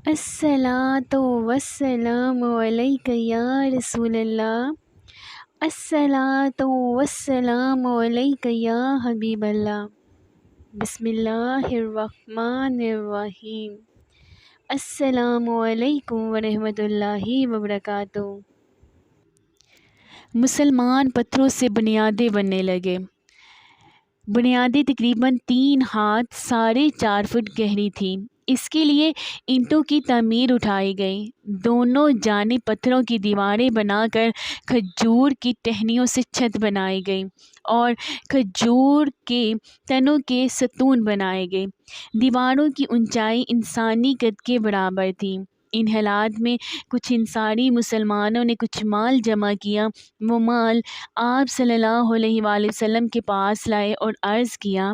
الصلاۃ والسلام علیک یا رسول اللہ، الصلاۃ والسلام علیک یا حبیب اللہ۔ بسم اللہ الرحمن الرحیم۔ السلام علیکم ورحمۃ اللہ وبرکاتہ۔ مسلمان پتھروں سے بنیادیں بننے لگے۔ بنیادیں تقریباً 3 ہاتھ 4.5 فٹ گہری تھیں۔ اس کے لیے اینٹوں کی تعمیر اٹھائی گئی۔ دونوں جانب پتھروں کی دیواریں بنا کر کھجور کی ٹہنیوں سے چھت بنائی گئی اور کھجور کے تنوں کے ستون بنائے گئے۔ دیواروں کی اونچائی انسانی قد کے برابر تھی۔ ان حالات میں کچھ انصاری مسلمانوں نے کچھ مال جمع کیا۔ وہ مال آپ صلی اللہ علیہ وآلہ وسلم کے پاس لائے اور عرض کیا،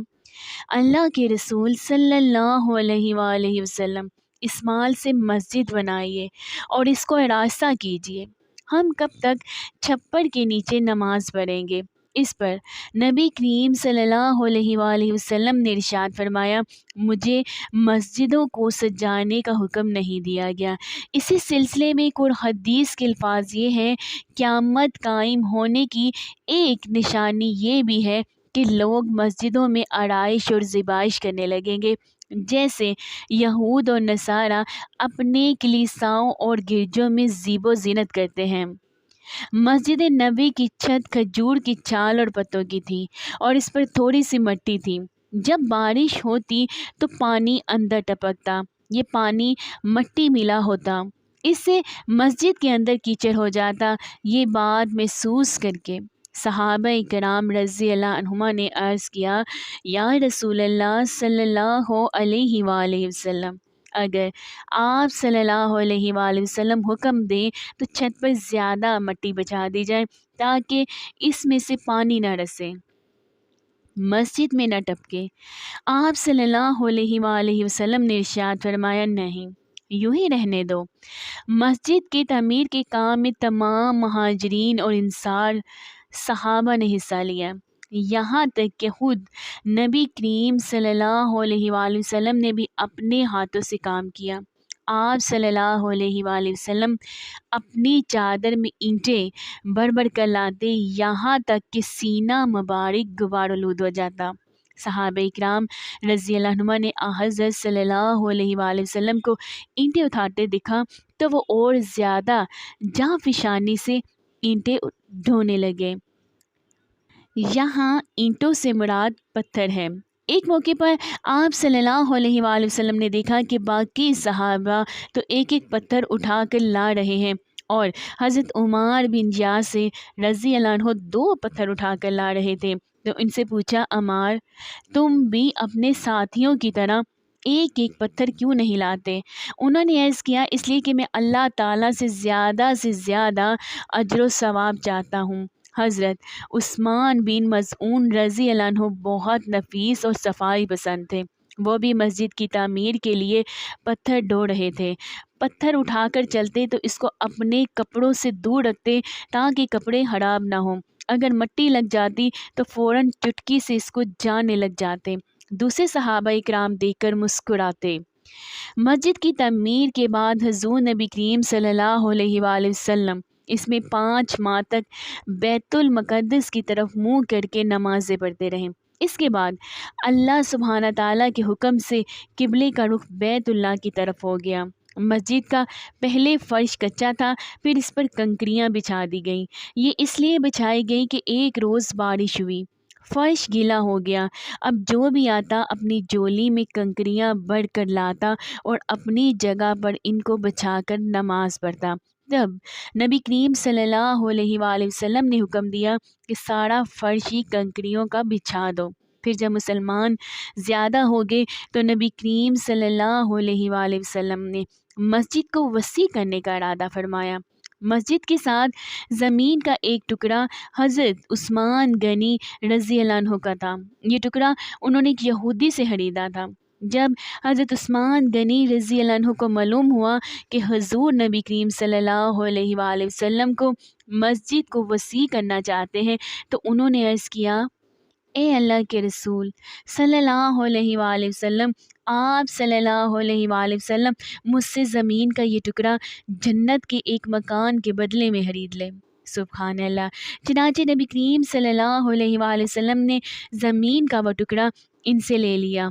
اللہ کے رسول صلی اللہ علیہ وآلہ وسلم، اس مال سے مسجد بنائیے اور اس کو آراستہ کیجیے۔ ہم کب تک چھپر کے نیچے نماز پڑھیں گے؟ اس پر نبی کریم صلی اللہ علیہ وآلہ وسلم نے ارشاد فرمایا، مجھے مسجدوں کو سجانے کا حکم نہیں دیا گیا۔ اسی سلسلے میں ایک اور حدیث کے الفاظ یہ ہیں، قیامت قائم ہونے کی ایک نشانی یہ بھی ہے کہ لوگ مسجدوں میں آرائش اور زیبائش کرنے لگیں گے، جیسے یہود اور نصارہ اپنے کلیساؤں اور گرجوں میں زیب و زینت کرتے ہیں۔ مسجد نبی کی چھت کھجور کی چھال اور پتوں کی تھی اور اس پر تھوڑی سی مٹی تھی۔ جب بارش ہوتی تو پانی اندر ٹپکتا، یہ پانی مٹی ملا ہوتا، اس سے مسجد کے اندر کیچڑ ہو جاتا۔ یہ بات محسوس کر کے صحابہ کرام رضی اللہ عنہما نے عرض کیا، یا رسول اللہ صلی اللہ علیہ وآلہ وسلم، اگر آپ صلی اللہ علیہ وآلہ وسلم حکم دیں تو چھت پر زیادہ مٹی بچھا دی جائے تاکہ اس میں سے پانی نہ رسے، مسجد میں نہ ٹپکے۔ آپ صلی اللہ علیہ وآلہ وسلم نے ارشاد فرمایا، نہیں، یوں ہی رہنے دو۔ مسجد کی تعمیر کے کام میں تمام مہاجرین اور انصار صحابہ نے حصہ لیا، یہاں تک کہ خود نبی کریم صلی اللہ علیہ وآلہ وسلم نے بھی اپنے ہاتھوں سے کام کیا۔ آپ صلی اللہ علیہ وآلہ وسلم اپنی چادر میں اینٹیں بھر بھر کر لاتے، یہاں تک کہ سینہ مبارک غبار آلود ہو جاتا۔ صحابہ اکرام رضی اللہ عنہما نے حضرت صلی اللہ علیہ وآلہ وسلم کو اینٹیں اٹھاتے دیکھا تو وہ اور زیادہ جانفشانی سے اینٹیں ڈھونے لگے۔ یہاں اینٹوں سے مراد پتھر ہے۔ ایک موقع پر آپ صلی اللہ علیہ وآلہ وسلم نے دیکھا کہ باقی صحابہ تو ایک ایک پتھر اٹھا کر لا رہے ہیں اور حضرت عمار بن یاسر رضی اللہ عنہ 2 پتھر اٹھا کر لا رہے تھے۔ تو ان سے پوچھا، عمار، تم بھی اپنے ساتھیوں کی طرح ایک ایک پتھر کیوں نہیں لاتے؟ انہوں نے عرض کیا، اس لیے کہ میں اللہ تعالیٰ سے زیادہ اجر و ثواب چاہتا ہوں۔ حضرت عثمان بن مظعون رضی اللہ عنہ بہت نفیس اور صفائی پسند تھے۔ وہ بھی مسجد کی تعمیر کے لیے پتھر ڈھو رہے تھے۔ پتھر اٹھا کر چلتے تو اس کو اپنے کپڑوں سے دور رکھتے تاکہ کپڑے خراب نہ ہوں۔ اگر مٹی لگ جاتی تو فوراً چٹکی سے اس کو جانے لگ جاتے۔ دوسرے صحابہ کرام دیکھ کر مسکراتے۔ مسجد کی تعمیر کے بعد حضور نبی کریم صلی اللہ علیہ وآلہ وسلم اس میں 5 ماہ تک بیت المقدس کی طرف منہ کر کے نمازیں پڑھتے رہے۔ اس کے بعد اللہ سبحانہ تعالیٰ کے حکم سے قبلے کا رخ بیت اللہ کی طرف ہو گیا۔ مسجد کا پہلے فرش کچا تھا، پھر اس پر کنکریاں بچھا دی گئیں۔ یہ اس لیے بچھائی گئی کہ ایک روز بارش ہوئی، فرش گیلا ہو گیا۔ اب جو بھی آتا اپنی جولی میں کنکریاں بھر کر لاتا اور اپنی جگہ پر ان کو بچھا کر نماز پڑھتا۔ تب نبی کریم صلی اللہ علیہ وآلہ وسلم نے حکم دیا کہ سارا فرش ہی کنکریوں کا بچھا دو۔ پھر جب مسلمان زیادہ ہو گئے تو نبی کریم صلی اللہ علیہ وآلہ وسلم نے مسجد کو وسیع کرنے کا ارادہ فرمایا۔ مسجد کے ساتھ زمین کا ایک ٹکڑا حضرت عثمان غنی رضی اللہ عنہ کا تھا۔ یہ ٹکڑا انہوں نے ایک یہودی سے خریدا تھا۔ جب حضرت عثمان غنی رضی اللہ عنہ کو معلوم ہوا کہ حضور نبی کریم صلی اللہ علیہ وآلہ وسلم کو مسجد کو وسیع کرنا چاہتے ہیں تو انہوں نے عرض کیا، اے اللہ کے رسول صلی اللہ علیہ وآلہ وسلم، آپ صلی اللہ علیہ وآلہ وسلم مجھ سے زمین کا یہ ٹکڑا جنت کے ایک مکان کے بدلے میں خرید لے۔ سبحان اللہ۔ چنانچہ نبی کریم صلی اللہ علیہ وآلہ وسلم نے زمین کا وہ ٹکڑا ان سے لے لیا۔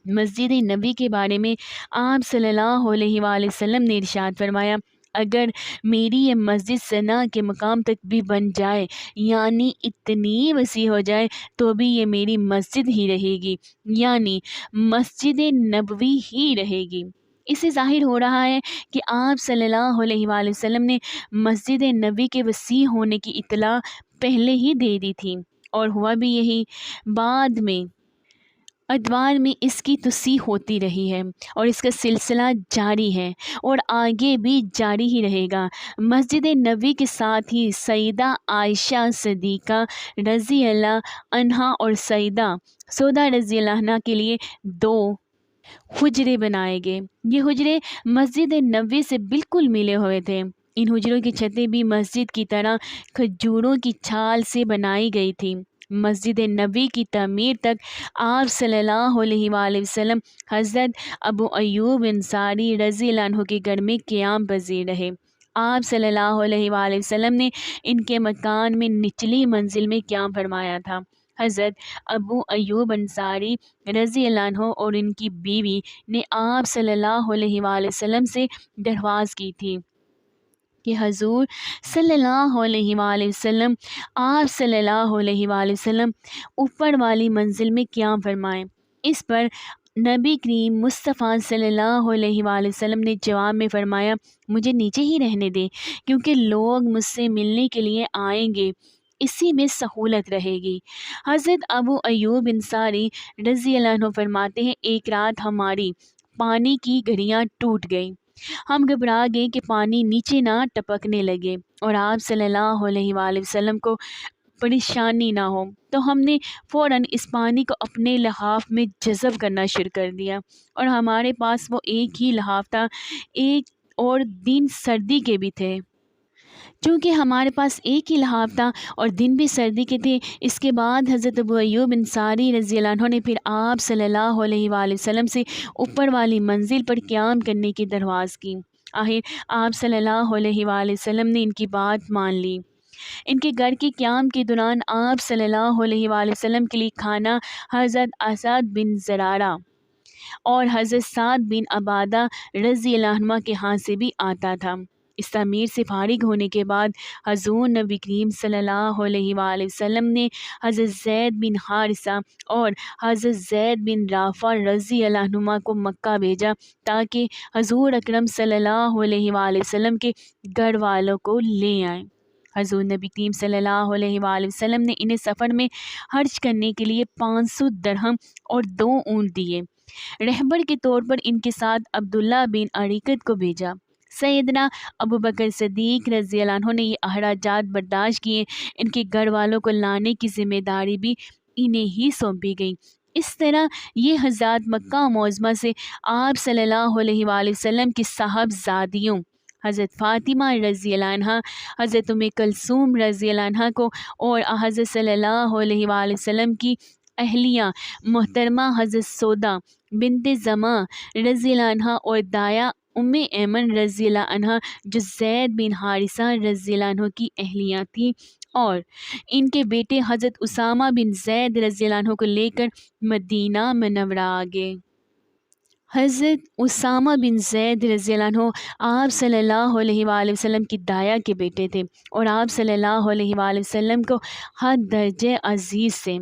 مسجد نبی کے بارے میں آپ صلی اللہ علیہ وآلہ وسلم نے ارشاد فرمایا، اگر میری یہ مسجد ثنا کے مقام تک بھی بن جائے، یعنی اتنی وسیع ہو جائے، تو بھی یہ میری مسجد ہی رہے گی، یعنی مسجد نبوی ہی رہے گی۔ اس سے ظاہر ہو رہا ہے کہ آپ صلی اللہ علیہ وآلہ وسلم نے مسجد نبی کے وسیع ہونے کی اطلاع پہلے ہی دے دی تھی، اور ہوا بھی یہی۔ بعد میں ادوار میں اس کی توسیع ہوتی رہی ہے اور اس کا سلسلہ جاری ہے اور آگے بھی جاری ہی رہے گا۔ مسجد نبوی کے ساتھ ہی سیدہ عائشہ صدیقہ رضی اللہ عنہا اور سیدہ سودا رضی اللہ عنہا کے لیے 2 حجرے بنائے گئے۔ یہ حجرے مسجد نبوی سے بالکل ملے ہوئے تھے۔ ان حجروں کی چھتیں بھی مسجد کی طرح کھجوروں کی چھال سے بنائی گئی تھی۔ مسجد نبوی کی تعمیر تک آپ صلی اللہ علیہ وآلہ وسلم حضرت ابو ایوب انصاری رضی اللہ عنہ کے گھر میں قیام پذیر رہے۔ آپ صلی اللہ علیہ وآلہ وسلم نے ان کے مکان میں نچلی منزل میں قیام فرمایا تھا۔ حضرت ابو ایوب انصاری رضی اللہ عنہ اور ان کی بیوی نے آپ صلی اللہ علیہ وآلہ وسلم سے درخواست کی تھی کہ حضور صلی اللہ علیہ وآلہ وسلم آپ صلی اللہ علیہ وآلہ وسلم اوپر والی منزل میں قیام فرمائیں۔ اس پر نبی کریم مصطفیٰ صلی اللہ علیہ وآلہ وسلم نے جواب میں فرمایا، مجھے نیچے ہی رہنے دے، کیونکہ لوگ مجھ سے ملنے کے لیے آئیں گے، اسی میں سہولت رہے گی۔ حضرت ابو ایوب انصاری رضی اللہ عنہ فرماتے ہیں، ایک رات ہماری پانی کی گھڑیاں ٹوٹ گئیں، ہم گھبرا گئے کہ پانی نیچے نہ ٹپکنے لگے اور آپ صلی اللہ علیہ وآلہ وسلم کو پریشانی نہ ہو، تو ہم نے فوراً اس پانی کو اپنے لحاف میں جذب کرنا شروع کر دیا، اور ہمارے پاس وہ ایک ہی لحاف تھا، ایک اور دن سردی کے بھی تھے۔ چونکہ ہمارے پاس ایک ہی لحاف تھا اور دن بھی سردی کے تھے، اس کے بعد حضرت ابو ایوب انصاری رضی اللہ عنہ نے پھر آپ صلی اللہ علیہ وآلہ وسلم سے اوپر والی منزل پر قیام کرنے کی درخواست کی۔ آخر آپ صلی اللہ علیہ وآلہ وسلم نے ان کی بات مان لی۔ ان کے گھر کے قیام کے دوران آپ صلی اللہ علیہ وآلہ وسلم کے لیے کھانا حضرت اسد بن زرارہ اور حضرت سعد بن عبادہ رضی اللہ عنہ کے ہاتھ سے بھی آتا تھا۔ اس تعمیر سے فارغ ہونے کے بعد حضور نبی کریم صلی اللہ علیہ وآلہ وسلم نے حضرت زید بن حارثہ اور حضرت زید بن رافع رضی اللہ عنہما کو مکہ بھیجا تاکہ حضور اکرم صلی اللہ علیہ وآلہ وسلم کے گھر والوں کو لے آئیں۔ حضور نبی کریم صلی اللہ علیہ وآلہ وسلم نے انہیں سفر میں خرچ کرنے کے لیے 500 درہم اور 2 اونٹ دیے۔ رہبر کے طور پر ان کے ساتھ عبداللہ بن عریقت کو بھیجا۔ سیدنا ابو بکر صدیق رضی اللہ عنہ نے یہ اخراجات برداشت کیے، ان کے گھر والوں کو لانے کی ذمہ داری بھی انہیں ہی سونپی گئی۔ اس طرح یہ حضرات مکہ معظمہ سے آپ صلی اللہ علیہ وآلہ وسلم کی صاحبزادیوں حضرت فاطمہ رضی اللہ عنہ، حضرت ام کلثوم رضی اللہ عنہ کو اور حضرت صلی اللہ علیہ وآلہ وسلم کی اہلیہ محترمہ حضرت سودا بنت زمع رضی اللہ عنہ اور دایا ام ایمن رضی اللہ عنہ جو زید بن حارثہ رضی اللہ عنہ کی اہلیہ تھیں، اور ان کے بیٹے حضرت اسامہ بن زید رضی اللہ عنہ کو لے کر مدینہ منورہ آ گئے۔ حضرت اسامہ بن زید رضی اللہ عنہ آپ صلی اللہ علیہ وآلہ وسلم کی دایا کے بیٹے تھے اور آپ صلی اللہ علیہ وآلہ وسلم کو ہر درجے عزیز سے۔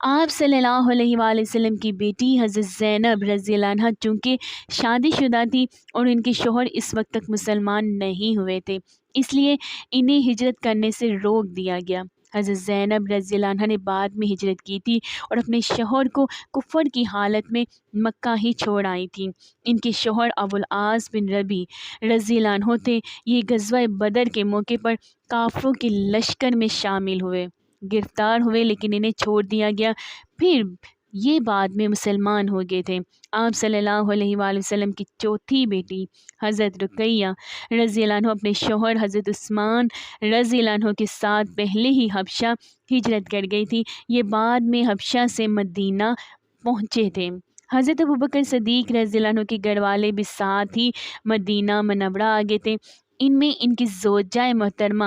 آپ صلی اللہ علیہ وآلہ وسلم کی بیٹی حضرت زینب رضی اللہ عنہ چونکہ شادی شدہ تھی اور ان کے شوہر اس وقت تک مسلمان نہیں ہوئے تھے، اس لیے انہیں ہجرت کرنے سے روک دیا گیا۔ حضرت زینب رضی اللہ عنہ نے بعد میں ہجرت کی تھی اور اپنے شوہر کو کفر کی حالت میں مکہ ہی چھوڑ آئی تھیں۔ ان کے شوہر ابو العاص بن ربی رضی اللہ عنہ تھے۔ یہ غزوہ بدر کے موقع پر کافروں کے لشکر میں شامل ہوئے، گرفتار ہوئے، لیکن انہیں چھوڑ دیا گیا، پھر یہ بعد میں مسلمان ہو گئے تھے۔ آپ صلی اللہ علیہ وآلہ وسلم کی چوتھی بیٹی حضرت رقیہ رضی اللہ عنہ اپنے شوہر حضرت عثمان رضی اللہ عنہ کے ساتھ پہلے ہی حبشہ ہجرت کر گئی تھی، یہ بعد میں حبشہ سے مدینہ پہنچے تھے۔ حضرت ابوبکر صدیق رضی اللہ عنہ کے گھر والے بھی ساتھ ہی مدینہ منورہ آ گئے تھے۔ ان میں ان کی زوجہ محترمہ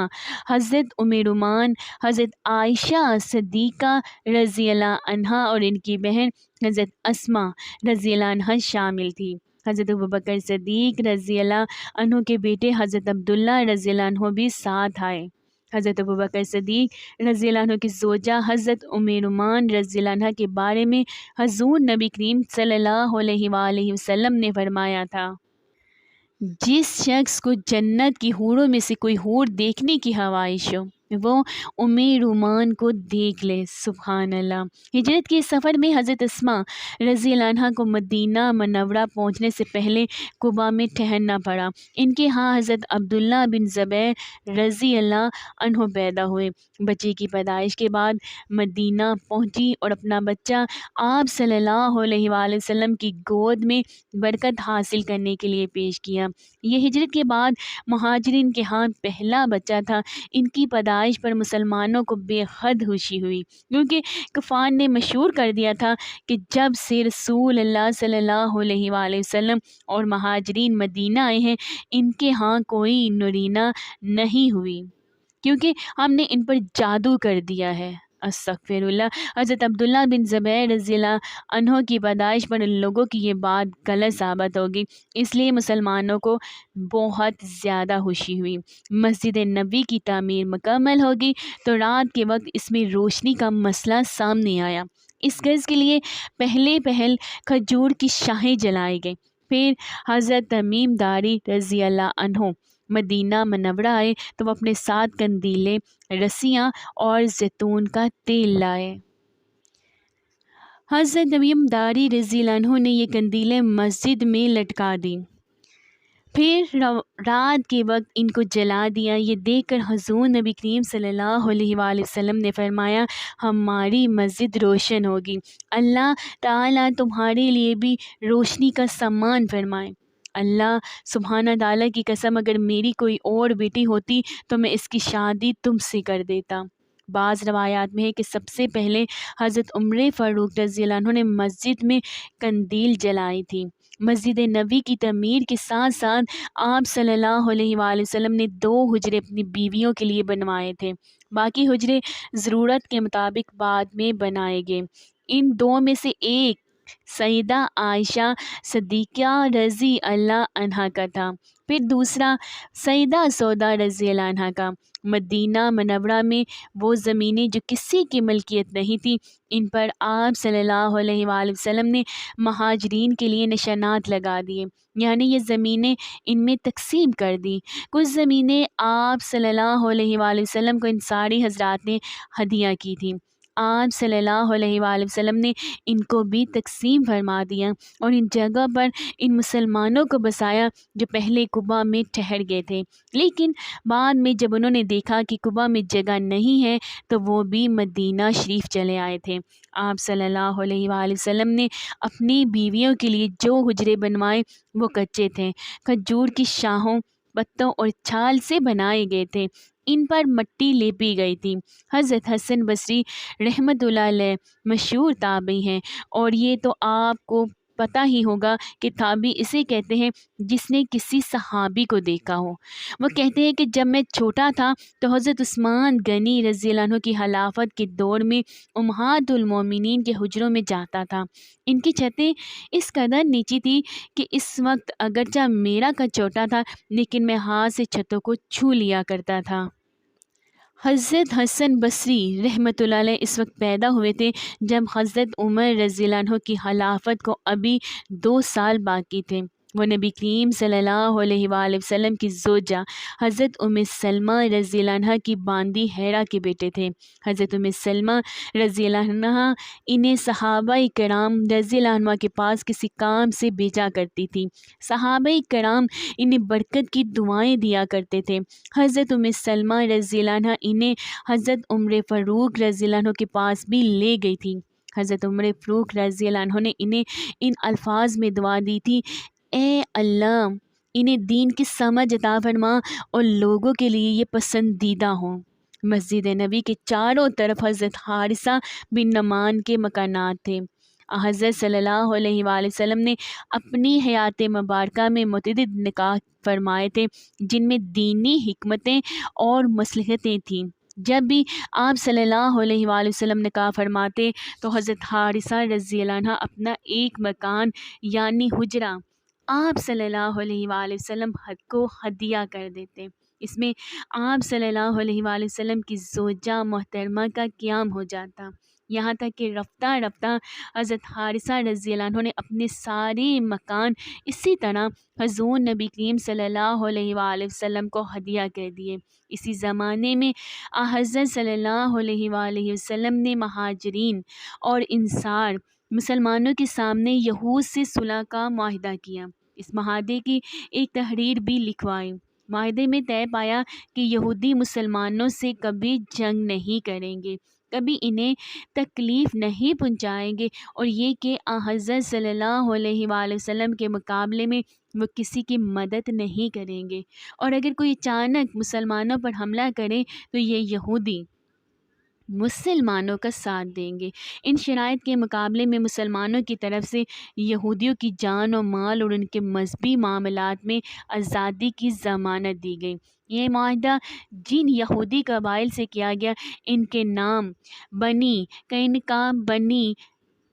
حضرت ام رومان، حضرت عائشہ صدیقہ رضی اللہ عنہا اور ان کی بہن حضرت اسماء رضی اللہ عنہا شامل تھی۔ حضرت ابوبکر صدیق رضی اللہ عنہ کے بیٹے حضرت عبداللہ رضی اللہ عنہ بھی ساتھ آئے۔ حضرت ابوبکر صدیق رضی اللہ عنہ کی زوجہ حضرت ام رومان رضی اللہ عنہ کے بارے میں حضور نبی کریم صلی اللہ علیہ وآلہ وسلم نے فرمایا تھا، جس شخص کو جنت کی حوروں میں سے کوئی حور دیکھنے کی خواہش ہو وہ ام رومان کو دیکھ لے۔ سبحان اللہ۔ ہجرت کے سفر میں حضرت اسماء رضی اللہ عنہ کو مدینہ منورہ پہنچنے سے پہلے قباء میں ٹھہرنا پڑا۔ ان کے ہاں حضرت عبداللہ بن زبیر رضی اللہ عنہ پیدا ہوئے۔ بچے کی پیدائش کے بعد مدینہ پہنچی اور اپنا بچہ آپ صلی اللہ علیہ وآلہ وسلم کی گود میں برکت حاصل کرنے کے لیے پیش کیا۔ یہ ہجرت کے بعد مہاجرین کے ہاں پہلا بچہ تھا۔ ان کی پیدائش پر مسلمانوں کو بے حد خوشی ہوئی، کیونکہ کفار نے مشہور کر دیا تھا کہ جب سے رسول اللہ صلی اللہ علیہ وآلہ وسلم اور مہاجرین مدینہ آئے ہیں ان کے ہاں کوئی نرینہ نہیں ہوئی، کیونکہ ہم نے ان پر جادو کر دیا ہے۔ استغفر اللہ۔ حضرت عبداللہ بن زبیر رضی اللہ عنہ کی پیدائش پر ان لوگوں کی یہ بات غلط ثابت ہوگی، اس لیے مسلمانوں کو بہت زیادہ خوشی ہوئی۔ مسجد نبی کی تعمیر مکمل ہوگی تو رات کے وقت اس میں روشنی کا مسئلہ سامنے آیا۔ اس غرض کے لیے پہل کھجور کی شاہیں جلائی گئی۔ پھر حضرت تمیم داری رضی اللہ عنہ مدینہ منورہ آئے تو وہ اپنے ساتھ قندیلیں، رسیاں اور زیتون کا تیل لائے۔ حضرت تمیم داری رضی اللہ عنہ نے یہ قندیلیں مسجد میں لٹکا دیں، پھر رات کے وقت ان کو جلا دیا۔ یہ دیکھ کر حضور نبی کریم صلی اللہ علیہ وآلہ وسلم نے فرمایا، ہماری مسجد روشن ہوگی، اللہ تعالیٰ تمہارے لیے بھی روشنی کا سامان فرمائے۔ اللہ سبحانہ تعالیٰ کی قسم، اگر میری کوئی اور بیٹی ہوتی تو میں اس کی شادی تم سے کر دیتا۔ بعض روایات میں ہے کہ سب سے پہلے حضرت عمر فاروق رضی اللہ عنہ نے مسجد میں قندیل جلائی تھی۔ مسجد نبی کی تعمیر کے ساتھ ساتھ آپ صلی اللہ علیہ وآلہ وسلم نے 2 حجرے اپنی بیویوں کے لیے بنوائے تھے، باقی حجرے ضرورت کے مطابق بعد میں بنائے گئے۔ ان 2 میں سے ایک سیدہ عائشہ صدیقہ رضی اللہ عنہا کا تھا، پھر دوسرا سیدہ سودا رضی اللہ عنہا کا۔ مدینہ منورہ میں وہ زمینیں جو کسی کی ملکیت نہیں تھی، ان پر آپ صلی اللہ علیہ وآلہ وسلم نے مہاجرین کے لیے نشانات لگا دیے، یعنی یہ زمینیں ان میں تقسیم کر دی۔ کچھ زمینیں آپ صلی اللہ علیہ وآلہ وسلم کو انصاری حضرات نے ہدیہ کی تھیں، آپ صلی اللہ علیہ وآلہ وسلم نے ان کو بھی تقسیم فرما دیا اور ان جگہ پر ان مسلمانوں کو بسایا جو پہلے قباء میں ٹھہر گئے تھے، لیکن بعد میں جب انہوں نے دیکھا کہ قباء میں جگہ نہیں ہے تو وہ بھی مدینہ شریف چلے آئے تھے۔ آپ صلی اللہ علیہ وآلہ وسلم نے اپنی بیویوں کے لیے جو حجرے بنوائے وہ کچے تھے، کھجور کی شاخوں، پتوں اور چھال سے بنائے گئے تھے، ان پر مٹی لیپی گئی تھی۔ حضرت حسن بصری رحمۃ اللہ علیہ مشہور تابعی ہیں، اور یہ تو آپ کو پتہ ہی ہوگا کہ تابعی اسے کہتے ہیں جس نے کسی صحابی کو دیکھا ہو۔ وہ کہتے ہیں کہ جب میں چھوٹا تھا تو حضرت عثمان غنی رضی اللہ عنہ کی خلافت کے دور میں امہات المومنین کے حجروں میں جاتا تھا۔ ان کی چھتیں اس قدر نیچی تھی کہ اس وقت اگرچہ میرا قد چھوٹا تھا لیکن میں ہاتھ سے چھتوں کو چھو لیا کرتا تھا۔ حضرت حسن بصری رحمۃ اللہ علیہ اس وقت پیدا ہوئے تھے جب حضرت عمر رضی اللہ عنہ کی خلافت کو ابھی 2 سال باقی تھے۔ وہ نبی کریم صلی اللہ علیہ وآلہ وسلم کی زوجہ حضرت ام سلمہ رضی اللہ عنہ کی باندی حیرہ کے بیٹے تھے۔ حضرت ام سلمہ رضی اللہ عنہ انہیں صحابہ کرام رضی اللہ عنہ کے پاس کسی کام سے بھیجا کرتی تھی۔ صحابہ کرام انہیں برکت کی دعائیں دیا کرتے تھے۔ حضرت ام سلمہ رضی اللہ عنہ انہیں حضرت عمر فاروق رضی اللہ عنہ کے پاس بھی لے گئی تھی۔ حضرت عمر فاروق رضی اللہ عنہ نے انہیں ان الفاظ میں دعا دی تھی، اے اللہ انہیں دین کی سمجھ عطا فرما اور لوگوں کے لیے یہ پسندیدہ ہوں۔ مسجد نبی کے چاروں طرف حضرت حارثہ بن نعمان کے مکانات تھے۔ حضرت صلی اللہ علیہ وآلہ وسلم نے اپنی حیات مبارکہ میں متعدد نکاح فرمائے تھے جن میں دینی حکمتیں اور مصلحتیں تھیں۔ جب بھی آپ صلی اللہ علیہ وآلہ وسلم نکاح فرماتے تو حضرت حارثہ رضی اللہ عنہ اپنا ایک مکان یعنی حجرہ آپ صلی اللہ علیہ وآلہ وسلم کو ہدیہ کر دیتے۔ اس میں آپ صلی اللہ علیہ وآلہ وسلم کی زوجہ محترمہ کا قیام ہو جاتا، یہاں تک کہ رفتہ رفتہ حضرت حارثہ رضی اللہ عنہ نے اپنے سارے مکان اسی طرح حضور نبی کریم صلی اللہ علیہ وآلہ وسلم کو ہدیہ کر دیے۔ اسی زمانے میں حضرت صلی اللہ علیہ وآلہ وسلم نے مہاجرین اور انصار مسلمانوں کے سامنے یہود سے صلح کا معاہدہ کیا۔ اس معاہدے کی ایک تحریر بھی لکھوائی۔ معاہدے میں طے پایا کہ یہودی مسلمانوں سے کبھی جنگ نہیں کریں گے، کبھی انہیں تکلیف نہیں پہنچائیں گے، اور یہ کہ حضرت صلی اللہ علیہ وآلہ وسلم کے مقابلے میں وہ کسی کی مدد نہیں کریں گے، اور اگر کوئی اچانک مسلمانوں پر حملہ کرے تو یہ یہودی مسلمانوں کا ساتھ دیں گے۔ ان شرائط کے مقابلے میں مسلمانوں کی طرف سے یہودیوں کی جان و مال اور ان کے مذہبی معاملات میں آزادی کی ضمانت دی گئی۔ یہ معاہدہ جن یہودی قبائل سے کیا گیا ان کے نام بنی قینقاع، بنی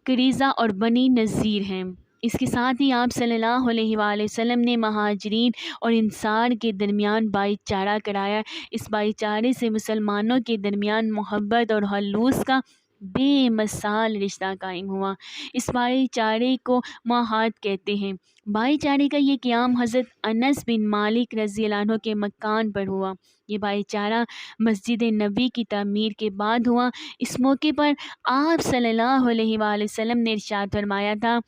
قریظہ اور بنی نذیر ہیں۔ اس کے ساتھ ہی آپ صلی اللہ علیہ وآلہ وسلم نے مہاجرین اور انصار کے درمیان بھائی چارہ کرایا۔ اس بھائی چارے سے مسلمانوں کے درمیان محبت اور خلوص کا بے مثال رشتہ قائم ہوا۔ اس بھائی چارے کو معاہد کہتے ہیں۔ بھائی چارے کا یہ قیام حضرت انس بن مالک رضی اللہ عنہ کے مکان پر ہوا۔ یہ بھائی چارہ مسجد نبی کی تعمیر کے بعد ہوا۔ اس موقع پر آپ صلی اللہ علیہ وآلہ وسلم نے ارشاد فرمایا تھا،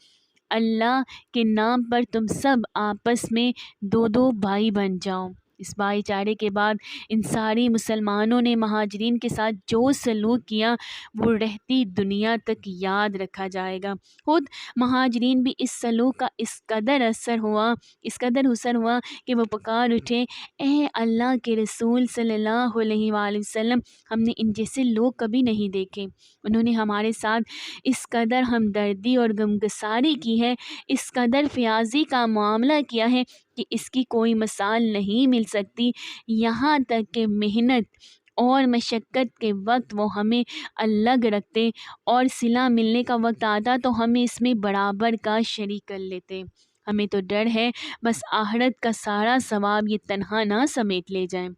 اللہ کے نام پر تم سب آپس میں دو دو بھائی بن جاؤ۔ اس بھائی چارے کے بعد انصاری مسلمانوں نے مہاجرین کے ساتھ جو سلوک کیا وہ رہتی دنیا تک یاد رکھا جائے گا۔ خود مہاجرین بھی اس سلوک کا اس قدر اثر ہوا کہ وہ پکار اٹھے، اے اللہ کے رسول صلی اللہ علیہ وآلہ وسلم، ہم نے ان جیسے لوگ کبھی نہیں دیکھے۔ انہوں نے ہمارے ساتھ اس قدر ہمدردی اور غمگساری کی ہے، اس قدر فیاضی کا معاملہ کیا ہے کہ اس کی کوئی مثال نہیں مل سکتی، یہاں تک کہ محنت اور مشقت کے وقت وہ ہمیں الگ رکھتے اور صلہ ملنے کا وقت آتا تو ہمیں اس میں برابر کا شریک کر لیتے۔ ہمیں تو ڈر ہے بس آخرت کا سارا ثواب یہ تنہا نہ سمیٹ لے جائیں۔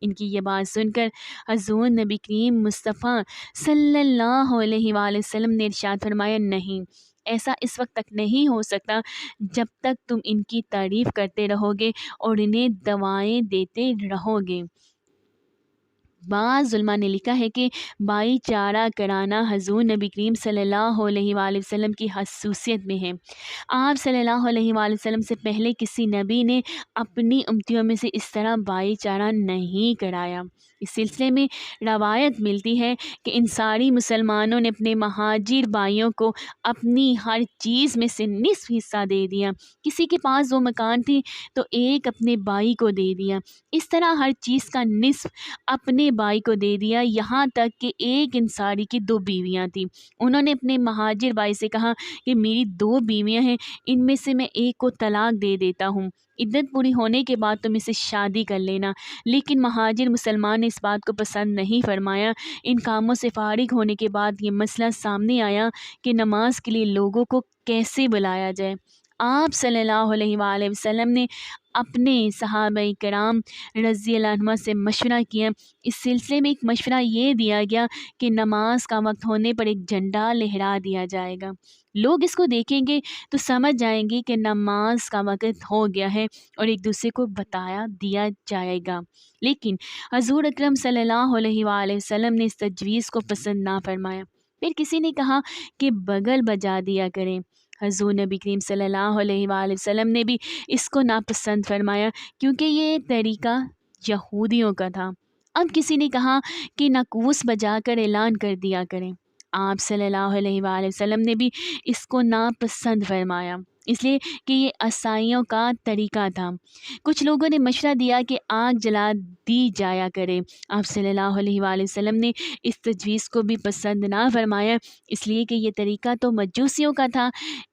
ان کی یہ بات سن کر حضور نبی کریم مصطفیٰ صلی اللہ علیہ وآلہ وسلم نے ارشاد فرمایا، نہیں، ایسا اس وقت تک نہیں ہو سکتا جب تک تم ان کی تعریف کرتے رہو گے اور انہیں دعائیں دیتے رہو گے۔ بعض علماء نے لکھا ہے کہ بھائی چارہ کرانا حضور نبی کریم صلی اللہ علیہ وآلہ وسلم کی خصوصیت میں ہے۔ آپ صلی اللہ علیہ وآلہ وسلم سے پہلے کسی نبی نے اپنی امتیوں میں سے اس طرح بھائی چارہ نہیں کرایا۔ اس سلسلے میں روایت ملتی ہے کہ انصاری مسلمانوں نے اپنے مہاجر بھائیوں کو اپنی ہر چیز میں سے نصف حصہ دے دیا۔ کسی کے پاس 2 مکان تھی تو ایک اپنے بھائی کو دے دیا، اس طرح ہر چیز کا نصف اپنے بھائی کو دے دیا، یہاں تک کہ ایک انصاری کی 2 بیویاں تھیں۔ انہوں نے اپنے مہاجر بھائی سے کہا کہ میری 2 بیویاں ہیں، ان میں سے میں ایک کو طلاق دے دیتا ہوں، عدت پوری ہونے کے بعد تم اسے شادی کر لینا۔ لیکن مہاجر مسلمان نے اس بات کو پسند نہیں فرمایا۔ ان کاموں سے فارغ ہونے کے بعد یہ مسئلہ سامنے آیا کہ نماز کے لیے لوگوں کو کیسے بلایا جائے۔ آپ صلی اللہ علیہ وآلہ وسلم نے اپنے صحابہ کرام رضی اللہ عنہ سے مشورہ کیا۔ اس سلسلے میں ایک مشورہ یہ دیا گیا کہ نماز کا وقت ہونے پر ایک جھنڈا لہرا دیا جائے گا، لوگ اس کو دیکھیں گے تو سمجھ جائیں گے کہ نماز کا وقت ہو گیا ہے اور ایک دوسرے کو بتایا دیا جائے گا۔ لیکن حضور اکرم صلی اللہ علیہ وآلہ وسلم نے اس تجویز کو پسند نہ فرمایا۔ پھر کسی نے کہا کہ بغل بجا دیا کریں۔ حضور نبی کریم صلی اللہ علیہ وآلہ وسلم نے بھی اس کو ناپسند فرمایا کیونکہ یہ طریقہ یہودیوں کا تھا۔ اب کسی نے کہا کہ ناقوس بجا کر اعلان کر دیا کریں۔ آپ صلی اللہ علیہ وآلہ وسلم نے بھی اس کو ناپسند فرمایا۔ اس لیے کہ یہ عیسائیوں کا طریقہ تھا۔ کچھ لوگوں نے مشورہ دیا کہ آگ جلا دی جایا کرے۔ آپ صلی اللہ علیہ وآلہ وسلم نے اس تجویز کو بھی پسند نہ فرمایا، اس لیے کہ یہ طریقہ تو مجوسیوں کا تھا۔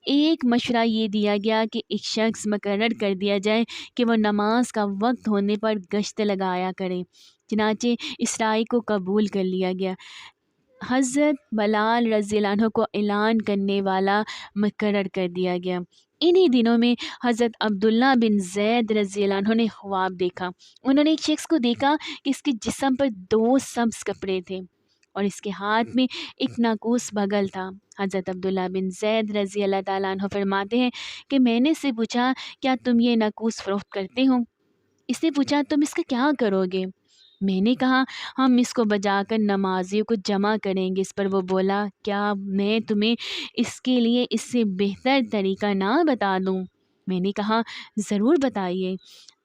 ایک مشورہ یہ دیا گیا کہ ایک شخص مقرر کر دیا جائے کہ وہ نماز کا وقت ہونے پر گشت لگایا کرے۔ چنانچہ اس رائے کو قبول کر لیا گیا۔ حضرت بلال رضی اللہ عنہ کو اعلان کرنے والا مقرر کر دیا گیا۔ انہی دنوں میں حضرت عبداللہ بن زید رضی اللہ عنہ نے خواب دیکھا۔ انہوں نے ایک شخص کو دیکھا کہ اس کے جسم پر 2 سبز کپڑے تھے اور اس کے ہاتھ میں ایک ناقوس بغل تھا۔ حضرت عبداللہ بن زید رضی اللہ تعالیٰ عنہ فرماتے ہیں کہ میں نے اس سے پوچھا، کیا تم یہ ناقوس فروخت کرتے ہو؟ اس نے پوچھا، تم اس کا کیا کرو گے؟ میں نے کہا، ہم اس کو بجا کر نمازیوں کو جمع کریں گے۔ اس پر وہ بولا، کیا میں تمہیں اس کے لیے اس سے بہتر طریقہ نہ بتا دوں؟ میں نے کہا، ضرور بتائیے۔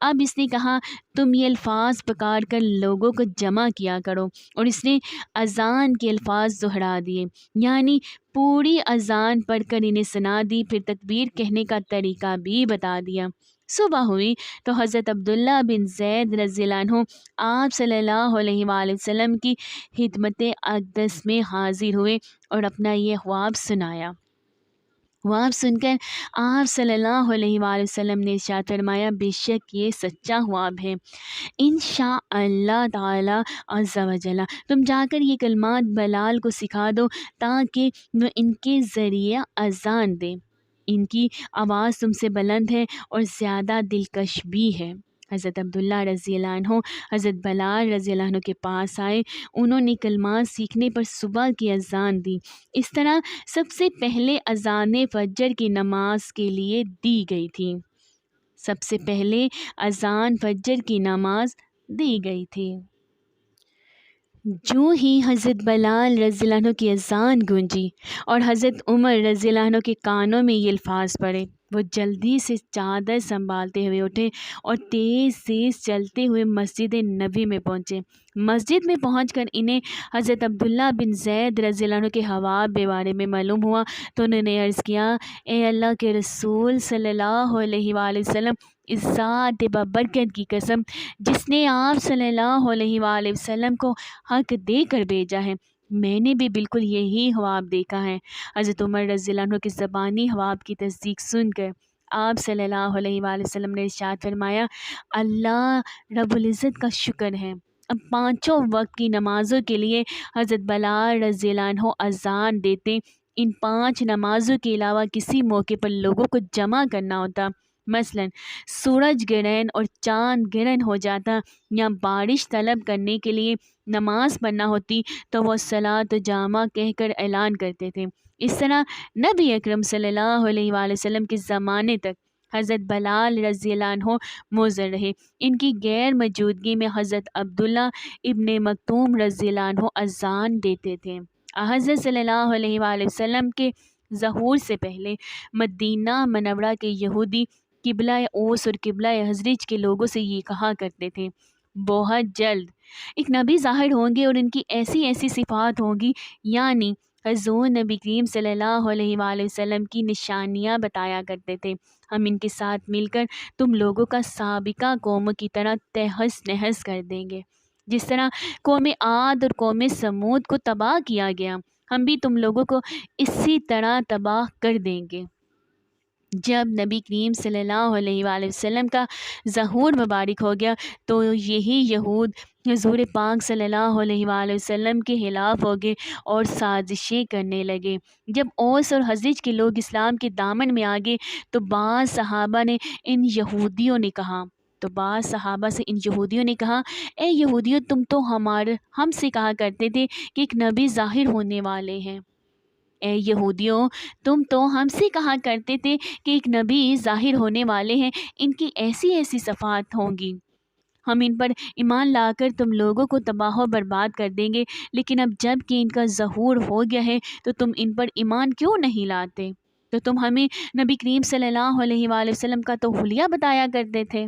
اب اس نے کہا، تم یہ الفاظ پکار کر لوگوں کو جمع کیا کرو، اور اس نے اذان کے الفاظ دہرا دیے، یعنی پوری اذان پڑھ کر انہیں سنا دی، پھر تکبیر کہنے کا طریقہ بھی بتا دیا۔ صبح ہوئی تو حضرت عبداللہ بن زید رضی اللہ عنہ آپ صلی اللہ علیہ وآلہ وسلم کی خدمت اقدس میں حاضر ہوئے اور اپنا یہ خواب سنایا۔ خواب سن کر آپ صلی اللہ علیہ وآلہ وسلم نے ارشاد فرمایا، بے شک یہ سچا خواب ہے، انشاءاللہ تعالی عز و جل تم جا کر یہ کلمات بلال کو سکھا دو تاکہ وہ ان کے ذریعے اذان دے۔ ان کی آواز تم سے بلند ہے اور زیادہ دلکش بھی ہے۔ حضرت عبداللہ رضی اللہ عنہ حضرت بلال رضی اللہ عنہ کے پاس آئے۔ انہوں نے کلمات سیکھنے پر صبح کی اذان دی۔ اس طرح سب سے پہلے اذان فجر کی نماز کے لیے دی گئی تھی۔ سب سے پہلے اذان فجر کی نماز دی گئی تھی۔ جو ہی حضرت بلال رضی اللہ عنہ کی اذان گونجی اور حضرت عمر رضی اللہ عنہ کے کانوں میں یہ الفاظ پڑے، وہ جلدی سے چادر سنبھالتے ہوئے اٹھے اور تیز تیز چلتے ہوئے مسجد نبی میں پہنچے۔ مسجد میں پہنچ کر انہیں حضرت عبداللہ بن زید رضی اللہ عنہ کے خواب کے بارے میں معلوم ہوا تو انہوں نے عرض کیا، اے اللہ کے رسول صلی اللہ علیہ وآلہ وسلم، اس ذات بابرکت کی قسم جس نے آپ صلی اللہ علیہ وآلہ وسلم کو حق دے کر بھیجا ہے، میں نے بھی بالکل یہی خواب دیکھا ہے۔ حضرت عمر رضی اللہ عنہ کے زبانی خواب کی تصدیق سن کر آپ صلی اللہ علیہ وآلہ وسلم نے ارشاد فرمایا، اللہ رب العزت کا شکر ہے، اب 5 وقت کی نمازوں کے لیے حضرت بلال رضی اللہ عنہ اذان دیتے۔ ان 5 نمازوں کے علاوہ کسی موقع پر لوگوں کو جمع کرنا ہوتا، مثلا سورج گرہن اور چاند گرہن ہو جاتا یا بارش طلب کرنے کے لیے نماز پڑھنا ہوتی تو وہ صلاۃ جامع کہہ کر اعلان کرتے تھے۔ اس طرح نبی اکرم صلی اللہ علیہ وآلہ وسلم کے زمانے تک حضرت بلال رضی اللہ عنہ موذر رہے۔ ان کی غیر موجودگی میں حضرت عبداللہ ابن مکتوم رضی اللہ عنہ اذان دیتے تھے۔ حضرت صلی اللہ علیہ وآلہ وسلم کے ظہور سے پہلے مدینہ منورہ کے یہودی قبلہ اوس اور قبلہ خزرج کے لوگوں سے یہ کہا کرتے تھے، بہت جلد ایک نبی ظاہر ہوں گے اور ان کی ایسی ایسی صفات ہوں گی، یعنی حضور نبی کریم صلی اللہ علیہ وآلہ وسلم کی نشانیاں بتایا کرتے تھے، ہم ان کے ساتھ مل کر تم لوگوں کا سابقہ قوموں کی طرح تہس نہس کر دیں گے۔ جس طرح قوم عاد اور قوم سمود کو تباہ کیا گیا، ہم بھی تم لوگوں کو اسی طرح تباہ کر دیں گے۔ جب نبی کریم صلی اللہ علیہ وآلہ وسلم کا ظہور مبارک ہو گیا تو یہی یہود حضور پاک صلی اللہ علیہ وآلہ وسلم کے خلاف ہو گئے اور سازشیں کرنے لگے۔ جب اوس اور خزرج کے لوگ اسلام کے دامن میں آ گئے تو بعض صحابہ سے ان یہودیوں نے کہا، اے یہودیوں، تم تو ہم سے کہا کرتے تھے کہ ایک نبی ظاہر ہونے والے ہیں۔ اے یہودیوں، تم تو ہم سے کہا کرتے تھے کہ ایک نبی ظاہر ہونے والے ہیں، ان کی ایسی ایسی صفات ہوں گی، ہم ان پر ایمان لا کر تم لوگوں کو تباہ و برباد کر دیں گے، لیکن اب جب کہ ان کا ظہور ہو گیا ہے تو تم ان پر ایمان کیوں نہیں لاتے؟ تو تم ہمیں نبی کریم صلی اللہ علیہ وآلہ وسلم کا تو حلیہ بتایا کرتے تھے۔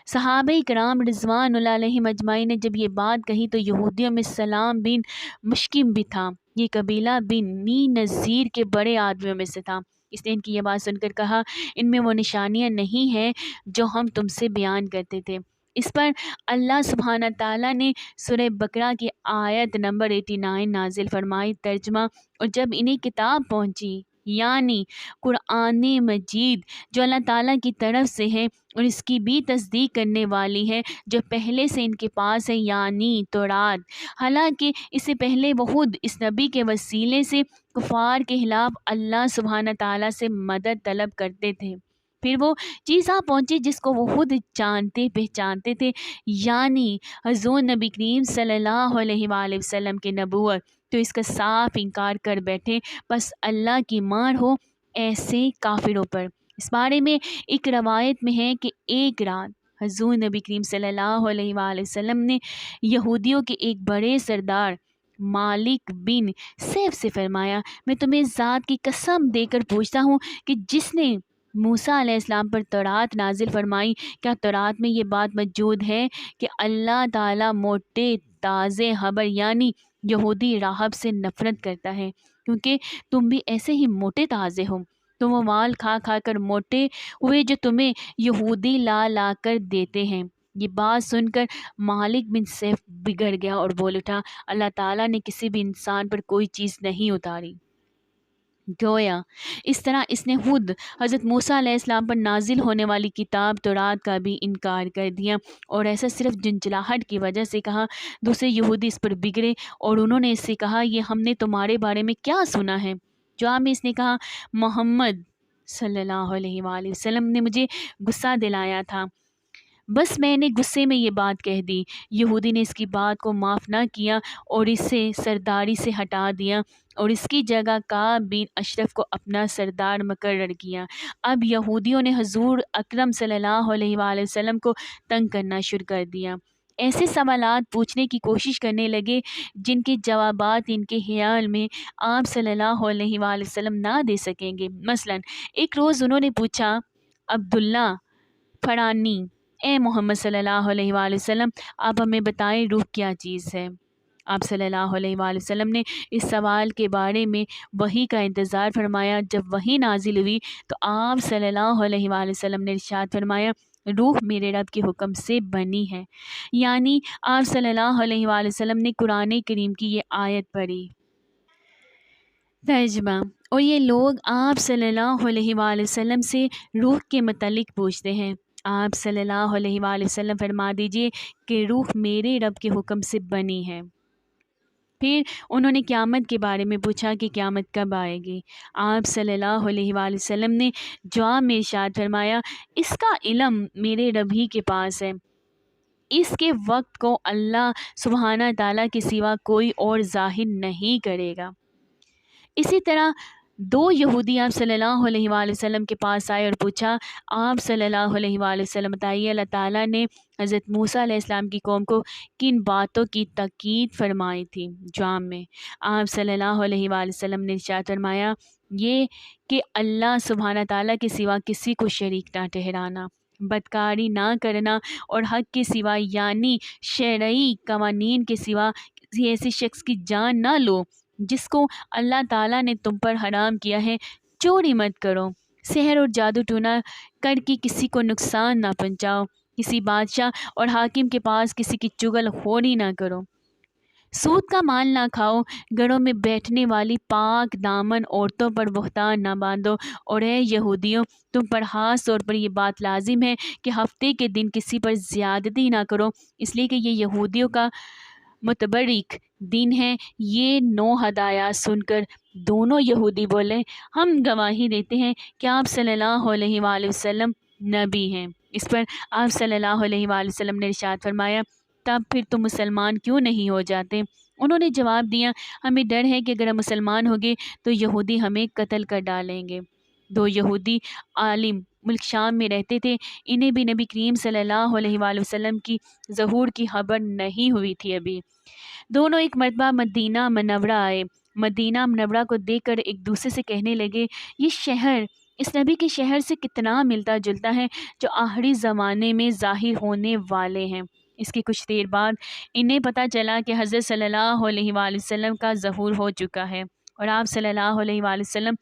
صحابہ کرام رضوان اللہ علیہم اجمعین نے جب یہ بات کہی تو یہودیوں میں سلام بن مشکم بھی تھا، یہ قبیلہ بنی نذیر کے بڑے آدمیوں میں سے تھا۔ اس نے ان کی یہ بات سن کر کہا، ان میں وہ نشانیاں نہیں ہیں جو ہم تم سے بیان کرتے تھے۔ اس پر اللہ سبحانہ تعالیٰ نے سورہ بقرہ کی آیت نمبر 89 نازل فرمائی۔ ترجمہ: اور جب انہیں کتاب پہنچی، یعنی قرآن مجید جو اللہ تعالیٰ کی طرف سے ہے اور اس کی بھی تصدیق کرنے والی ہے جو پہلے سے ان کے پاس ہے، یعنی تورات، حالانکہ اس سے پہلے وہ خود اس نبی کے وسیلے سے کفار کے خلاف اللہ سبحانہ تعالیٰ سے مدد طلب کرتے تھے، پھر وہ چیز آ پہنچی جس کو وہ خود جانتے پہچانتے تھے، یعنی حضور نبی کریم صلی اللہ علیہ وآلہ وسلم کے نبوت، تو اس کا صاف انکار کر بیٹھے۔ بس اللہ کی مار ہو ایسے کافروں پر۔ اس بارے میں ایک روایت میں ہے کہ ایک رات حضور نبی کریم صلی اللہ علیہ وآلہ وسلم نے یہودیوں کے ایک بڑے سردار مالک بن سیف سے فرمایا، میں تمہیں ذات کی قسم دے کر پوچھتا ہوں کہ جس نے موسیٰ علیہ السلام پر تورات نازل فرمائی، کیا تورات میں یہ بات موجود ہے کہ اللہ تعالیٰ موٹے تازے خبر یعنی یہودی راہب سے نفرت کرتا ہے، کیونکہ تم بھی ایسے ہی موٹے تازے ہو، تم وہ مال کھا کھا کر موٹے ہوئے جو تمہیں یہودی لا لا کر دیتے ہیں۔ یہ بات سن کر مالک بن سیف بگڑ گیا اور بول اٹھا، اللہ تعالیٰ نے کسی بھی انسان پر کوئی چیز نہیں اتاری، گویا اس طرح اس نے خود حضرت موسیٰ علیہ السلام پر نازل ہونے والی کتاب تورات کا بھی انکار کر دیا، اور ایسا صرف جھنجھلاہٹ کی وجہ سے کہا۔ دوسرے یہودی اس پر بگڑے اور انہوں نے اس سے کہا، یہ ہم نے تمہارے بارے میں کیا سنا ہے؟ جواب میں اس نے کہا، محمد صلی اللہ علیہ وآلہ وسلم نے مجھے غصہ دلایا تھا، بس میں نے غصے میں یہ بات کہہ دی۔ یہودی نے اس کی بات کو معاف نہ کیا اور اسے سرداری سے ہٹا دیا اور اس کی جگہ کعب بن اشرف کو اپنا سردار مقرر کیا۔ اب یہودیوں نے حضور اکرم صلی اللہ علیہ وآلہ وسلم کو تنگ کرنا شروع کر دیا، ایسے سوالات پوچھنے کی کوشش کرنے لگے جن کے جوابات ان کے خیال میں آپ صلی اللہ علیہ وآلہ وسلم نہ دے سکیں گے۔ مثلا ایک روز انہوں نے پوچھا، عبداللہ فرانی، اے محمد صلی اللہ علیہ وآلہ وسلم، آپ ہمیں بتائیں روح کیا چیز ہے؟ آپ صلی اللہ علیہ وآلہ وسلم نے اس سوال کے بارے میں وحی کا انتظار فرمایا۔ جب وحی نازل ہوئی تو آپ صلی اللہ علیہ وآلہ وسلم نے ارشاد فرمایا، روح میرے رب کے حکم سے بنی ہے، یعنی آپ صلی اللہ علیہ وآلہ وسلم نے قرآن کریم کی یہ آیت پڑھی۔ ترجمہ: اور یہ لوگ آپ صلی اللہ علیہ وآلہ وسلم سے روح کے متعلق پوچھتے ہیں، آپ صلی اللہ علیہ وآلہ وسلم فرما دیجئے کہ روح میرے رب کے حکم سے بنی ہے۔ پھر انہوں نے قیامت کے بارے میں پوچھا کہ قیامت کب آئے گی؟ آپ صلی اللہ علیہ وآلہ وسلم نے جواب میں ارشاد فرمایا، اس کا علم میرے رب ہی کے پاس ہے، اس کے وقت کو اللہ سبحانہ تعالیٰ کے سوا کوئی اور ظاہر نہیں کرے گا۔ اسی طرح دو یہودی آپ صلی اللہ علیہ وآلہ وسلم کے پاس آئے اور پوچھا، آپ صلی اللہ علیہ وآلہ وسلم بتائیے اللہ تعالیٰ نے حضرت موسیٰ علیہ السلام کی قوم کو کن باتوں کی تاکید فرمائی تھی؟ جواب میں آپ صلی اللہ علیہ وآلہ وسلم نے ارشاد فرمایا، یہ کہ اللہ سبحانہ تعالیٰ کے سوا کسی کو شریک نہ ٹھہرانا، بدکاری نہ کرنا اور حق کے سوا یعنی شرعی قوانین کے سوا کسی ایسے شخص کی جان نہ لو جس کو اللہ تعالیٰ نے تم پر حرام کیا ہے، چوری مت کرو، سحر اور جادو ٹونا کر کے کسی کو نقصان نہ پہنچاؤ، کسی بادشاہ اور حاکم کے پاس کسی کی چغل خوری نہ کرو، سود کا مال نہ کھاؤ، گھروں میں بیٹھنے والی پاک دامن عورتوں پر بہتان نہ باندھو، اور اے یہودیوں، تم پر خاص طور پر یہ بات لازم ہے کہ ہفتے کے دن کسی پر زیادتی نہ کرو، اس لیے کہ یہ یہودیوں کا متبرک دن ہے۔ یہ 9 ہدایات سن کر دونوں یہودی بولے، ہم گواہی دیتے ہیں کہ آپ صلی اللہ علیہ وآلہ وسلم نبی ہیں۔ اس پر آپ صلی اللہ علیہ وآلہ وسلم نے ارشاد فرمایا، تب پھر تم مسلمان کیوں نہیں ہو جاتے؟ انہوں نے جواب دیا، ہمیں ڈر ہے کہ اگر ہم مسلمان ہو گے تو یہودی ہمیں قتل کر ڈالیں گے۔ دو یہودی عالم ملک شام میں رہتے تھے، انہیں بھی نبی کریم صلی اللہ علیہ وآلہ وسلم کی ظہور کی خبر نہیں ہوئی تھی ابھی۔ دونوں ایک مرتبہ مدینہ منورہ آئے۔ مدینہ منورہ کو دیکھ کر ایک دوسرے سے کہنے لگے، یہ شہر اس نبی کے شہر سے کتنا ملتا جلتا ہے جو آخری زمانے میں ظاہر ہونے والے ہیں۔ اس کی کچھ دیر بعد انہیں پتہ چلا کہ حضرت صلی اللہ علیہ وآلہ وسلم کا ظہور ہو چکا ہے۔ اور آپ صلی اللہ علیہ وآلہ وسلم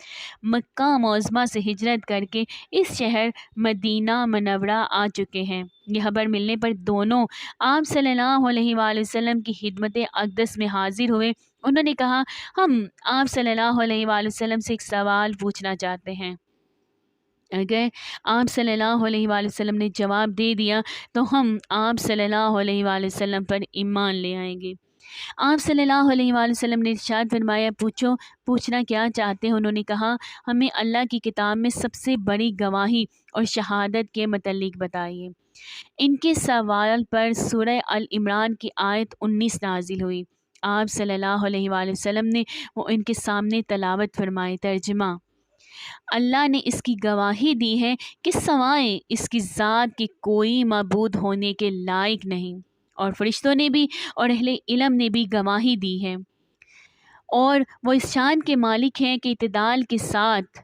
مکہ معظمہ سے ہجرت کر کے اس شہر مدینہ منورہ آ چکے ہیں۔ یہ خبر ملنے پر دونوں آپ صلی اللہ علیہ وآلہ وسلم کی خدمت اقدس میں حاضر ہوئے۔ انہوں نے کہا، ہم آپ صلی اللہ علیہ وآلہ وسلم سے ایک سوال پوچھنا چاہتے ہیں۔ اگر آپ صلی اللہ علیہ وآلہ وسلم نے جواب دے دیا تو ہم آپ صلی اللہ علیہ وآلہ وسلم پر ایمان لے آئیں گے۔ آپ صلی اللہ علیہ وآلہ وسلم نے ارشاد فرمایا، پوچھنا کیا چاہتے ہیں؟ انہوں نے کہا، ہمیں اللہ کی کتاب میں سب سے بڑی گواہی اور شہادت کے متعلق بتائیے۔ ان کے سوال پر سورہ العمران کی آیت 19 نازل ہوئی۔ آپ صلی اللہ علیہ وآلہ وسلم نے وہ ان کے سامنے تلاوت فرمائی۔ ترجمہ: اللہ نے اس کی گواہی دی ہے کہ سوائے اس کی ذات کے کوئی معبود ہونے کے لائق نہیں، اور فرشتوں نے بھی اور اہل علم نے بھی گواہی دی ہے، اور وہ اس شان کے مالک ہیں کہ اعتدال کے ساتھ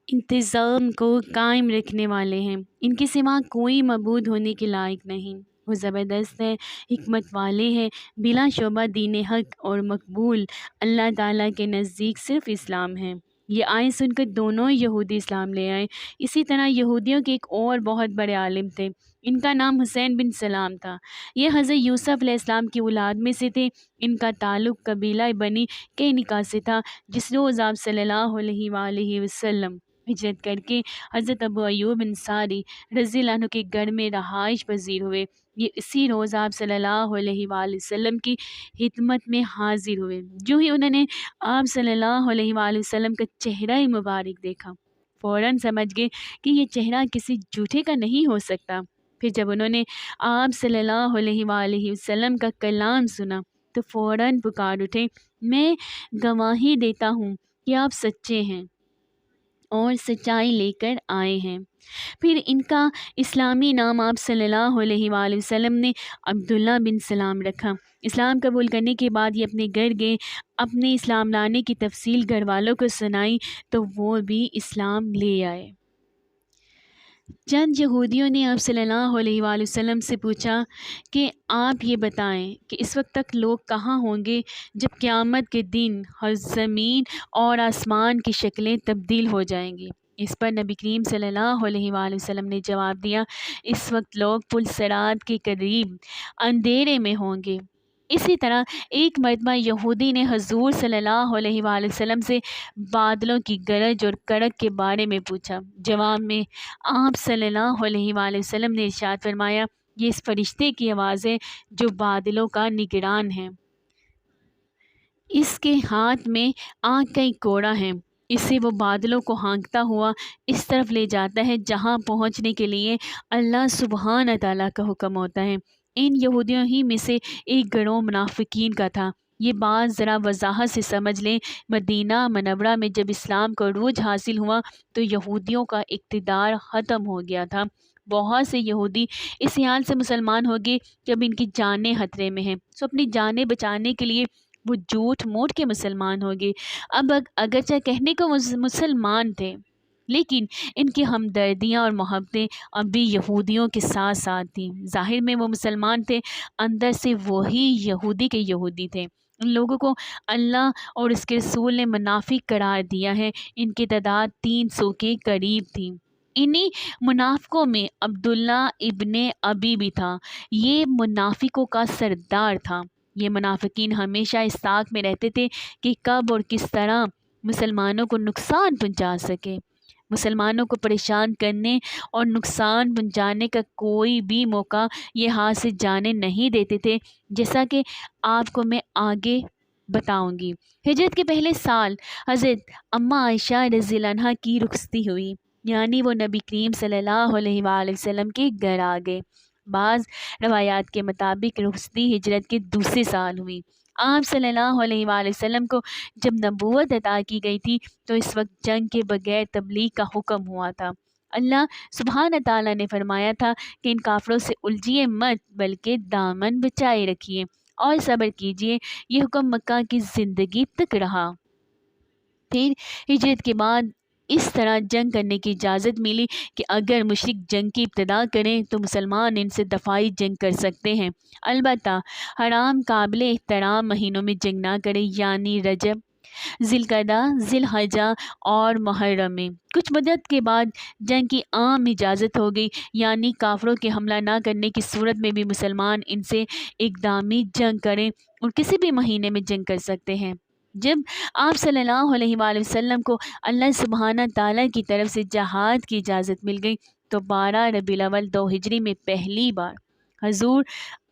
انتظام کو قائم رکھنے والے ہیں، ان کے سوا کوئی معبود ہونے کے لائق نہیں۔ وہ زبردست ہے، حکمت والے ہیں، بلا شبہ دین حق اور مقبول اللہ تعالیٰ کے نزدیک صرف اسلام ہے۔ یہ آیت سن کر دونوں یہودی اسلام لے آئے۔ اسی طرح یہودیوں کے ایک اور بہت بڑے عالم تھے، ان کا نام حسین بن سلام تھا۔ یہ حضرت یوسف علیہ السلام کی اولاد میں سے تھے۔ ان کا تعلق قبیلہ بنی قینقاع سے تھا۔ جس روز آپ صلی اللہ علیہ وآلہ وسلم ہجرت کر کے حضرت ابو ایوب انصاری رضی اللہ عنہ کے گھر میں رہائش پذیر ہوئے، یہ اسی روز آپ صلی اللہ علیہ وآلہ وسلم کی خدمت میں حاضر ہوئے۔ جو ہی انہوں نے آپ صلی اللہ علیہ وآلہ وسلم کا چہرہ مبارک دیکھا، فوراً سمجھ گئے کہ یہ چہرہ کسی جھوٹے کا نہیں ہو سکتا۔ پھر جب انہوں نے آپ صلی اللہ علیہ وآلہ وسلم کا کلام سنا تو فوراً پکار اٹھے، میں گواہی دیتا ہوں کہ آپ سچے ہیں اور سچائی لے کر آئے ہیں۔ پھر ان کا اسلامی نام آپ صلی اللہ علیہ وآلہ وسلم نے عبداللہ بن سلام رکھا۔ اسلام قبول کرنے کے بعد یہ اپنے گھر گئے، اپنے اسلام لانے کی تفصیل گھر والوں کو سنائی تو وہ بھی اسلام لے آئے۔ چند یہودیوں نے آپ صلی اللہ علیہ وآلہ وسلم سے پوچھا کہ آپ یہ بتائیں کہ اس وقت تک لوگ کہاں ہوں گے جب قیامت کے دن ہر زمین اور آسمان کی شکلیں تبدیل ہو جائیں گی؟ اس پر نبی کریم صلی اللہ علیہ وآلہ وسلم نے جواب دیا، اس وقت لوگ پل صراط کے قریب اندھیرے میں ہوں گے۔ اسی طرح ایک مرتبہ یہودی نے حضور صلی اللہ علیہ وآلہ وسلم سے بادلوں کی گرج اور کڑک کے بارے میں پوچھا۔ جواب میں آپ صلی اللہ علیہ وآلہ وسلم نے ارشاد فرمایا، یہ اس فرشتے کی آواز ہے جو بادلوں کا نگران ہے، اس کے ہاتھ میں آگ کا ایک کوڑا ہے، اس سے وہ بادلوں کو ہانکتا ہوا اس طرف لے جاتا ہے جہاں پہنچنے کے لیے اللہ سبحانہ تعالیٰ کا حکم ہوتا ہے۔ ان یہودیوں ہی میں سے ایک گروہ منافقین کا تھا۔ یہ بات ذرا وضاحت سے سمجھ لیں، مدینہ منورہ میں جب اسلام کو عروج حاصل ہوا تو یہودیوں کا اقتدار ختم ہو گیا تھا۔ بہت سے یہودی اس حال سے مسلمان ہو گئے جب ان کی جانیں خطرے میں ہیں، سو اپنی جانیں بچانے کے لیے وہ جھوٹ موٹ کے مسلمان ہو گئے۔ اب اگرچہ کہنے کو مسلمان تھے، لیکن ان کی ہمدردیاں اور محبتیں اب بھی یہودیوں کے ساتھ ساتھ تھیں۔ ظاہر میں وہ مسلمان تھے، اندر سے وہی یہودی کے یہودی تھے۔ ان لوگوں کو اللہ اور اس کے رسول نے منافق قرار دیا ہے۔ ان کی تعداد 300 کے قریب تھی۔ انہی منافقوں میں عبداللہ ابن ابی بھی تھا۔ یہ منافقوں کا سردار تھا۔ یہ منافقین ہمیشہ اس طاق میں رہتے تھے کہ کب اور کس طرح مسلمانوں کو نقصان پہنچا سکے۔ مسلمانوں کو پریشان کرنے اور نقصان پہنچانے کا کوئی بھی موقع یہ ہاتھ سے جانے نہیں دیتے تھے، جیسا کہ آپ کو میں آگے بتاؤں گی۔ ہجرت کے پہلے سال حضرت اماں عائشہ رضی اللہ عنہا کی رخصتی ہوئی، یعنی وہ نبی کریم صلی اللہ علیہ وآلہ وسلم کے گھر آ گئے۔ بعض روایات کے مطابق رخصتی ہجرت کے دوسرے سال ہوئی۔ آپ صلی اللہ علیہ وآلہ وسلم کو جب نبوت عطا کی گئی تھی تو اس وقت جنگ کے بغیر تبلیغ کا حکم ہوا تھا۔ اللہ سبحانہ تعالیٰ نے فرمایا تھا کہ ان کافروں سے الجھیے مت بلکہ دامن بچائے رکھیے اور صبر کیجیے۔ یہ حکم مکہ کی زندگی تک رہا۔ پھر ہجرت کے بعد اس طرح جنگ کرنے کی اجازت ملی کہ اگر مشرک جنگ کی ابتدا کریں تو مسلمان ان سے دفاعی جنگ کر سکتے ہیں، البتہ حرام قابل احترام مہینوں میں جنگ نہ کریں، یعنی رجب، ذی القعدہ، ذی الحجہ اور محرم میں۔ کچھ مدت کے بعد جنگ کی عام اجازت ہو گئی، یعنی کافروں کے حملہ نہ کرنے کی صورت میں بھی مسلمان ان سے اقدامی جنگ کریں اور کسی بھی مہینے میں جنگ کر سکتے ہیں۔ جب آپ صلی اللہ علیہ وآلہ وسلم کو اللہ سبحانہ تعالیٰ کی طرف سے جہاد کی اجازت مل گئی تو 12 ربیع الاول 2 ہجری میں پہلی بار حضور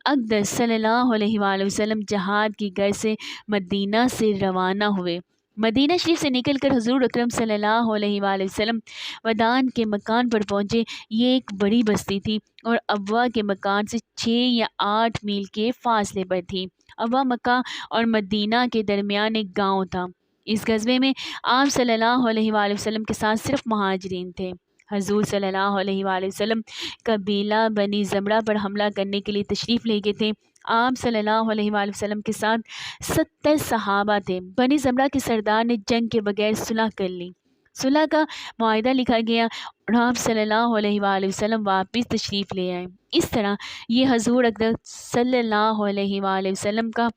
اقدس صلی اللہ علیہ وآلہ وسلم جہاد کی غرض سے مدینہ سے روانہ ہوئے۔ مدینہ شریف سے نکل کر حضور اکرم صلی اللہ علیہ وآلہ وسلم ودان کے مکان پر پہنچے۔ یہ ایک بڑی بستی تھی اور ابوا کے مکان سے 6 یا 8 میل کے فاصلے پر تھی۔ ابوا مکہ اور مدینہ کے درمیان ایک گاؤں تھا۔ اس غزوے میں آپ صلی اللہ علیہ وآلہ وسلم کے ساتھ صرف مہاجرین تھے۔ حضور صلی اللہ علیہ وآلہ وسلم قبیلہ بنی زمرہ پر حملہ کرنے کے لیے تشریف لے گئے تھے۔ آپ صلی اللہ علیہ وآلہ وسلم کے ساتھ 70 صحابہ تھے۔ بنی زمرہ کے سردار نے جنگ کے بغیر صلح کر لی۔ صلح کا معاہدہ لکھا گیا اور آپ صلی اللہ علیہ وآلہ وسلم واپس تشریف لے آئے۔ اس طرح یہ حضور اکرم صلی اللہ علیہ وآلہ وسلم کا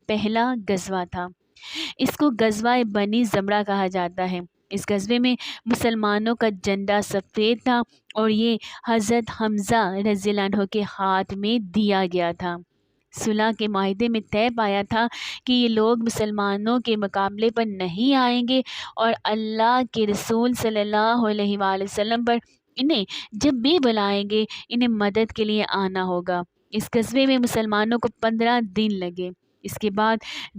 پہلا غزوہ تھا۔ اس کو غزوہ بنی زمرہ کہا جاتا ہے۔ اس غزوے میں مسلمانوں کا جھنڈا سفید تھا اور یہ حضرت حمزہ رضی اللہ عنہ کے ہاتھ میں دیا گیا تھا۔ صلح کے معاہدے میں طے پایا تھا کہ یہ لوگ مسلمانوں کے مقابلے پر نہیں آئیں گے اور اللہ کے رسول صلی اللہ علیہ وآلہ وسلم پر انہیں جب بھی بلائیں گے انہیں مدد کے لیے آنا ہوگا۔ اس غزوے میں مسلمانوں کو 15 دن لگے۔ اس کے بعد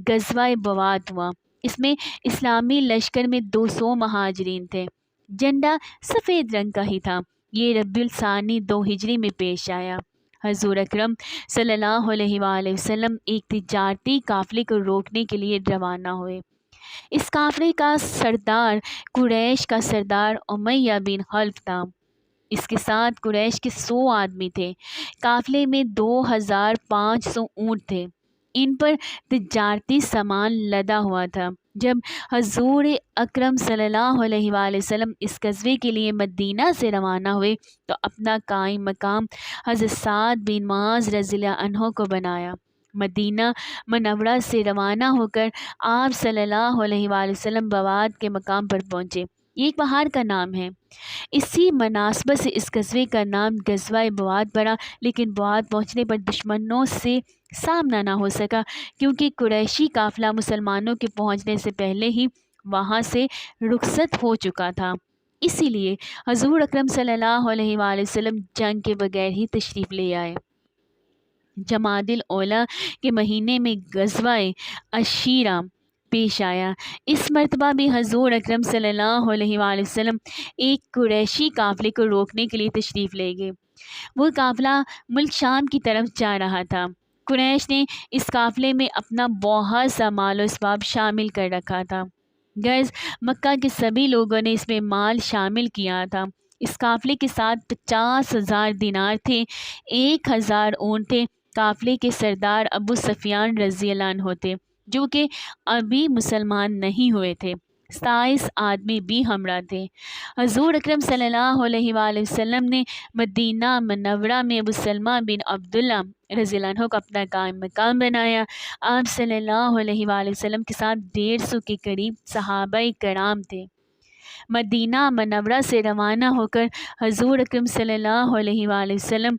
غزوہ بوات ہوا۔ اس میں اسلامی لشکر میں 200 مہاجرین تھے۔ جھنڈا سفید رنگ کا ہی تھا۔ یہ ربیع الثانی 2 ہجری میں پیش آیا۔ حضور اکرم صلی اللہ علیہ وآلہ وسلم ایک تجارتی قافلے کو روکنے کے لیے روانہ ہوئے۔ اس قافلے کا سردار قریش کا سردار امیہ بن خلف تھا۔ اس کے ساتھ قریش کے 100 آدمی تھے۔ قافلے میں 2500 اونٹ تھے۔ ان پر تجارتی سامان لدا ہوا تھا۔ جب حضور اکرم صلی اللہ علیہ وآلہ وسلم اس غزوے کے لیے مدینہ سے روانہ ہوئے تو اپنا قائم مقام حضرت سعد بن معاذ رضی اللہ عنہ کو بنایا۔ مدینہ منورہ سے روانہ ہو کر آپ صلی اللہ علیہ وآلہ وسلم بوات کے مقام پر پہنچے۔ یہ ایک پہاڑ کا نام ہے۔ اسی مناسبت سے اس غزوے کا نام غزوہ بوات پڑا، لیکن بوات پہنچنے پر دشمنوں سے سامنا نہ ہو سکا کیونکہ قریشی قافلہ مسلمانوں کے پہنچنے سے پہلے ہی وہاں سے رخصت ہو چکا تھا۔ اسی لیے حضور اکرم صلی اللہ علیہ وآلہ وسلم جنگ کے بغیر ہی تشریف لے آئے۔ جمادی الاولیٰ کے مہینے میں غزوہ عشیرہ پیش آیا۔ اس مرتبہ بھی حضور اکرم صلی اللہ علیہ وآلہ وسلم ایک قریشی قافلے کو روکنے کے لیے تشریف لے گئے۔ وہ قافلہ ملک شام کی طرف جا رہا تھا۔ قریش نے اس قافلے میں اپنا بہت سا مال و اسباب شامل کر رکھا تھا۔ غرض مکہ کے سبھی لوگوں نے اس میں مال شامل کیا تھا۔ اس قافلے کے ساتھ 50,000 دینار تھے، 1000 اونٹ تھے۔ قافلے کے سردار ابو سفیان رضی اللہ عنہ تھے، جو کہ ابھی مسلمان نہیں ہوئے تھے۔ 27 آدمی بھی ہمراہ تھے۔ حضور اکرم صلی اللہ علیہ وآلہ وسلم نے مدینہ منورہ میں ابو سلمہ بن عبداللہ رضی اللہ عنہ کو اپنا قائم مقام بنایا۔ آپ صلی اللہ علیہ وآلہ وسلم کے ساتھ 150 کے قریب صحابہ کرام تھے۔ مدینہ منورہ سے روانہ ہو کر حضور اکرم صلی اللہ علیہ وآلہ وسلم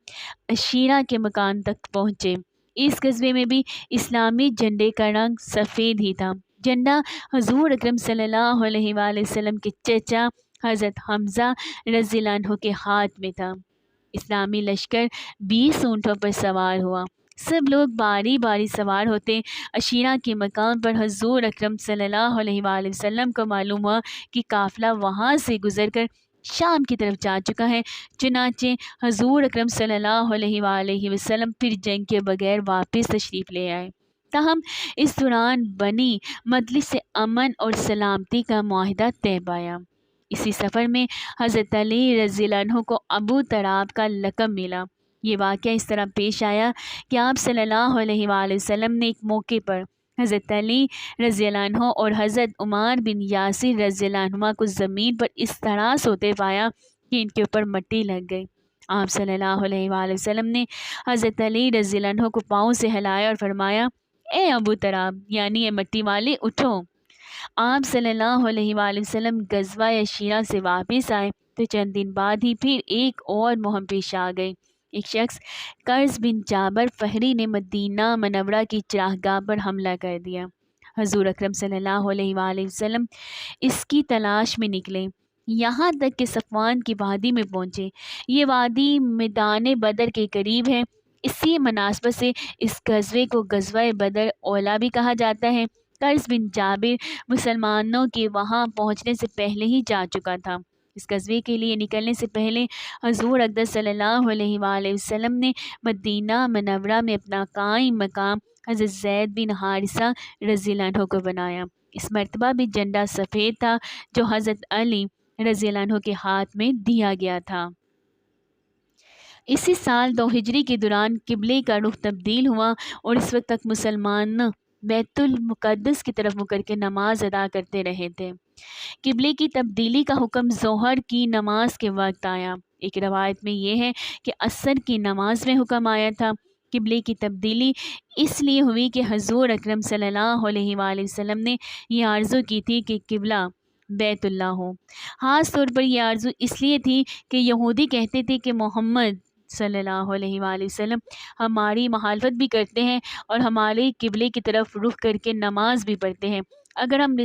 عشیرہ کے مکان تک پہنچے۔ اس غزوے میں بھی اسلامی جھنڈے کا رنگ سفید ہی تھا۔ جھنڈا حضور اکرم صلی اللہ علیہ وآلہ وسلم کے چچا حضرت حمزہ رضی اللہ عنہ کے ہاتھ میں تھا۔ اسلامی لشکر 20 اونٹوں پر سوار ہوا۔ سب لوگ باری باری سوار ہوتے۔ عشیرہ کے مقام پر حضور اکرم صلی اللہ علیہ وآلہ وسلم کو معلوم ہوا کہ قافلہ وہاں سے گزر کر شام کی طرف جا چکا ہے۔ چنانچہ حضور اکرم صلی اللہ علیہ وآلہ وسلم پھر جنگ کے بغیر واپس تشریف لے آئے۔ تاہم اس دوران بنی مجلس سے امن اور سلامتی کا معاہدہ طے پایا۔ اسی سفر میں حضرت علی رضی اللہ عنہ کو ابو تراب کا لقب ملا۔ یہ واقعہ اس طرح پیش آیا کہ آپ صلی اللہ علیہ وآلہ وسلم نے ایک موقع پر حضرت علی رضی اللہ عنہ اور حضرت عمار بن یاسر رضی اللہ عنہ کو زمین پر اس طرح سوتے پایا کہ ان کے اوپر مٹی لگ گئی۔ آپ صلی اللہ علیہ وآلہ وسلم نے حضرت علی رضی اللہ عنہ کو پاؤں سے ہلایا اور فرمایا، اے ابو تراب یعنی اے مٹی والے اٹھو۔ آپ صلی اللہ علیہ وآلہ وسلم غزوہ عشیرہ سے واپس آئے تو چند دن بعد ہی پھر ایک اور مہم پیش آ گئی۔ ایک شخص قرظ بن جابر فہری نے مدینہ منورہ کی چراگاہ پر حملہ کر دیا۔ حضور اکرم صلی اللہ علیہ وآلہ وسلم اس کی تلاش میں نکلے، یہاں تک کہ صفوان کی وادی میں پہنچے۔ یہ وادی میدان بدر کے قریب ہے، اسی مناسبت سے اس غزوے کو غزوہ بدر اولا بھی کہا جاتا ہے۔ قرظ بن جابر مسلمانوں کے وہاں پہنچنے سے پہلے ہی جا چکا تھا۔ اس غزوے کے لیے نکلنے سے پہلے حضور اقدس صلی اللہ علیہ وآلہ وسلم نے مدینہ منورہ میں اپنا قائم مقام حضرت زید بن حارثہ رضی اللہ عنہ کو بنایا۔ اس مرتبہ بھی جھنڈا سفید تھا جو حضرت علی رضی اللہ عنہ کے ہاتھ میں دیا گیا تھا۔ اسی سال 2 ہجری کے دوران قبلے کا رخ تبدیل ہوا اور اس وقت تک مسلمان بیت المقدس کی طرف مڑ کر کے نماز ادا کرتے رہے تھے۔ قبلے کی تبدیلی کا حکم ظہر کی نماز کے وقت آیا۔ ایک روایت میں یہ ہے کہ عصر کی نماز میں حکم آیا تھا۔ قبلے کی تبدیلی اس لیے ہوئی کہ حضور اکرم صلی اللہ علیہ وآلہ وسلم نے یہ آرزو کی تھی کہ قبلہ بیت اللہ ہو۔ خاص طور پر یہ آرزو اس لیے تھی کہ یہودی کہتے تھے کہ محمد صلی اللہ علیہ وآلہ وسلم ہماری مخالفت بھی کرتے ہیں اور ہمارے قبلے کی طرف رخ کر کے نماز بھی پڑھتے ہیں۔ اگر ہم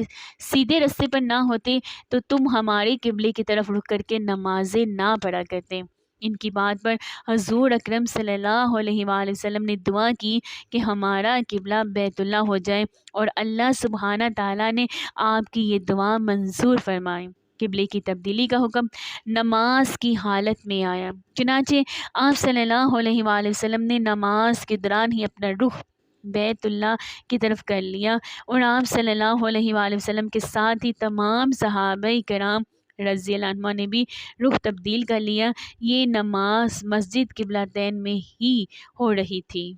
سیدھے راستے پر نہ ہوتے تو تم ہمارے قبلے کی طرف رخ کر کے نمازیں نہ پڑھا کرتے۔ ان کی بات پر حضور اکرم صلی اللہ علیہ وآلہ وسلم نے دعا کی کہ ہمارا قبلہ بیت اللہ ہو جائے اور اللہ سبحانہ تعالیٰ نے آپ کی یہ دعا منظور فرمائی۔ قبلے کی تبدیلی کا حکم نماز کی حالت میں آیا، چنانچہ آپ صلی اللہ علیہ وآلہ وسلم نے نماز کے دوران ہی اپنا رخ بیت اللہ کی طرف کر لیا اور آپ صلی اللہ علیہ وآلہ وسلم کے ساتھ ہی تمام صحابہ کرام رضی اللہ عنہ نے بھی رخ تبدیل کر لیا۔ یہ نماز مسجد قبلتین میں ہی ہو رہی تھی۔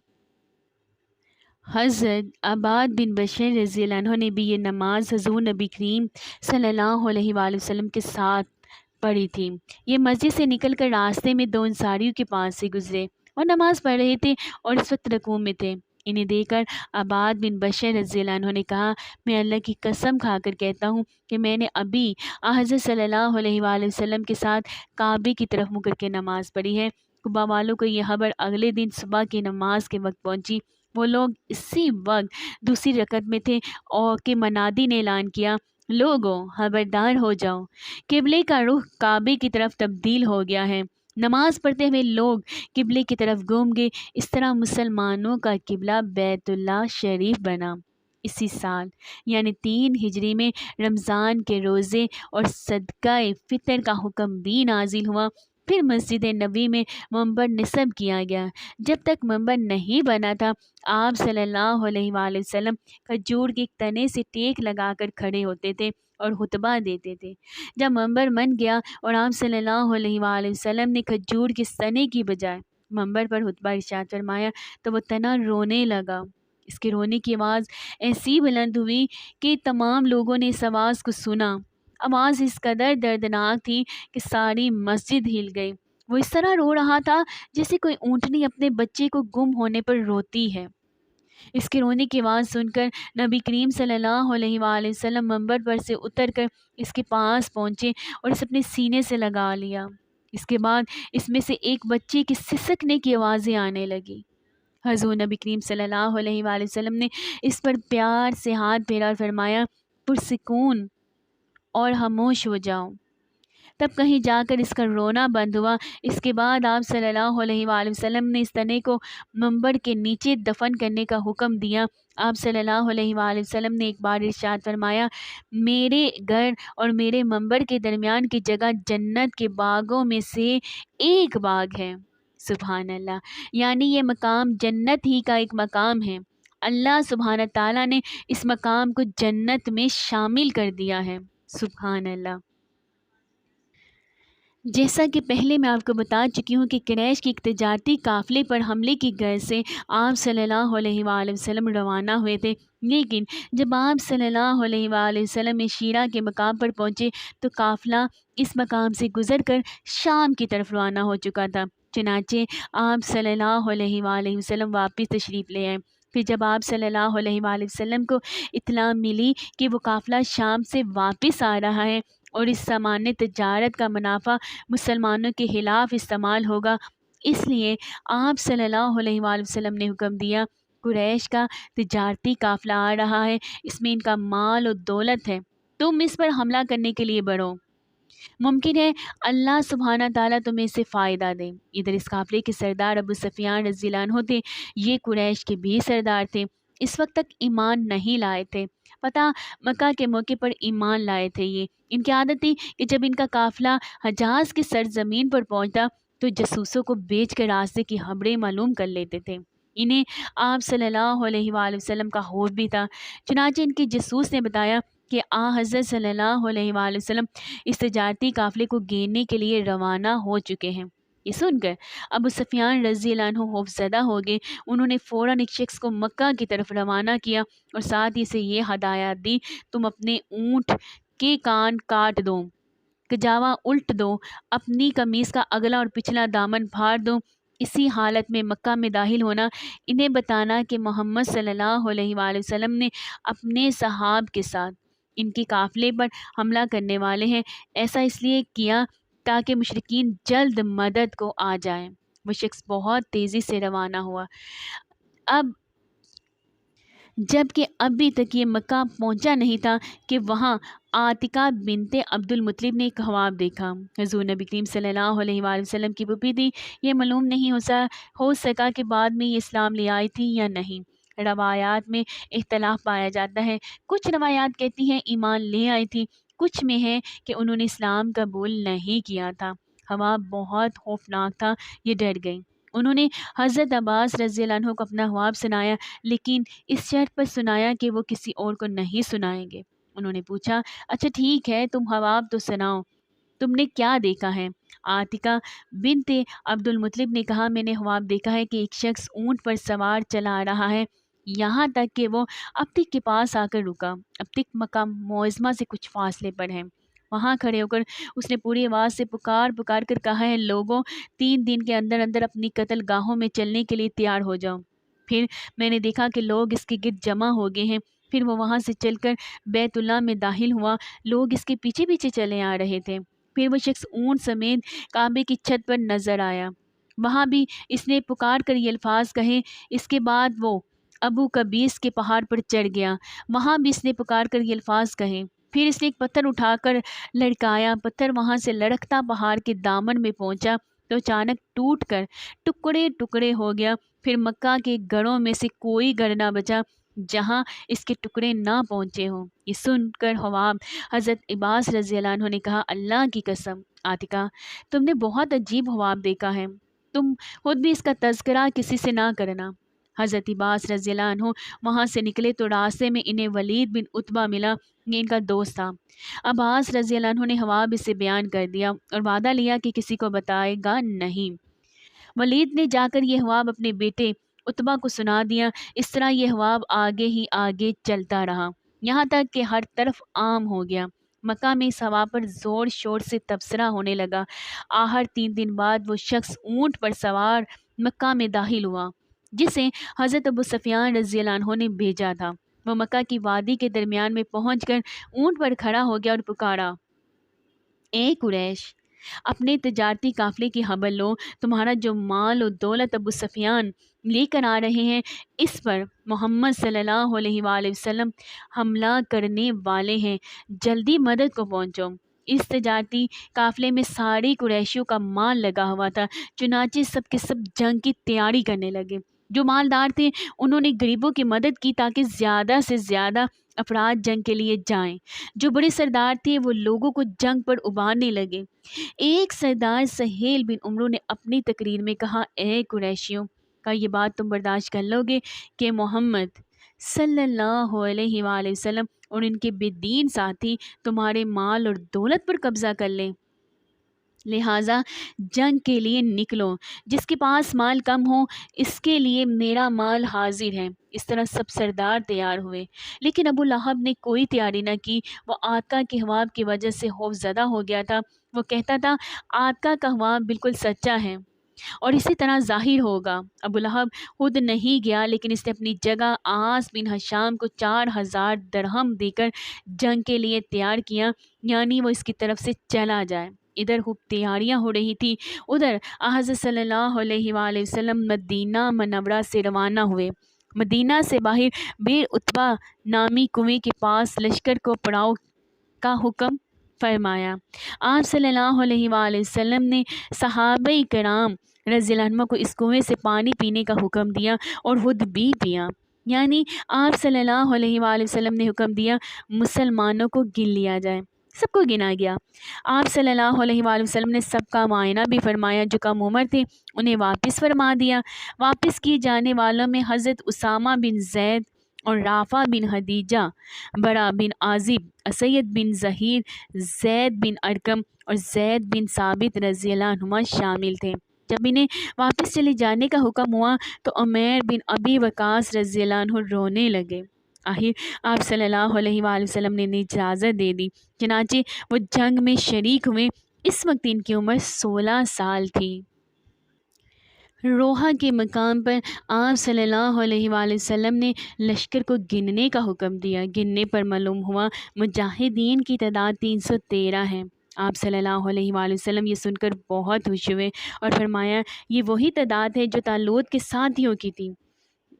حضرت عباد بن بشر رضی اللہ عنہ نے بھی یہ نماز حضور نبی کریم صلی اللہ علیہ وآلہ وسلم کے ساتھ پڑھی تھی۔ یہ مسجد سے نکل کر راستے میں 2 انصاریوں کے پاس سے گزرے اور نماز پڑھ رہے تھے اور اس وقت رکوع میں تھے۔ انہیں دیکھ کر عباد بن بشر رضی اللہ عنہ نے کہا، میں اللہ کی قسم کھا کر کہتا ہوں کہ میں نے ابھی حضرت صلی اللہ علیہ وآلہ وسلم کے ساتھ کعبے کی طرف منہ کر کے نماز پڑھی ہے۔ قبا والوں کو یہ خبر اگلے دن صبح کی نماز کے وقت پہنچی۔ وہ لوگ اسی وقت دوسری رکعت میں تھے اور کہ منادی نے اعلان کیا، لوگوں خبردار ہو جاؤ، قبلے کا رخ کعبے کی طرف تبدیل ہو گیا ہے۔ نماز پڑھتے ہوئے لوگ قبلے کی طرف گھوم گئے۔ اس طرح مسلمانوں کا قبلہ بیت اللہ شریف بنا۔ اسی سال یعنی 3 ہجری میں رمضان کے روزے اور صدقہ فطر کا حکم بھی نازل ہوا۔ پھر مسجد نبوی میں منبر نصب کیا گیا۔ جب تک منبر نہیں بنا تھا آپ صلی اللہ علیہ وآلہ وسلم کھجور کے تنے سے ٹیک لگا کر کھڑے ہوتے تھے اور خطبہ دیتے تھے۔ جب منبر بن گیا اور آپ صلی اللہ علیہ وآلہ وسلم نے کھجور کے تنے کی بجائے منبر پر خطبہ ارشاد فرمایا تو وہ تنا رونے لگا۔ اس کے رونے کی آواز ایسی بلند ہوئی کہ تمام لوگوں نے اس آواز کو سنا۔ آواز اس قدر دردناک تھی کہ ساری مسجد ہل گئی۔ وہ اس طرح رو رہا تھا جیسے کوئی اونٹنی اپنے بچے کو گم ہونے پر روتی ہے۔ اس کے رونے کی آواز سن کر نبی کریم صلی اللہ علیہ وآلہ وسلم منبر پر سے اتر کر اس کے پاس پہنچے اور اسے اپنے سینے سے لگا لیا۔ اس کے بعد اس میں سے ایک بچے کے سسکنے کی آوازیں آنے لگی۔ حضور نبی کریم صلی اللہ علیہ وآلہ وسلم نے اس پر پیار سے ہاتھ پھیرا اور فرمایا، پرسکون اور خاموش ہو جاؤ۔ تب کہیں جا کر اس کا رونا بند ہوا۔ اس کے بعد آپ صلی اللہ علیہ وآلہ وسلم نے اس تنے کو منبر کے نیچے دفن کرنے کا حکم دیا۔ آپ صلی اللہ علیہ وآلہ وسلم نے ایک بار ارشاد فرمایا، میرے گھر اور میرے منبر کے درمیان کی جگہ جنت کے باغوں میں سے ایک باغ ہے۔ سبحان اللہ، یعنی یہ مقام جنت ہی کا ایک مقام ہے۔ اللہ سبحانہ تعالیٰ نے اس مقام کو جنت میں شامل کر دیا ہے۔ سبحان اللہ۔ جیسا کہ پہلے میں آپ کو بتا چکی ہوں کہ قریش کے ایک تجارتی قافلے پر حملے کی غرض سے آپ صلی اللہ علیہ وآلہ وسلم روانہ ہوئے تھے، لیکن جب آپ صلی اللہ علیہ وآلہ وسلم شیرہ کے مقام پر پہنچے تو قافلہ اس مقام سے گزر کر شام کی طرف روانہ ہو چکا تھا۔ چنانچہ آپ صلی اللہ علیہ وآلہ وسلم واپس تشریف لے آئے۔ پھر جب آپ صلی اللہ علیہ وآلہ وسلم کو اطلاع ملی کہ وہ قافلہ شام سے واپس آ رہا ہے اور اس سامان تجارت کا منافع مسلمانوں کے خلاف استعمال ہوگا، اس لیے آپ صلی اللہ علیہ وآلہ وسلم نے حکم دیا، قریش کا تجارتی قافلہ آ رہا ہے، اس میں ان کا مال و دولت ہے، تم اس پر حملہ کرنے کے لیے بڑھو، ممکن ہے اللہ سبحانہ تعالیٰ تمہیں اس سے فائدہ دے۔ ادھر اس قافلے کے سردار ابو سفیان رضی اللہ عنہ تھے، یہ قریش کے بھی سردار تھے، اس وقت تک ایمان نہیں لائے تھے، پتہ مکہ کے موقع پر ایمان لائے تھے۔ یہ ان کی عادت تھی کہ جب ان کا قافلہ حجاز کی سرزمین پر پہنچتا تو جاسوسوں کو بیچ کر راستے کی خبریں معلوم کر لیتے تھے۔ انہیں آپ صلی اللہ علیہ وآلہ وسلم کا خوف بھی تھا، چنانچہ ان کے جاسوس نے بتایا کہ حضرت صلی اللہ علیہ وآلہ وسلم اس تجارتی قافلے کو گھیرنے کے لیے روانہ ہو چکے ہیں۔ یہ سن کر ابو سفیان رضی اللہ عنہ خوف زدہ ہو گئے، انہوں نے فوراً ایک شخص کو مکہ کی طرف روانہ کیا اور ساتھ ہی سے یہ ہدایت دی، تم اپنے اونٹ کے کان کاٹ دو، کجاوا الٹ دو، اپنی قمیص کا اگلا اور پچھلا دامن پھاڑ دو، اسی حالت میں مکہ میں داخل ہونا، انہیں بتانا کہ محمد صلی اللہ علیہ وآلہ وسلم نے اپنے صحاب کے ساتھ ان کے قافلے پر حملہ کرنے والے ہیں، ایسا اس لیے کیا تاکہ مشرکین جلد مدد کو آ جائیں۔ وہ شخص بہت تیزی سے روانہ ہوا، جبکہ ابھی تک یہ مکہ پہنچا نہیں تھا کہ وہاں عاتقہ بنت عبد المطلب نے ایک خواب دیکھا۔ حضور نبی کریم صلی اللہ علیہ وآلہ وسلم کی پھوپھی تھی، یہ معلوم نہیں ہو سکا کہ بعد میں یہ اسلام لے آئی تھی یا نہیں، روایات میں اختلاف پایا جاتا ہے، کچھ روایات کہتی ہیں ایمان لے آئی تھی، کچھ میں ہے کہ انہوں نے اسلام قبول نہیں کیا تھا۔ خواب بہت خوفناک تھا، یہ ڈر گئی، انہوں نے حضرت عباس رضی اللہ عنہ کو اپنا خواب سنایا، لیکن اس شرط پر سنایا کہ وہ کسی اور کو نہیں سنائیں گے۔ انہوں نے پوچھا، اچھا ٹھیک ہے، تم خواب تو سناؤ، تم نے کیا دیکھا ہے؟ عاتقہ بنت عبد المطلب نے کہا، میں نے خواب دیکھا ہے کہ ایک شخص اونٹ پر سوار چلا آ رہا ہے، یہاں تک کہ وہ ابتک کے پاس آ کر رکا۔ ابتک مکہ معظمہ سے کچھ فاصلے پر ہے۔ وہاں کھڑے ہو کر اس نے پوری آواز سے پکار پکار کر کہا ہے، لوگوں، 3 دن کے اندر اندر اپنی قتل گاہوں میں چلنے کے لیے تیار ہو جاؤ۔ پھر میں نے دیکھا کہ لوگ اس کے گرد جمع ہو گئے ہیں، پھر وہ وہاں سے چل کر بیت اللہ میں داخل ہوا، لوگ اس کے پیچھے پیچھے چلے آ رہے تھے۔ پھر وہ شخص اونٹ سمیت کعبے کی چھت پر نظر آیا، وہاں بھی اس نے پکار کر یہ الفاظ کہے۔ اس کے بعد وہ ابو قبیس کے پہاڑ پر چڑھ گیا، وہاں بھی اس نے پکار کر یہ الفاظ کہے۔ پھر اس نے ایک پتھر اٹھا کر لڑکایا، پتھر وہاں سے لڑکتا پہاڑ کے دامن میں پہنچا تو اچانک ٹوٹ کر ٹکڑے ٹکڑے ہو گیا، پھر مکہ کے گھروں میں سے کوئی گھر نہ بچا جہاں اس کے ٹکڑے نہ پہنچے ہوں۔ یہ سن کر خواب حضرت عباس رضی اللہ عنہ نے کہا، اللہ کی قسم عاتقہ، تم نے بہت عجیب خواب دیکھا ہے، تم خود بھی اس کا تذکرہ کسی سے نہ کرنا۔ حضرت عباس رضی اللہ عنہ وہاں سے نکلے تو راستے میں انہیں ولید بن عتبہ ملا، یہ ان کا دوست تھا۔ عباس رضی اللہ عنہ نے خواب اسے بیان کر دیا اور وعدہ لیا کہ کسی کو بتائے گا نہیں۔ ولید نے جا کر یہ خواب اپنے بیٹے عتبہ کو سنا دیا، اس طرح یہ خواب آگے ہی آگے چلتا رہا، یہاں تک کہ ہر طرف عام ہو گیا۔ مکہ میں اس خواب پر زور شور سے تبصرہ ہونے لگا۔ آخر 3 دن بعد وہ شخص اونٹ پر سوار مکہ میں داخل ہوا جسے حضرت ابو سفیان رضی اللہ عنہ نے بھیجا تھا۔ وہ مکہ کی وادی کے درمیان میں پہنچ کر اونٹ پر کھڑا ہو گیا اور پکارا، اے قریش، اپنے تجارتی قافلے کی خبر لو، تمہارا جو مال و دولت ابو سفیان لے کر آ رہے ہیں، اس پر محمد صلی اللہ علیہ وآلہ وسلم حملہ کرنے والے ہیں، جلدی مدد کو پہنچو۔ اس تجارتی قافلے میں سارے قریشیوں کا مال لگا ہوا تھا، چنانچہ سب کے سب جنگ کی تیاری کرنے لگے۔ جو مالدار تھے انہوں نے غریبوں کی مدد کی تاکہ زیادہ سے زیادہ افراد جنگ کے لیے جائیں۔ جو بڑے سردار تھے وہ لوگوں کو جنگ پر ابھارنے لگے۔ ایک سردار سہیل بن عمرو نے اپنی تقریر میں کہا، اے قریشیوں، کا یہ بات تم برداشت کر لو گے کہ محمد صلی اللہ علیہ وآلہ وسلم اور ان کے بے دین ساتھی تمہارے مال اور دولت پر قبضہ کر لیں؟ لہٰذا جنگ کے لیے نکلو، جس کے پاس مال کم ہو اس کے لیے میرا مال حاضر ہے۔ اس طرح سب سردار تیار ہوئے، لیکن ابو لہب نے کوئی تیاری نہ کی۔ وہ آقا کے خواب کی وجہ سے خوف زدہ ہو گیا تھا۔ وہ کہتا تھا آقا کا خواب بالکل سچا ہے اور اسی طرح ظاہر ہوگا۔ ابو لہب خود نہیں گیا، لیکن اس نے اپنی جگہ عاص بن ہشام کو 4000 درہم دے کر جنگ کے لیے تیار کیا، یعنی وہ اس کی طرف سے چلا جائے۔ ادھر خوب تیاریاں ہو رہی تھی، ادھر حضرت صلی اللہ علیہ وآلہ وسلم مدینہ منورہ سے روانہ ہوئے۔ مدینہ سے باہر بیر اتبا نامی کنویں کے پاس لشکر کو پڑاؤ کا حکم فرمایا۔ آپ صلی اللہ علیہ وآلہ وسلم نے صحابہ کرام رضی اللہ عنہ کو اس کنویں سے پانی پینے کا حکم دیا اور خود بھی پیا، یعنی آپ صلی اللہ علیہ وآلہ وسلم نے حکم دیا مسلمانوں کو گن لیا جائے۔ سب کو گنا گیا۔ آپ صلی اللہ علیہ وآلہ وسلم نے سب کا معائنہ بھی فرمایا۔ جو کم عمر تھے انہیں واپس فرما دیا۔ واپس کیے جانے والوں میں حضرت اسامہ بن زید اور رافع بن خدیجہ، برا بن عازب، اسید بن ظہیر، زید بن ارقم اور زید بن ثابت رضی اللہ عنہما شامل تھے۔ جب انہیں واپس چلے جانے کا حکم ہوا تو عمیر بن ابی وقاص رضی اللہ عنہ رونے لگے۔ آخر آپ صلی اللہ علیہ وآلہ وسلم نے انہیں اجازت دے دی، چنانچہ وہ جنگ میں شریک ہوئے۔ اس وقت ان کی عمر 16 سال تھی۔ روحہ کے مقام پر آپ صلی اللہ علیہ وآلہ وسلم نے لشکر کو گننے کا حکم دیا۔ گننے پر معلوم ہوا مجاہدین کی تعداد 313 ہے۔ آپ صلی اللہ علیہ وآلہ وسلم یہ سن کر بہت خوش ہوئے اور فرمایا یہ وہی تعداد ہے جو طالوت کے ساتھیوں کی تھی،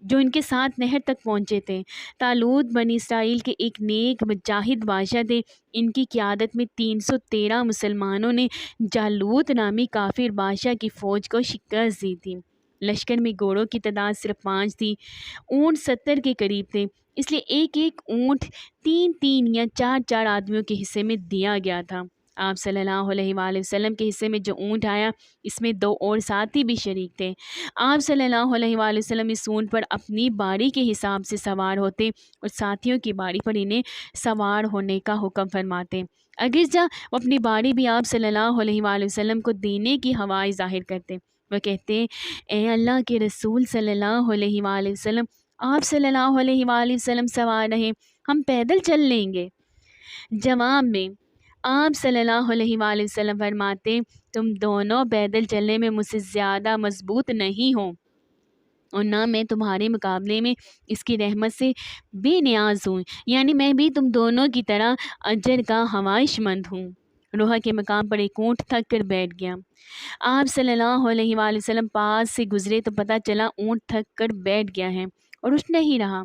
جو ان کے ساتھ نہر تک پہنچے تھے۔ طالوت بنی اسرائیل کے ایک نیک مجاہد بادشاہ تھے۔ ان کی قیادت میں 313 مسلمانوں نے جالوت نامی کافر بادشاہ کی فوج کو شکست دی تھی۔ لشکر میں گھوڑوں کی تعداد صرف 5 تھی۔ اونٹ 70 کے قریب تھے، اس لیے ایک ایک اونٹ 3 یا 4 آدمیوں کے حصے میں دیا گیا تھا۔ آپ صلی اللہ علیہ وآلہ وسلم کے حصے میں جو اونٹ آیا اس میں 2 اور ساتھی بھی شریک تھے۔ آپ صلی اللہ علیہ وآلہ وسلم اس اونٹ پر اپنی باری کے حساب سے سوار ہوتے اور ساتھیوں کی باری پر انہیں سوار ہونے کا حکم فرماتے۔ اگرچہ وہ اپنی باری بھی آپ صلی اللہ علیہ وآلہ وسلم کو دینے کی خواہش ظاہر کرتے۔ وہ کہتے اے اللہ کے رسول صلی اللہ علیہ وآلہ وسلم، آپ صلی اللہ علیہ وآلہ وسلم سوار رہیں، ہم پیدل چل لیں گے۔ جواب میں آپ صلی اللہ علیہ وآلہ وسلم فرماتے تم دونوں پیدل چلنے میں مجھ سے زیادہ مضبوط نہیں ہو اور نہ میں تمہارے مقابلے میں اس کی رحمت سے بے نیاز ہوں، یعنی میں بھی تم دونوں کی طرح اجر کا خواہش مند ہوں۔ روحہ کے مقام پر ایک اونٹ تھک کر بیٹھ گیا۔ آپ صلی اللہ علیہ وآلہ وسلم پاس سے گزرے تو پتہ چلا اونٹ تھک کر بیٹھ گیا ہے اور اٹھ نہیں رہا۔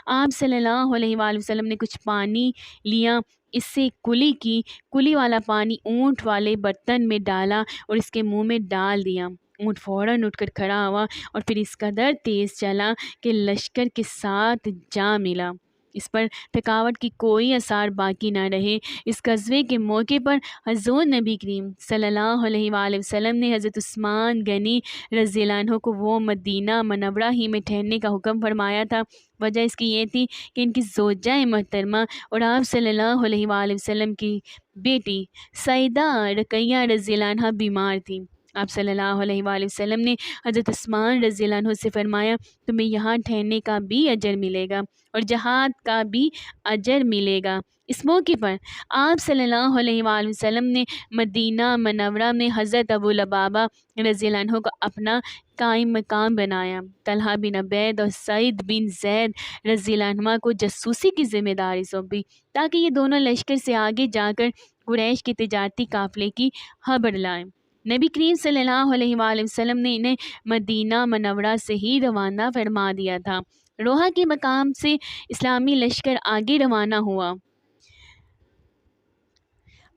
آپ صلی اللہ علیہ وآلہ وسلم نے کچھ پانی لیا، اس سے کلی کی، کلی والا پانی اونٹ والے برتن میں ڈالا اور اس کے منہ میں ڈال دیا۔ اونٹ فوراً اٹھ کر کھڑا ہوا اور پھر اس قدر تیز چلا کہ لشکر کے ساتھ جا ملا۔ اس پر تھکاوٹ کی کوئی آثار باقی نہ رہے۔ اس غزوے کے موقع پر حضور نبی کریم صلی اللہ علیہ وآلہ وسلم نے حضرت عثمان غنی رضی اللہ عنہ کو وہ مدینہ منورہ ہی میں ٹھہرنے کا حکم فرمایا تھا۔ وجہ اس کی یہ تھی کہ ان کی زوجہ محترمہ اور آپ صلی اللہ علیہ وآلہ وسلم کی بیٹی سیدہ رقیہ رضی اللہ عنہ بیمار تھیں۔ آپ صلی اللہ علیہ وآلہ وسلم نے حضرت عثمان رضی اللہ عنہ سے فرمایا تمہیں یہاں ٹھہرنے کا بھی اجر ملے گا اور جہاد کا بھی اجر ملے گا۔ اس موقع پر آپ صلی اللہ علیہ وآلہ وسلم نے مدینہ منورہ میں حضرت ابو لبابہ رضی اللہ عنہ کو اپنا قائم مقام بنایا۔ طلحہ بن عبید اور سعید بن زید رضی اللہ عنہ کو جاسوسی کی ذمہ داری سونپی تاکہ یہ دونوں لشکر سے آگے جا کر قریش کے تجارتی قافلے کی خبر لائیں۔ نبی کریم صلی اللہ علیہ وآلہ وسلم نے انہیں مدینہ منورہ سے ہی روانہ فرما دیا تھا۔ روحہ کے مقام سے اسلامی لشکر آگے روانہ ہوا۔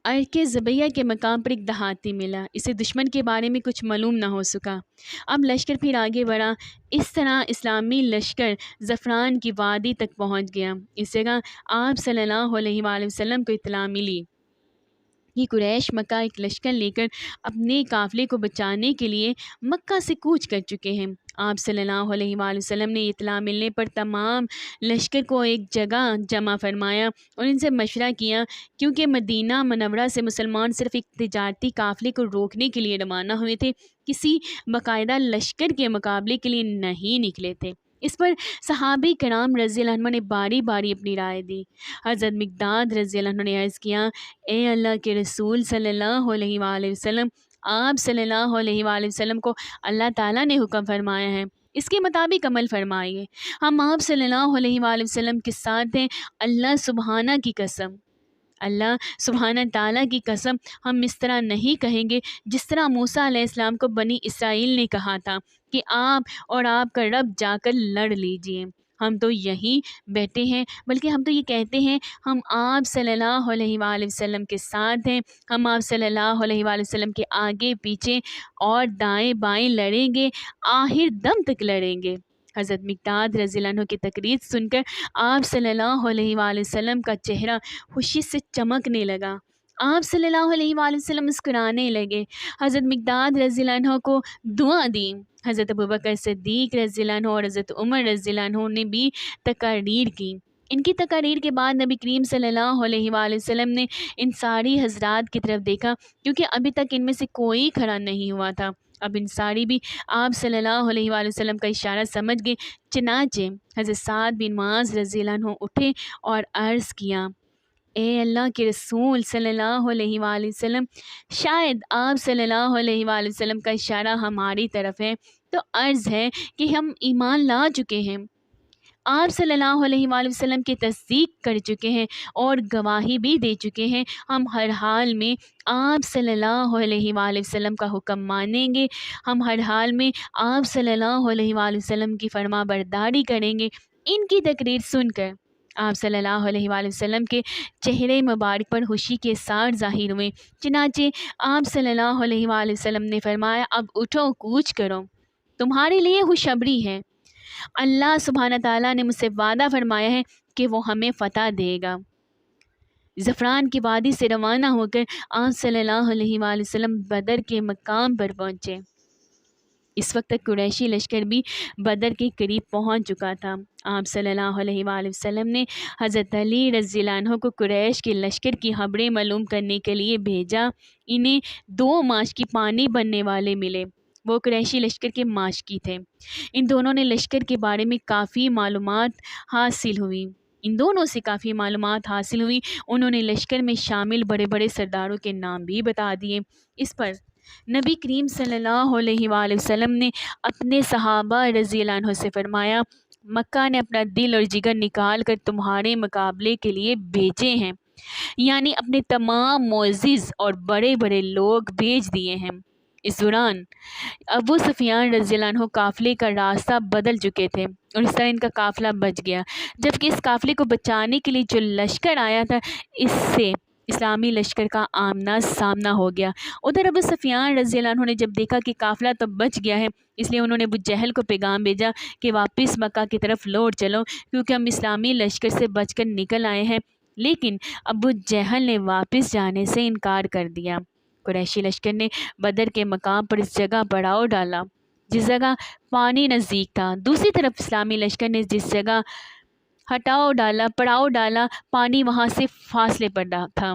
عرق زبیہ کے مقام پر ایک دیہاتی ملا، اسے دشمن کے بارے میں کچھ معلوم نہ ہو سکا۔ اب لشکر پھر آگے بڑھا۔ اس طرح اسلامی لشکر زعفران کی وادی تک پہنچ گیا۔ اس جگہ آپ صلی اللہ علیہ وآلہ وسلم کو اطلاع ملی کہ قریش مکہ ایک لشکر لے کر اپنے قافلے کو بچانے کے لیے مکہ سے کوچ کر چکے ہیں۔ آپ صلی اللہ علیہ وآلہ وسلم نے اطلاع ملنے پر تمام لشکر کو ایک جگہ جمع فرمایا اور ان سے مشورہ کیا، کیونکہ مدینہ منورہ سے مسلمان صرف ایک تجارتی قافلے کو روکنے کے لیے روانہ ہوئے تھے، کسی باقاعدہ لشکر کے مقابلے کے لیے نہیں نکلے تھے۔ اس پر صحابہ کرام رضی اللہ عنہ نے باری باری اپنی رائے دی۔ حضرت مقداد رضی اللہ عنہ نے عرض کیا، اے اللہ کے رسول صلی اللہ علیہ وآلہ وسلم، آپ صلی اللہ علیہ وآلہ وسلم کو اللہ تعالیٰ نے حکم فرمایا ہے، اس کے مطابق عمل فرمائیے۔ ہم آپ صلی اللہ علیہ وآلہ وسلم کے ساتھ ہیں، اللہ سبحانہ کی قسم، اللہ سبحانہ تعالیٰ کی قسم، ہم اس طرح نہیں کہیں گے جس طرح موسیٰ علیہ السلام کو بنی اسرائیل نے کہا تھا کہ آپ اور آپ کا رب جا کر لڑ لیجئے۔ ہم تو یہیں بیٹھے ہیں، بلکہ ہم تو یہ کہتے ہیں ہم آپ صلی اللہ علیہ وآلہ وسلم کے ساتھ ہیں، ہم آپ صلی اللہ علیہ وآلہ وسلم کے آگے پیچھے اور دائیں بائیں لڑیں گے، آخر دم تک لڑیں گے۔ حضرت مقداد رضی اللہ عنہ کی تقریر سن کر آپ صلی اللہ علیہ وآلہ وسلم کا چہرہ خوشی سے چمکنے لگا، آپ صلی اللہ علیہ وآلہ وسلم مسکرانے لگے۔ حضرت مقداد رضی اللہ عنہ کو دعا دی۔ حضرت ابوبکر صدیق رضی اللہ عنہ اور حضرت عمر رضی اللہ عنہ نے بھی تقاریر کی۔ ان کی تقاریر کے بعد نبی کریم صلی اللہ علیہ وآلہ وسلم نے ان ساری حضرات کی طرف دیکھا، کیونکہ ابھی تک ان میں سے کوئی کھڑا نہیں ہوا تھا۔ اب ان ساری بھی آپ صلی اللہ علیہ وآلہ وسلم کا اشارہ سمجھ گئے، چنانچہ حضرت سعد بن معاذ رضی اللہ عنہ اٹھے اور عرض کیا، اے اللہ کے رسول صلی اللہ علیہ وآلہ وسلم، شاید آپ صلی اللہ علیہ وآلہ وسلم کا اشارہ ہماری طرف ہے، تو عرض ہے کہ ہم ایمان لا چکے ہیں، آپ صلی اللہ علیہ وآلہ وسلم کی تصدیق کر چکے ہیں اور گواہی بھی دے چکے ہیں، ہم ہر حال میں آپ صلی اللہ علیہ وآلہ وسلم کا حکم مانیں گے، ہم ہر حال میں آپ صلی اللہ علیہ وآلہ وسلم کی فرما برداری کریں گے۔ ان کی تقریر سن کر آپ صلی اللہ علیہ وآلہ وسلم کے چہرے مبارک پر خوشی کے ساتھ ظاہر ہوئے، چنانچہ آپ صلی اللہ علیہ وآلہ وسلم نے فرمایا، اب اٹھو، کوچ کرو، تمہارے لیے خوشخبری ہے، اللہ سبحانہ تعالیٰ نے مجھ سے وعدہ فرمایا ہے کہ وہ ہمیں فتح دے گا۔ زعفران کی وادی سے روانہ ہو کر آپ صلی اللہ علیہ وآلہ وسلم بدر کے مقام پر پہنچے۔ اس وقت تک قریشی لشکر بھی بدر کے قریب پہنچ چکا تھا۔ آپ صلی اللہ علیہ وآلہ وسلم نے حضرت علی رضی اللہ عنہ کو قریش کے لشکر کی خبریں معلوم کرنے کے لیے بھیجا۔ انہیں 2 ماشکی پانی بننے والے ملے، وہ قریشی لشکر کے ماشکی تھے۔ ان دونوں نے لشکر کے بارے میں کافی معلومات حاصل ہوئی، انہوں نے لشکر میں شامل بڑے بڑے سرداروں کے نام بھی بتا دیے۔ اس پر نبی کریم صلی اللہ علیہ وآلہ وسلم نے اپنے صحابہ رضی اللہ عنہ سے فرمایا، مکہ نے اپنا دل اور جگر نکال کر تمہارے مقابلے کے لیے بھیجے ہیں، یعنی اپنے تمام معزز اور بڑے بڑے لوگ بھیج دیے ہیں۔ اس دوران ابو سفیان رضی اللہ عنہ قافلے کا راستہ بدل چکے تھے اور اس طرح ان کا قافلہ بچ گیا، جبکہ اس قافلے کو بچانے کے لیے جو لشکر آیا تھا، اس سے اسلامی لشکر کا آمنا سامنا ہو گیا۔ ادھر ابو سفیان رضی اللہ عنہ نے جب دیکھا کہ قافلہ تو بچ گیا ہے، اس لیے انہوں نے ابو جہل کو پیغام بھیجا کہ واپس مکہ کی طرف لوٹ چلو، کیونکہ ہم اسلامی لشکر سے بچ کر نکل آئے ہیں۔ لیکن ابو جہل نے واپس جانے سے انکار کر دیا۔ قریشی لشکر نے بدر کے مقام پر اس جگہ پڑاؤ ڈالا جس جگہ پانی نزدیک تھا، دوسری طرف اسلامی لشکر نے جس جگہ پڑاؤ ڈالا پانی وہاں سے فاصلے پر تھا۔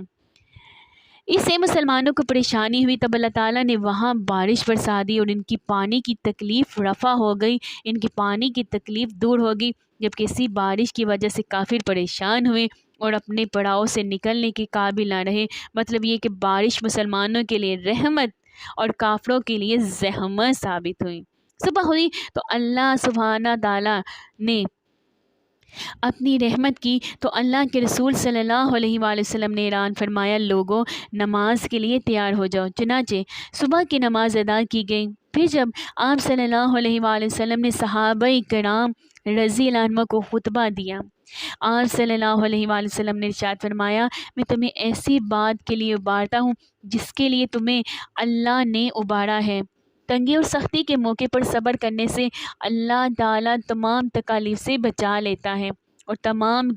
اس سے مسلمانوں کو پریشانی ہوئی، تب اللہ تعالیٰ نے وہاں بارش برسا دی اور ان کی پانی کی تکلیف رفع ہو گئی، ان کی پانی کی تکلیف دور ہو گئی، جبکہ اسی بارش کی وجہ سے کافر پریشان ہوئے اور اپنے پڑاؤ سے نکلنے کے قابل نہ رہے۔ مطلب یہ کہ بارش مسلمانوں کے لیے رحمت اور کافروں کے لیے زحمت ثابت ہوئی۔ صبح ہوئی تو اللہ سبحانہ تعالیٰ نے اپنی رحمت کی تو اللہ کے رسول صلی اللہ علیہ وآلہ وسلم نے اعلان فرمایا، لوگوں نماز کے لیے تیار ہو جاؤ۔ چنانچہ صبح کی نماز ادا کی گئی۔ پھر جب آپ صلی اللہ علیہ وآلہ وسلم نے صحابہ کرام رضی اللہ عنہ کو خطبہ دیا، آپ صلی اللہ علیہ وآلہ وسلم نے ارشاد فرمایا، میں تمہیں ایسی بات کے لیے ابارتا ہوں جس کے لیے تمہیں اللہ نے ابارا ہے۔ تنگی اور سختی کے موقع پر صبر کرنے سے اللہ تعالیٰ تمام تکالیف سے بچا لیتا ہے اور تمام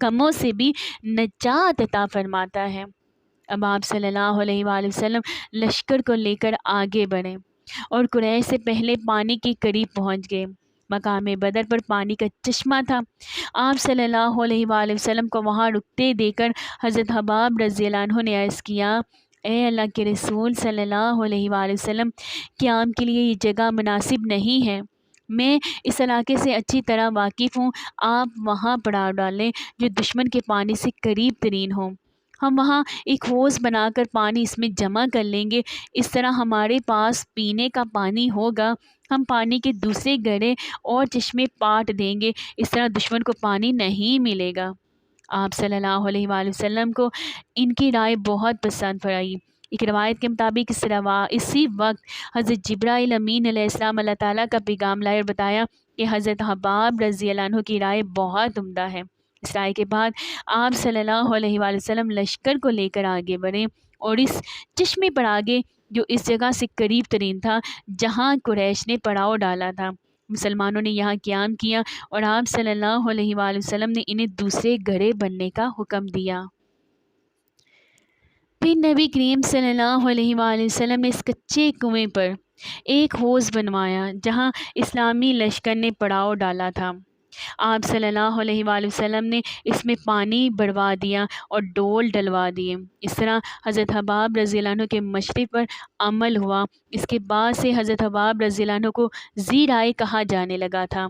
غموں سے بھی نجات عطا فرماتا ہے۔ اب آپ صلی اللہ علیہ وآلہ وسلم لشکر کو لے کر آگے بڑھیں۔ اور قریش سے پہلے پانی کے قریب پہنچ گئے۔ مقام بدر پر پانی کا چشمہ تھا۔ آپ صلی اللہ علیہ وآلہ وسلم کو وہاں رکتے دے کر حضرت حباب رضی اللہ عنہ نے عرض کیا، اے اللہ کے رسول صلی اللہ علیہ وآلہ وسلم، قیام کے لیے یہ جگہ مناسب نہیں ہے۔ میں اس علاقے سے اچھی طرح واقف ہوں، آپ وہاں پڑاؤ ڈالیں جو دشمن کے پانی سے قریب ترین ہوں۔ ہم وہاں ایک حوض بنا کر پانی اس میں جمع کر لیں گے، اس طرح ہمارے پاس پینے کا پانی ہوگا۔ ہم پانی کے دوسرے گڑھے اور چشمے پاٹ دیں گے، اس طرح دشمن کو پانی نہیں ملے گا۔ آپ صلی اللہ علیہ وآلہ وسلم کو ان کی رائے بہت پسند آئی۔ ایک روایت کے مطابق اسی وقت حضرت جبرائیل امین علیہ السلام اللہ تعالیٰ کا پیغام لائے اور بتایا کہ حضرت حباب رضی اللہ عنہ کی رائے بہت عمدہ ہے۔ اس رائے کے بعد آپ صلی اللہ علیہ وآلہ وسلم لشکر کو لے کر آگے بڑھے اور اس چشمے پر آگے جو اس جگہ سے قریب ترین تھا جہاں قریش نے پڑاؤ ڈالا تھا، مسلمانوں نے یہاں قیام کیا اور آپ صلی اللہ علیہ وآلہ وسلم نے انہیں دوسرے گڑھے بننے کا حکم دیا۔ پھر نبی کریم صلی اللہ علیہ وآلہ وسلم نے اس کچے کنویں پر ایک حوض بنوایا جہاں اسلامی لشکر نے پڑاؤ ڈالا تھا۔ آپ صلی اللہ علیہ وآلہ وسلم نے اس میں پانی بڑھوا دیا اور ڈول ڈلوا دیے۔ اس طرح حضرت حباب رضی اللہ عنہ کے مشورے پر عمل ہوا۔ اس کے بعد سے حضرت حباب رضی اللہ عنہ کو ذی رائے کہا جانے لگا تھا۔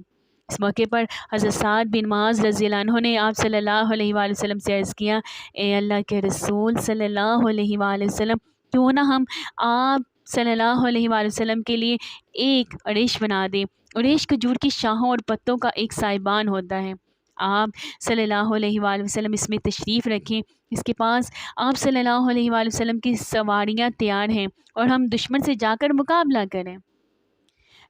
اس موقع پر حضرت سعد بن معاذ رضی اللہ عنہ نے آپ صلی اللہ علیہ وآلہ وسلم سے عرض کیا، اے اللہ کے رسول صلی اللہ علیہ وآلہ وسلم، کیوں نہ ہم آپ صلی اللہ علیہ وآلہ وسلم کے لیے ایک عریش بنا دیں۔ عریش کھجور کی شاخوں اور پتوں کا ایک سائبان ہوتا ہے۔ آپ صلی اللہ علیہ وآلہ وسلم اس میں تشریف رکھیں۔ اس کے پاس آپ صلی اللہ علیہ وآلہ وسلم کی سواریاں تیار ہیں اور ہم دشمن سے جا کر مقابلہ کریں۔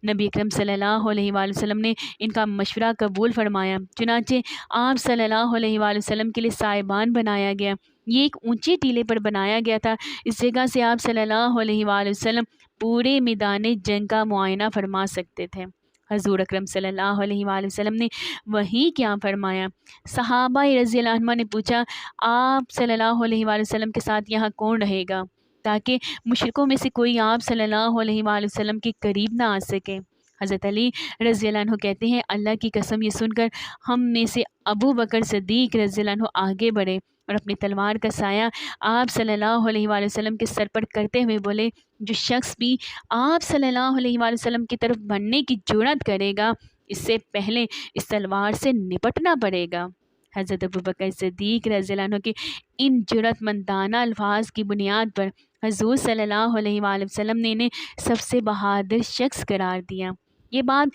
نبی اکرم صلی اللہ علیہ وآلہ وسلم نے ان کا مشورہ قبول فرمایا، چنانچہ آپ صلی اللہ علیہ وآلہ وسلم کے لیے سائبان بنایا گیا۔ یہ ایک اونچے ٹیلے پر بنایا گیا تھا۔ اس جگہ سے آپ صلی اللہ علیہ وآلہ وسلم پورے میدان جنگ کا معائنہ فرما سکتے تھے۔ حضور اکرم صلی اللہ علیہ وآلہ وسلم نے وہیں کیا فرمایا۔ صحابہ رضی اللہ عنہ نے پوچھا، آپ صلی اللہ علیہ وآلہ وسلم کے ساتھ یہاں کون رہے گا تاکہ مشرکوں میں سے کوئی آپ صلی اللہ علیہ وآلہ وسلم کے قریب نہ آ سکے؟ حضرت علی رضی اللہ عنہ کہتے ہیں، اللہ کی قسم، یہ سن کر ہم میں سے ابو بکر صدیق رضی اللہ عنہ آگے بڑھے اور اپنی تلوار کا سایہ آپ صلی اللہ علیہ وآلہ وسلم کے سر پر کرتے ہوئے بولے، جو شخص بھی آپ صلی اللہ علیہ وآلہ وسلم کی طرف بڑھنے کی جرأت کرے گا، اس سے پہلے اس تلوار سے نپٹنا پڑے گا۔ حضرت ابو بکر صدیق رضی اللہ عنہ کے ان جرأت مندانہ الفاظ کی بنیاد پر حضور صلی اللہ علیہ وآلہ وسلم نے انہیں سب سے بہادر شخص قرار دیا۔ یہ بات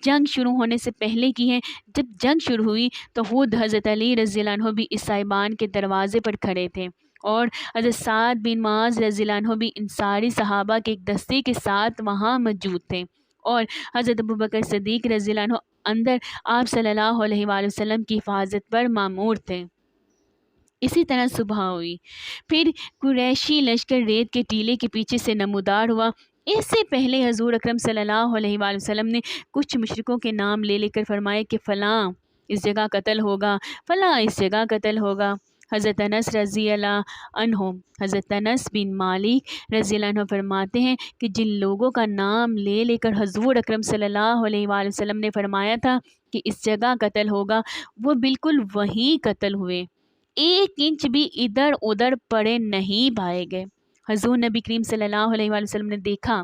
جنگ شروع ہونے سے پہلے کی ہے۔ جب جنگ شروع ہوئی تو خود حضرت علی رضی اللہ عنہ بھی اس سائبان کے دروازے پر کھڑے تھے اور حضرت سعد بن معاذ رضی اللہ عنہ بھی انصاری صحابہ کے ایک دستے کے ساتھ وہاں موجود تھے اور حضرت ابو بکر صدیق رضی اللہ عنہ اندر آپ صلی اللہ علیہ وآلہ وسلم کی حفاظت پر مامور تھے۔ اسی طرح صبح ہوئی، پھر قریشی لشکر ریت کے ٹیلے کے پیچھے سے نمودار ہوا۔ اس سے پہلے حضور اکرم صلی اللہ علیہ وآلہ وسلم نے کچھ مشرکوں کے نام لے کر فرمایا کہ فلاں اس جگہ قتل ہوگا، فلاں اس جگہ قتل ہوگا۔ حضرت انس رضی اللہ عنہ، حضرت انس بن مالک رضی اللہ عنہ فرماتے ہیں کہ جن لوگوں کا نام لے کر حضور اکرم صلی اللہ علیہ وآلہ وسلم نے فرمایا تھا کہ اس جگہ قتل ہوگا، وہ بالکل وہیں قتل ہوئے، ایک انچ بھی ادھر ادھر پڑے نہیں پائے گئے۔ حضور نبی کریم صلی اللہ علیہ وآلہ وسلم نے دیکھا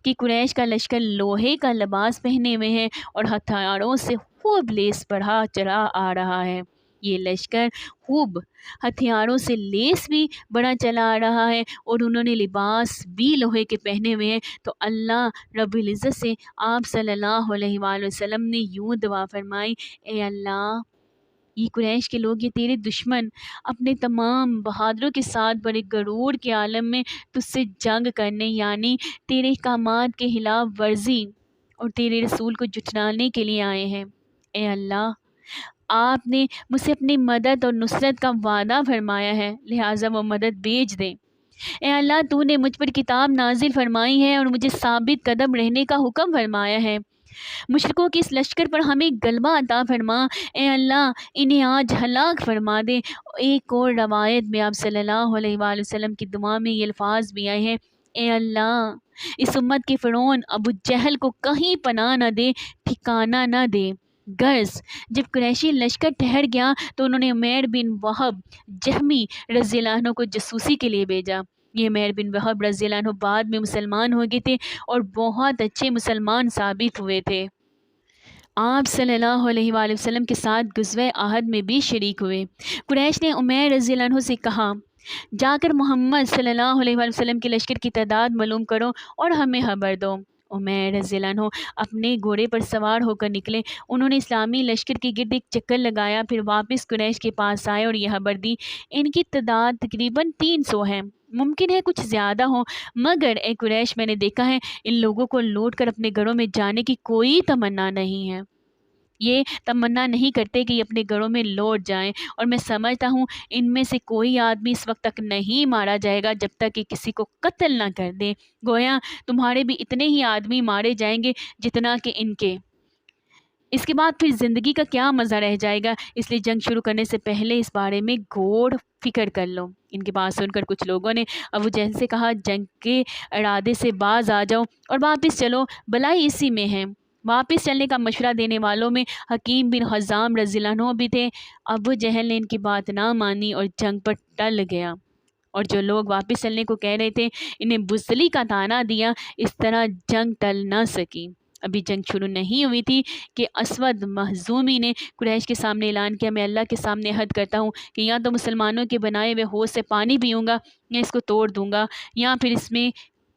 کہ قریش کا لشکر لوہے کا لباس پہنے ہوئے ہے اور ہتھیاروں سے خوب لیس بڑھا چلا آ رہا ہے۔ یہ لشکر خوب ہتھیاروں سے لیس بھی بڑا چلا آ رہا ہے اور انہوں نے لباس بھی لوہے کے پہنے ہوئے ہیں۔ تو اللہ رب العزت سے آپ صلی اللہ علیہ وآلہ وسلم نے یوں دعا فرمائی، اے اللہ، یہ قریش کے لوگ، یہ تیرے دشمن اپنے تمام بہادروں کے ساتھ بڑے غرور کے عالم میں تجھ سے جنگ کرنے، یعنی تیرے احکامات کے خلاف ورزی اور تیرے رسول کو جھٹلانے کے لیے آئے ہیں۔ اے اللہ، آپ نے مجھ سے اپنی مدد اور نصرت کا وعدہ فرمایا ہے، لہٰذا وہ مدد بھیج دیں۔ اے اللہ، تو نے مجھ پر کتاب نازل فرمائی ہے اور مجھے ثابت قدم رہنے کا حکم فرمایا ہے۔ مشرکوں کے اس لشکر پر ہمیں غلبہ عطا فرما۔ اے اللہ، انہیں آج ہلاک فرما دے۔ ایک اور روایت میں آپ صلی اللہ علیہ وآلہ وسلم کی دعا میں یہ الفاظ بھی آئے ہیں، اے اللہ اس امت کے فرعون ابو جہل کو کہیں پناہ نہ دے، ٹھکانہ نہ دے۔ غرض جب قریشی لشکر ٹھہر گیا تو انہوں نے عمیر بن وہب جہمی رضی اللہ عنہ کو جاسوسی کے لیے بھیجا۔ یہ عمیر بن وہب رضی اللہ عنہ بعد میں مسلمان ہو گئے تھے اور بہت اچھے مسلمان ثابت ہوئے تھے۔ آپ صلی اللہ علیہ وآلہ وسلم کے ساتھ غزوہ احد میں بھی شریک ہوئے۔ قریش نے عمیر رضی اللہ عنہ سے کہا جا کر محمد صلی اللہ علیہ وآلہ وسلم کے لشکر کی تعداد معلوم کرو اور ہمیں خبر دو۔ عمیر رضی اللہ عنہ اپنے گھوڑے پر سوار ہو کر نکلے۔ انہوں نے اسلامی لشکر کے گرد ایک چکر لگایا، پھر واپس قریش کے پاس آئے اور یہ خبر دی ان کی تعداد تقریباً 300 ہے، ممکن ہے کچھ زیادہ ہو، مگر اے قریش میں نے دیکھا ہے ان لوگوں کو لوٹ کر اپنے گھروں میں جانے کی کوئی تمنا نہیں ہے۔ یہ تمنا نہیں کرتے کہ یہ اپنے گھروں میں لوٹ جائیں، اور میں سمجھتا ہوں ان میں سے کوئی آدمی اس وقت تک نہیں مارا جائے گا جب تک کہ کسی کو قتل نہ کر دے، گویا تمہارے بھی اتنے ہی آدمی مارے جائیں گے جتنا کہ ان کے۔ اس کے بعد پھر زندگی کا کیا مزہ رہ جائے گا، اس لیے جنگ شروع کرنے سے پہلے اس بارے میں غور فکر کر لو۔ ان کی بات سن کر کچھ لوگوں نے ابو جہل سے کہا جنگ کے ارادے سے باز آ جاؤ اور واپس چلو، بھلائی اسی میں ہے۔ واپس چلنے کا مشورہ دینے والوں میں حکیم بن حزام رضی اللہ عنہ بھی تھے۔ ابو جہل نے ان کی بات نہ مانی اور جنگ پر ٹل گیا، اور جو لوگ واپس چلنے کو کہہ رہے تھے انہیں بزدلی کا طعنہ دیا۔ اس طرح جنگ ٹل نہ سکی۔ ابھی جنگ شروع نہیں ہوئی تھی کہ اسود مخزومی نے قریش کے سامنے اعلان کیا میں اللہ کے سامنے عہد کرتا ہوں کہ یا تو مسلمانوں کے بنائے ہوئے حوض سے پانی پیوں گا یا اس کو توڑ دوں گا یا پھر اس میں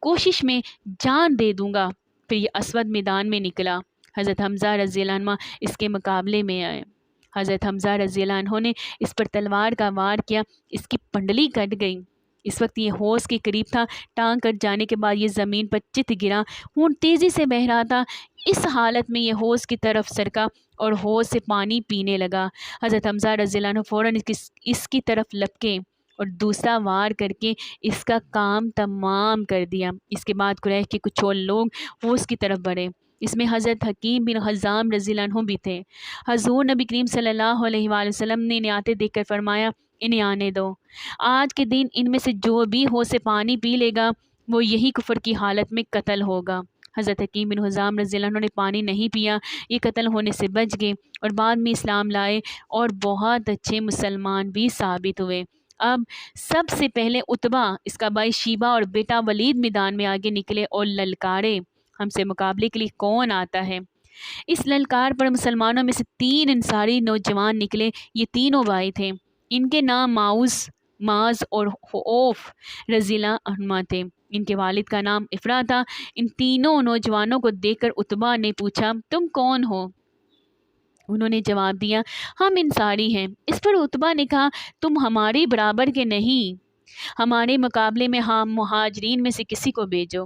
کوشش میں جان دے دوں گا۔ پھر یہ اسود میدان میں نکلا۔ حضرت حمزہ رضی اللہ عنہ اس کے مقابلے میں آئے۔ حضرت حمزہ رضی اللہ عنہ نے اس پر تلوار کا وار کیا، اس کی پنڈلی کٹ گئی۔ اس وقت یہ حوض کے قریب تھا، ٹانگ کٹ جانے کے بعد یہ زمین پر چت گرا، خون تیزی سے بہہ رہا تھا۔ اس حالت میں یہ حوض کی طرف سرکا اور حوض سے پانی پینے لگا۔ حضرت حمزہ رضی اللہ عنہ فوراً اس کی طرف لپکے اور دوسرا وار کر کے اس کا کام تمام کر دیا۔ اس کے بعد قریش کے کچھ اور لوگ حوض کی طرف بڑھے، اس میں حضرت حکیم بن حزام رضی اللہ عنہ بھی تھے۔ حضور نبی کریم صلی اللہ علیہ وآلہ وسلم نے انہیں آتے دیکھ کر فرمایا انہیں آنے دو، آج کے دن ان میں سے جو بھی حوض سے پانی پی لے گا وہ یہی کفر کی حالت میں قتل ہوگا۔ حضرت حکیم بن حزام رضی اللہ عنہ نے پانی نہیں پیا، یہ قتل ہونے سے بچ گئے اور بعد میں اسلام لائے اور بہت اچھے مسلمان بھی ثابت ہوئے۔ اب سب سے پہلے عتبہ، اس کا بھائی شیبہ اور بیٹا ولید میدان میں آگے نکلے اور للکارے ہم سے مقابلے کے لیے کون آتا ہے۔ اس للکار پر مسلمانوں میں سے 3 انصاری نوجوان نکلے، یہ تینوں بھائی تھے۔ ان کے نام معاذ اور خوف رضی اللہ عنہما تھے، ان کے والد کا نام افرا تھا۔ ان تینوں نوجوانوں کو دیکھ کر عتبہ نے پوچھا تم کون ہو؟ انہوں نے جواب دیا ہم انصاری ہیں۔ اس پر عتبہ نے کہا تم ہمارے برابر کے نہیں، ہمارے مقابلے میں ہم مہاجرین میں سے کسی کو بھیجو،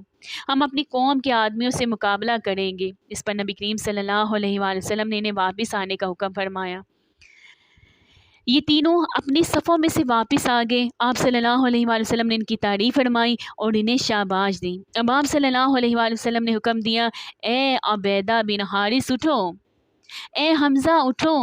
ہم اپنی قوم کے آدمیوں سے مقابلہ کریں گے۔ اس پر نبی کریم صلی اللہ علیہ وآلہ وسلم نے انہیں واپس آنے کا حکم فرمایا۔ یہ تینوں اپنی صفوں میں سے واپس آ گئے۔ آپ صلی اللہ علیہ وآلہ وسلم نے ان کی تعریف فرمائی اور انہیں شاباش دی۔ اب آپ صلی اللہ علیہ وآلہ وسلم نے حکم دیا اے عبیدہ بن حارث اٹھو، اے حمزہ اٹھو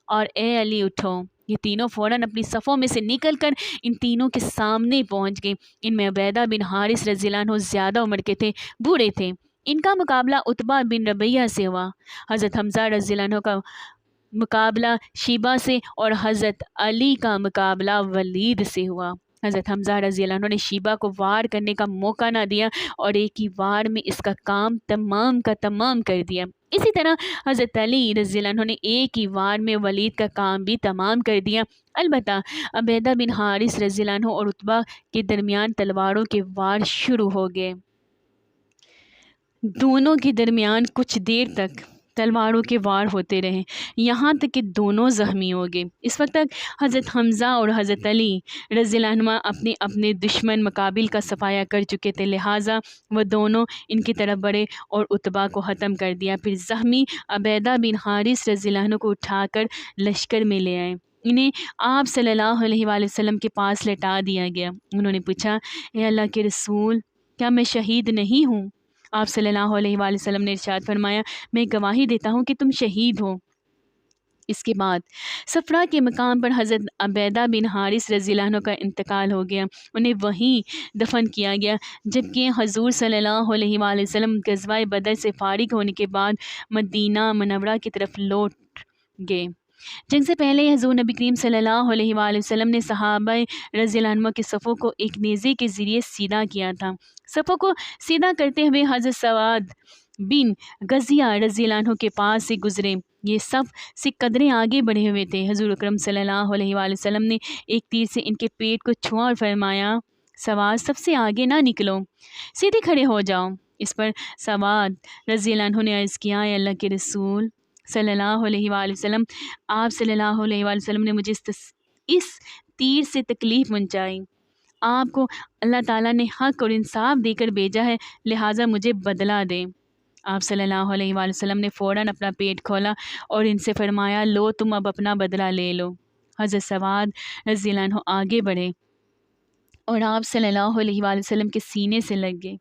اور اے علی اٹھو۔ یہ تینوں فوراً اپنی صفوں میں سے نکل کر ان تینوں کے سامنے پہنچ گئے۔ ان میں عبیدہ بن حارث رضی اللہ عنہ زیادہ عمر کے تھے، بوڑھے تھے۔ ان کا مقابلہ عتبہ بن ربیعہ سے ہوا۔ حضرت حمزہ رضی اللہ عنہ کا مقابلہ شیبہ سے اور حضرت علی کا مقابلہ ولید سے ہوا۔ حضرت حمزہ رضی اللہ عنہ نے شیبہ کو وار کرنے کا موقع نہ دیا اور ایک ہی وار میں اس کا کام تمام کا تمام کر دیا۔ اسی طرح حضرت علی رضی اللہ عنہ نے ایک ہی وار میں ولید کا کام بھی تمام کر دیا۔ البتہ عبیدہ بن حارث رضی اللہ عنہ اور عتبہ کے درمیان تلواروں کے وار شروع ہو گئے۔ دونوں کے درمیان کچھ دیر تک تلواروں کے وار ہوتے رہے، یہاں تک کہ دونوں زخمی ہو گئے۔ اس وقت تک حضرت حمزہ اور حضرت علی رضی اللہ عنہ اپنے اپنے دشمن مقابل کا صفایا کر چکے تھے، لہٰذا وہ دونوں ان کی طرف بڑھے اور عتبہ کو ختم کر دیا۔ پھر زخمی عبیدہ بن حارث رضی اللہ عنہ کو اٹھا کر لشکر میں لے آئے، انہیں آپ صلی اللہ علیہ وآلہ وسلم کے پاس لٹا دیا گیا۔ انہوں نے پوچھا اے اللہ کے رسول، کیا میں شہید نہیں ہوں؟ آپ صلی اللہ علیہ وآلہ وسلم نے ارشاد فرمایا میں گواہی دیتا ہوں کہ تم شہید ہو۔ اس کے بعد صفرا کے مقام پر حضرت عبیدہ بن حارث رضی اللہ عنہ کا انتقال ہو گیا، انہیں وہیں دفن کیا گیا، جبکہ حضور صلی اللہ علیہ وآلہ وسلم غزوہ بدر سے فارغ ہونے کے بعد مدینہ منورہ کی طرف لوٹ گئے۔ جنگ سے پہلے حضور نبی کریم صلی اللہ علیہ وآلہ وسلم نے صحابہ رضی اللہ عنہ کے صفوں کو ایک نیزے کے ذریعے سیدھا کیا تھا۔ صفوں کو سیدھا کرتے ہوئے حضرت سعد بن غزیہ رضی اللہ عنہ کے پاس سے گزرے۔ یہ صف سے قدریں آگے بڑھے ہوئے تھے۔ حضور اکرم صلی اللہ علیہ وآلہ وسلم نے ایک تیر سے ان کے پیٹ کو چھوا اور فرمایا، سواد سب سے آگے نہ نکلو، سیدھے کھڑے ہو جاؤ۔ اس پر سواد رضی اللہ عنہ نے عرض کیا، اے اللہ کے رسول صلی اللہ علیہ وآلہ وسلم، آپ صلی اللہ علیہ وآلہ وسلم نے مجھے اس تیر سے تکلیف پہنچائی، آپ کو اللہ تعالیٰ نے حق اور انصاف دے کر بھیجا ہے، لہٰذا مجھے بدلہ دیں۔ آپ صلی اللہ علیہ وآلہ وسلم نے فوراً اپنا پیٹ کھولا اور ان سے فرمایا، لو تم اب اپنا بدلہ لے لو۔ حضرت سواد رضی اللہ عنہ آگے بڑھے اور آپ صلی اللہ علیہ وآلہ وسلم کے سینے سے لگ گئے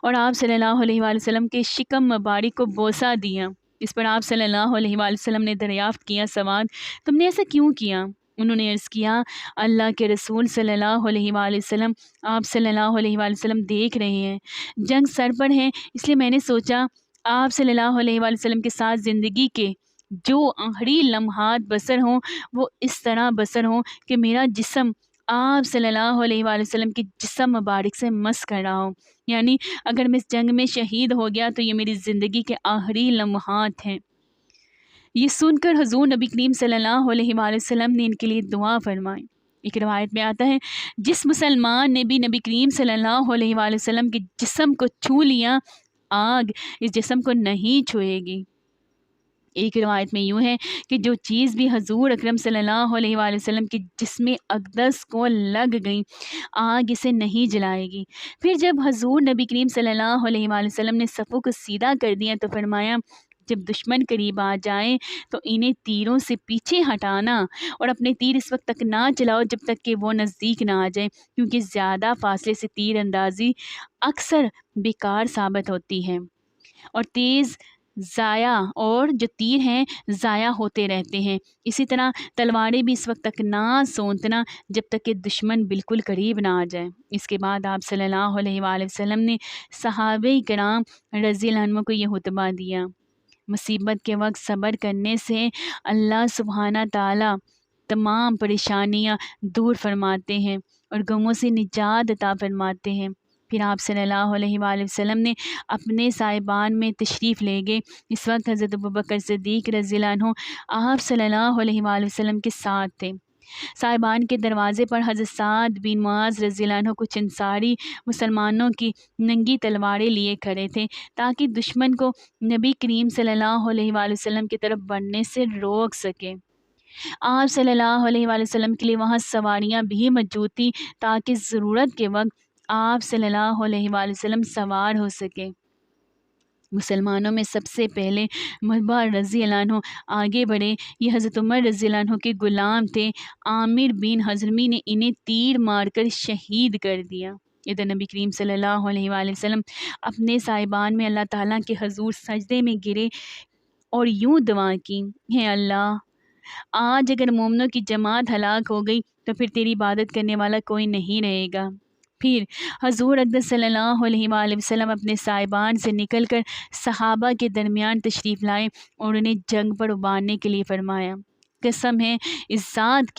اور آپ صلی اللہ علیہ وآلہ وسلم کے شکم مبارک کو بوسہ دیا۔ اس پر آپ صلی اللہ علیہ وآلہ وسلم نے دریافت کیا، سواد تم نے ایسا کیوں کیا؟ انہوں نے عرض کیا، اللہ کے رسول صلی اللہ علیہ وآلہ وسلم، آپ صلی اللہ علیہ وآلہ وسلم دیکھ رہے ہیں جنگ سر پر ہے، اس لیے میں نے سوچا آپ صلی اللہ علیہ وآلہ وسلم کے ساتھ زندگی کے جو آخری لمحات بسر ہوں وہ اس طرح بسر ہوں کہ میرا جسم آپ صلی اللہ علیہ وآلہ وسلم کے جسم مبارک سے مس کر رہا ہوں، یعنی اگر میں اس جنگ میں شہید ہو گیا تو یہ میری زندگی کے آخری لمحات ہیں۔ یہ سن کر حضور نبی کریم صلی اللہ علیہ وآلہ وسلم نے ان کے لیے دعا فرمائی۔ ایک روایت میں آتا ہے، جس مسلمان نے بھی نبی کریم صلی اللہ علیہ وآلہ وسلم کے جسم کو چھو لیا، آگ اس جسم کو نہیں چھوئے گی۔ ایک روایت میں یوں ہے کہ جو چیز بھی حضور اکرم صلی اللہ علیہ وآلہ وسلم کے جسم اقدس کو لگ گئی، آگ اسے نہیں جلائے گی۔ پھر جب حضور نبی کریم صلی اللہ علیہ وآلہ وسلم نے صفوں کو سیدھا کر دیا تو فرمایا، جب دشمن قریب آ جائیں تو انہیں تیروں سے پیچھے ہٹانا اور اپنے تیر اس وقت تک نہ چلاؤ جب تک کہ وہ نزدیک نہ آ جائیں، کیونکہ زیادہ فاصلے سے تیر اندازی اکثر بیکار ثابت ہوتی ہے اور جو تیر ہیں ضائع ہوتے رہتے ہیں۔ اسی طرح تلواریں بھی اس وقت تک نہ سونتنا جب تک کہ دشمن بالکل قریب نہ آ جائے۔ اس کے بعد آپ صلی اللہ علیہ وآلہ وسلم نے صحابہ کرام رضی اللہ عنہ کو یہ خطبہ دیا، مصیبت کے وقت صبر کرنے سے اللہ سبحانہ تعالیٰ تمام پریشانیاں دور فرماتے ہیں اور غموں سے نجات عطا فرماتے ہیں۔ پھر آپ صلی اللہ علیہ وآلہ وسلم نے اپنے صاحبان میں تشریف لے گئے۔ اس وقت حضرت ابوبکر صدیق رضی اللہ عنہ آپ صلی اللہ علیہ وآلہ وسلم کے ساتھ تھے۔ صاحبان کے دروازے پر حضرت سعد بن معاذ رضی اللہ عنہ کچھ انصاری مسلمانوں کی ننگی تلواریں لیے کھڑے تھے تاکہ دشمن کو نبی کریم صلی اللہ علیہ وآلہ وسلم کی طرف بڑھنے سے روک سکے۔ آپ صلی اللہ علیہ وآلہ وسلم کے لیے وہاں سواریاں بھی موجود تھیں تاکہ ضرورت کے وقت آپ صلی اللہ علیہ وآلہ وسلم سوار ہو سکے۔ مسلمانوں میں سب سے پہلے مصعب رضی اللہ عنہ آگے بڑھے۔ یہ حضرت عمر رضی اللہ عنہ کے غلام تھے۔ عامر بن حضرمی نے انہیں تیر مار کر شہید کر دیا۔ ادھر نبی کریم صلی اللہ علیہ وآلہ وسلم اپنے صاحبان میں اللہ تعالیٰ کے حضور سجدے میں گرے اور یوں دعا کی، ہے اللہ، آج اگر مومنوں کی جماعت ہلاک ہو گئی تو پھر تیری عبادت کرنے والا کوئی نہیں رہے گا۔ پھر حضور اقدس صلی اللہ علیہ وآلہ وسلم اپنے صاحبان سے نکل کر صحابہ کے درمیان تشریف لائے اور انہیں جنگ پر ابھارنے کے لیے فرمایا، قسم ہے اس ذات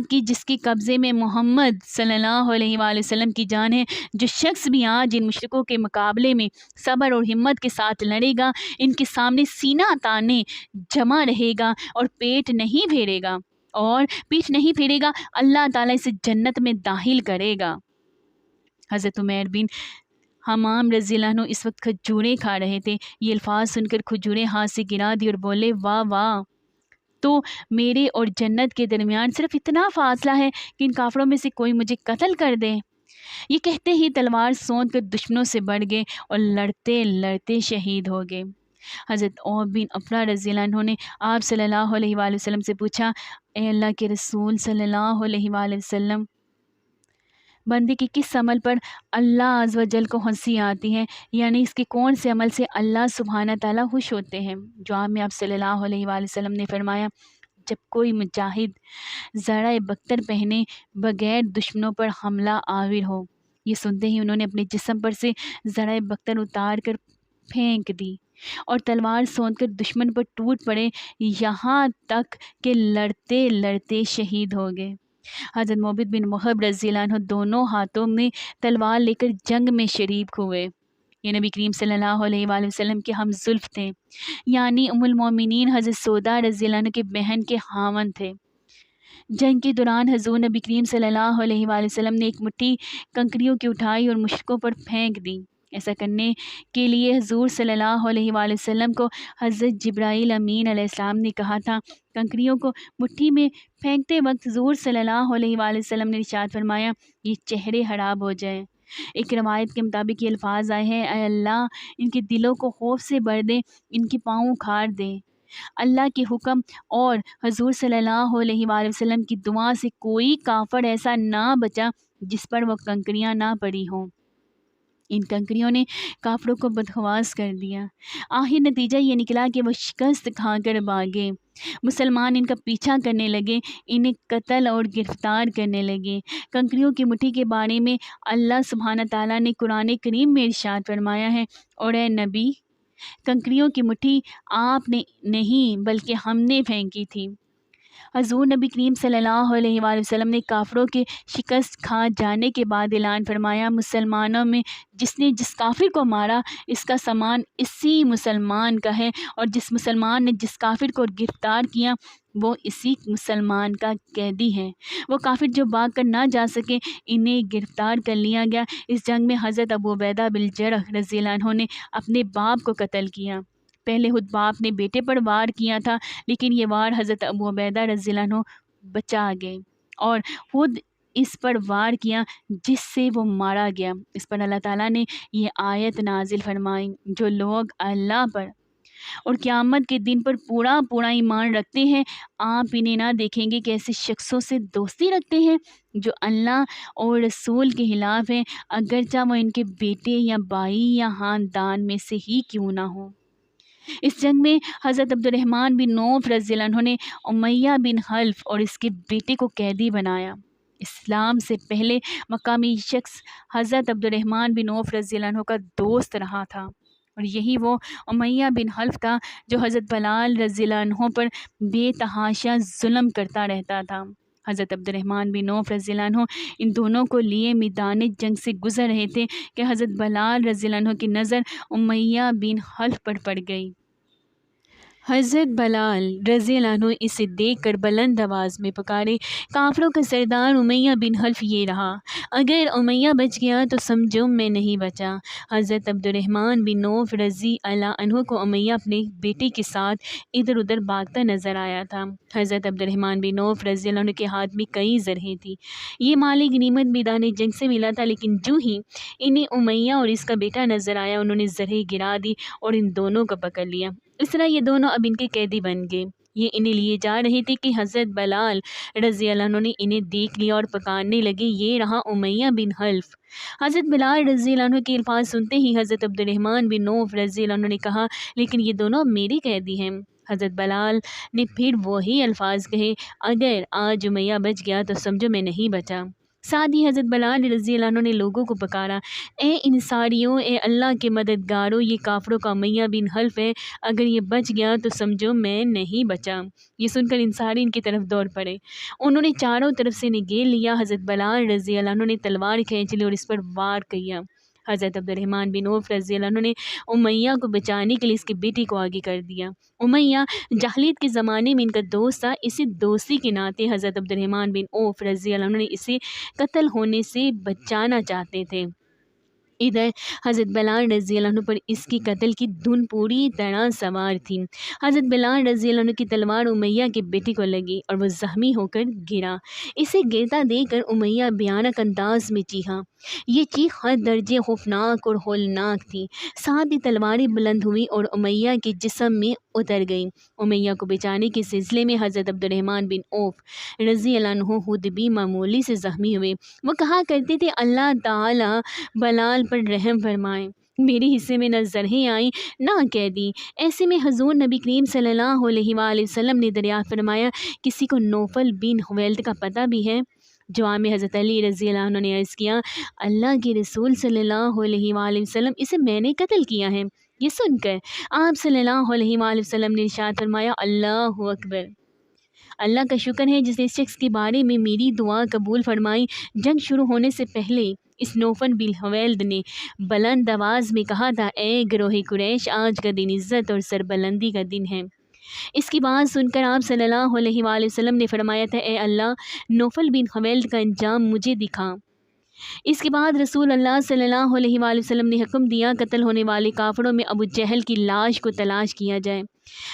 کی جس کے قبضے میں محمد صلی اللہ علیہ وآلہ وسلم کی جان ہے، جو شخص بھی آج ان مشرکوں کے مقابلے میں صبر اور ہمت کے ساتھ لڑے گا، ان کے سامنے سینہ تانے جمع رہے گا اور پیٹھ نہیں پھیرے گا، اللہ تعالیٰ اسے جنت میں داخل کرے گا۔ حضرت عمیر بن حمام رضی اللہ عنہ اس وقت کھجوریں کھا رہے تھے۔ یہ الفاظ سن کر کھجوریں ہاتھ سے گرا دی اور بولے، واہ واہ، تو میرے اور جنت کے درمیان صرف اتنا فاصلہ ہے کہ ان کافروں میں سے کوئی مجھے قتل کر دے۔ یہ کہتے ہی تلوار سونت کر دشمنوں سے بڑھ گئے اور لڑتے لڑتے شہید ہو گئے۔ حضرت عوف بن افرا رضی اللہ عنہ نے آپ صلی اللہ علیہ وآلہ وسلم سے پوچھا، اے اللہ کے رسول صلی اللہ علیہ وآلہ وسلم، بندے کے کس عمل پر اللہ عز و جل کو ہنسی آتی ہے، یعنی اس کے کون سے عمل سے اللہ سبحانہ تعالیٰ خوش ہوتے ہیں۔ جواب میں آپ صلی اللہ علیہ وآلہ وسلم نے فرمایا، جب کوئی مجاہد زرع بختر پہنے بغیر دشمنوں پر حملہ آور ہو۔ یہ سنتے ہی انہوں نے اپنے جسم پر سے زرع بختر اتار کر پھینک دی اور تلوار سونت کر دشمن پر ٹوٹ پڑے، یہاں تک کہ لڑتے لڑتے شہید ہو گئے۔ حضرت موبد بن وہب رضی اللہ عنہ دونوں ہاتھوں میں تلوار لے کر جنگ میں شریک ہوئے۔ یہ نبی کریم صلی اللہ علیہ وآلہ وسلم کے ہم زلف تھے، یعنی ام المومنین حضرت سودا رضی اللہ عنہ کے بہن کے خاوند تھے۔ جنگ کے دوران حضور نبی کریم صلی اللہ علیہ وآلہ وسلم نے ایک مٹھی کنکریوں کی اٹھائی اور مشرکوں پر پھینک دی۔ ایسا کرنے کے لیے حضور صلی اللہ علیہ وآلہ وسلم کو حضرت جبرائیل امین علیہ السلام نے کہا تھا۔ کنکریوں کو مٹھی میں پھینکتے وقت حضور صلی اللہ علیہ وآلہ وسلم نے ارشاد فرمایا، یہ چہرے خراب ہو جائیں۔ ایک روایت کے مطابق یہ الفاظ آئے ہیں، اے اللہ ان کے دلوں کو خوف سے بھر دے، ان کے پاؤں اکھاڑ دے۔ اللہ کے حکم اور حضور صلی اللہ علیہ وآلہ وسلم کی دعا سے کوئی کافر ایسا نہ بچا جس پر وہ کنکریاں نہ پڑی ہوں۔ ان کنکریوں نے کافروں کو بدحواس کر دیا۔ آخر نتیجہ یہ نکلا کہ وہ شکست کھا کر بھاگے۔ مسلمان ان کا پیچھا کرنے لگے، انہیں قتل اور گرفتار کرنے لگے۔ کنکریوں کی مٹھی کے بارے میں اللہ سبحانہ تعالیٰ نے قرآن کریم میں ارشاد فرمایا ہے، اور اے نبی، کنکریوں کی مٹھی آپ نے نہیں بلکہ ہم نے پھینکی تھی۔ حضور نبی کریم صلی اللہ علیہ وآلہ وسلم نے کافروں کے شکست کھا جانے کے بعد اعلان فرمایا، مسلمانوں میں جس نے جس کافر کو مارا اس کا سامان اسی مسلمان کا ہے، اور جس مسلمان نے جس کافر کو گرفتار کیا وہ اسی مسلمان کا قیدی ہے۔ وہ کافر جو بھاگ کر نہ جا سکے انہیں گرفتار کر لیا گیا۔ اس جنگ میں حضرت ابو عبیدہ بن الجرح رضی اللہ عنہ نے اپنے باپ کو قتل کیا۔ پہلے خود باپ نے بیٹے پر وار کیا تھا، لیکن یہ وار حضرت ابو عبیدہ رضی اللہ عنہ بچا گئے اور خود اس پر وار کیا جس سے وہ مارا گیا۔ اس پر اللہ تعالیٰ نے یہ آیت نازل فرمائی، جو لوگ اللہ پر اور قیامت کے دن پر پورا ایمان رکھتے ہیں، آپ انہیں نہ دیکھیں گے کہ ایسے شخصوں سے دوستی رکھتے ہیں جو اللہ اور رسول کے خلاف ہیں، اگرچہ وہ ان کے بیٹے یا بھائی یا خاندان میں سے ہی کیوں نہ ہوں۔ اس جنگ میں حضرت عبد الرحمن بن عوف رضی اللہ عنہ نے امیہ بن خلف اور اس کے بیٹے کو قیدی بنایا۔ اسلام سے پہلے مقامی شخص حضرت عبد الرحمن بن عوف رضی اللہ عنہ کا دوست رہا تھا، اور یہی وہ امیہ بن خلف تھا جو حضرت بلال رضی اللہ عنہ پر بے تحاشا ظلم کرتا رہتا تھا۔ حضرت عبد الرحمن بن عوف رضی اللہ عنہ ان دونوں کو لیے میدان جنگ سے گزر رہے تھے کہ حضرت بلال رضی اللہ عنہ کی نظر امیہ بن خلف پر پڑ گئی۔ حضرت بلال رضی اللہ عنہ اسے دیکھ کر بلند آواز میں پکارے، کافروں کا سردار امیہ بن خلف یہ رہا، اگر امیہ بچ گیا تو سمجھو میں نہیں بچا۔ حضرت عبد الرحمن بن عوف رضی اللہ عنہ کو امیہ اپنے بیٹے کے ساتھ ادھر ادھر بھاگتا نظر آیا تھا۔ حضرت عبد الرحمن بن عوف رضی اللہ عنہ کے ہاتھ میں کئی زرہیں تھیں۔ یہ مال غنیمت میدان جنگ سے ملا تھا، لیکن جو ہی انہیں امیہ اور اس کا بیٹا نظر آیا انہوں نے زرہیں گرا دی اور ان دونوں کو پکڑ لیا۔ اس طرح یہ دونوں اب ان کے قیدی بن گئے۔ یہ انہیں لیے جا رہے تھے کہ حضرت بلال رضی اللہ عنہ نے انہیں دیکھ لیا اور پکارنے لگے، یہ رہا امیہ بن خلف۔ حضرت بلال رضی اللہ عنہ کے الفاظ سنتے ہی حضرت عبد الرحمن بن عوف رضی اللہ عنہ نے کہا، لیکن یہ دونوں میرے قیدی ہیں۔ حضرت بلال نے پھر وہی الفاظ کہے، اگر آج امیہ بچ گیا تو سمجھو میں نہیں بچا۔ ساتھ ہی حضرت بلال رضی اللہ عنہ نے لوگوں کو پکارا، اے انصاریوں، اے اللہ کے مددگاروں، یہ کافروں کا امیہ بن خلف ہے، اگر یہ بچ گیا تو سمجھو میں نہیں بچا۔ یہ سن کر انصاری ان کی طرف دوڑ پڑے، انہوں نے چاروں طرف سے انہیں گھیر لیا۔ حضرت بلال رضی اللہ عنہ نے تلوار کھینچ لی اور اس پر وار کیا۔ حضرت عبد الرحمن بن عوف رضی اللہ عنہ نے امیہ کو بچانے کے لیے اس کے بیٹے کو آگے کر دیا۔ امیہ جاہلیت کے زمانے میں ان کا دوست تھا، اسی دوستی کے ناطے حضرت عبد الرحمن بن عوف رضی اللہ عنہ نے اسے قتل ہونے سے بچانا چاہتے تھے۔ ادھر حضرت بلال رضی اللہ عنہ پر اس کی قتل کی دھن پوری طرح سوار تھی۔ حضرت بلال رضی اللہ عنہ کی تلوار امیہ کے بیٹے کو لگی اور وہ زخمی ہو کر گرا۔ اسے گرتا دیکھ کر امیہ بھیانک انداز میں چیخا۔ یہ چیخ ہر درجے خوفناک اور ہولناک تھی۔ ساتھ ہی تلواریں بلند ہوئی اور امیہ کے جسم میں اتر گئیں۔ امیہ کو بچانے کے سلسلے میں حضرت عبد الرحمن بن عوف رضی اللہ عنہ خود بھی معمولی سے زخمی ہوئے۔ وہ کہا کرتے تھے اللہ تعالی بلال پر رحم فرمائے، میرے حصے میں نہ زرہیں آئیں نہ قیدی۔ ایسے میں حضور نبی کریم صلی اللہ علیہ وآلہ وسلم نے دریافت فرمایا، کسی کو نوفل بن حویلد کا پتہ بھی ہے؟ جواب میں حضرت علی رضی اللہ عنہ نے عرض کیا، اللہ کے رسول صلی اللہ علیہ وآلہ وسلم، اسے میں نے قتل کیا ہے۔ یہ سن کر آپ صلی اللہ علیہ وآلہ وسلم نے ارشاد فرمایا، اللہ اکبر، اللہ کا شکر ہے جس نے اس شخص کے بارے میں میری دعا قبول فرمائی۔ جنگ شروع ہونے سے پہلے اس نوفل بن حویلد نے بلند آواز میں کہا تھا، اے گروہ قریش، آج کا دن عزت اور سربلندی کا دن ہے۔ اس کی بات سن کر آپ صلی اللہ علیہ وآلہ وسلم نے فرمایا تھا، اے اللہ، نوفل بن حویلد کا انجام مجھے دکھا۔ اس کے بعد رسول اللہ صلی اللہ علیہ وآلہ وسلم نے حکم دیا، قتل ہونے والے کافروں میں ابو جہل کی لاش کو تلاش کیا جائے۔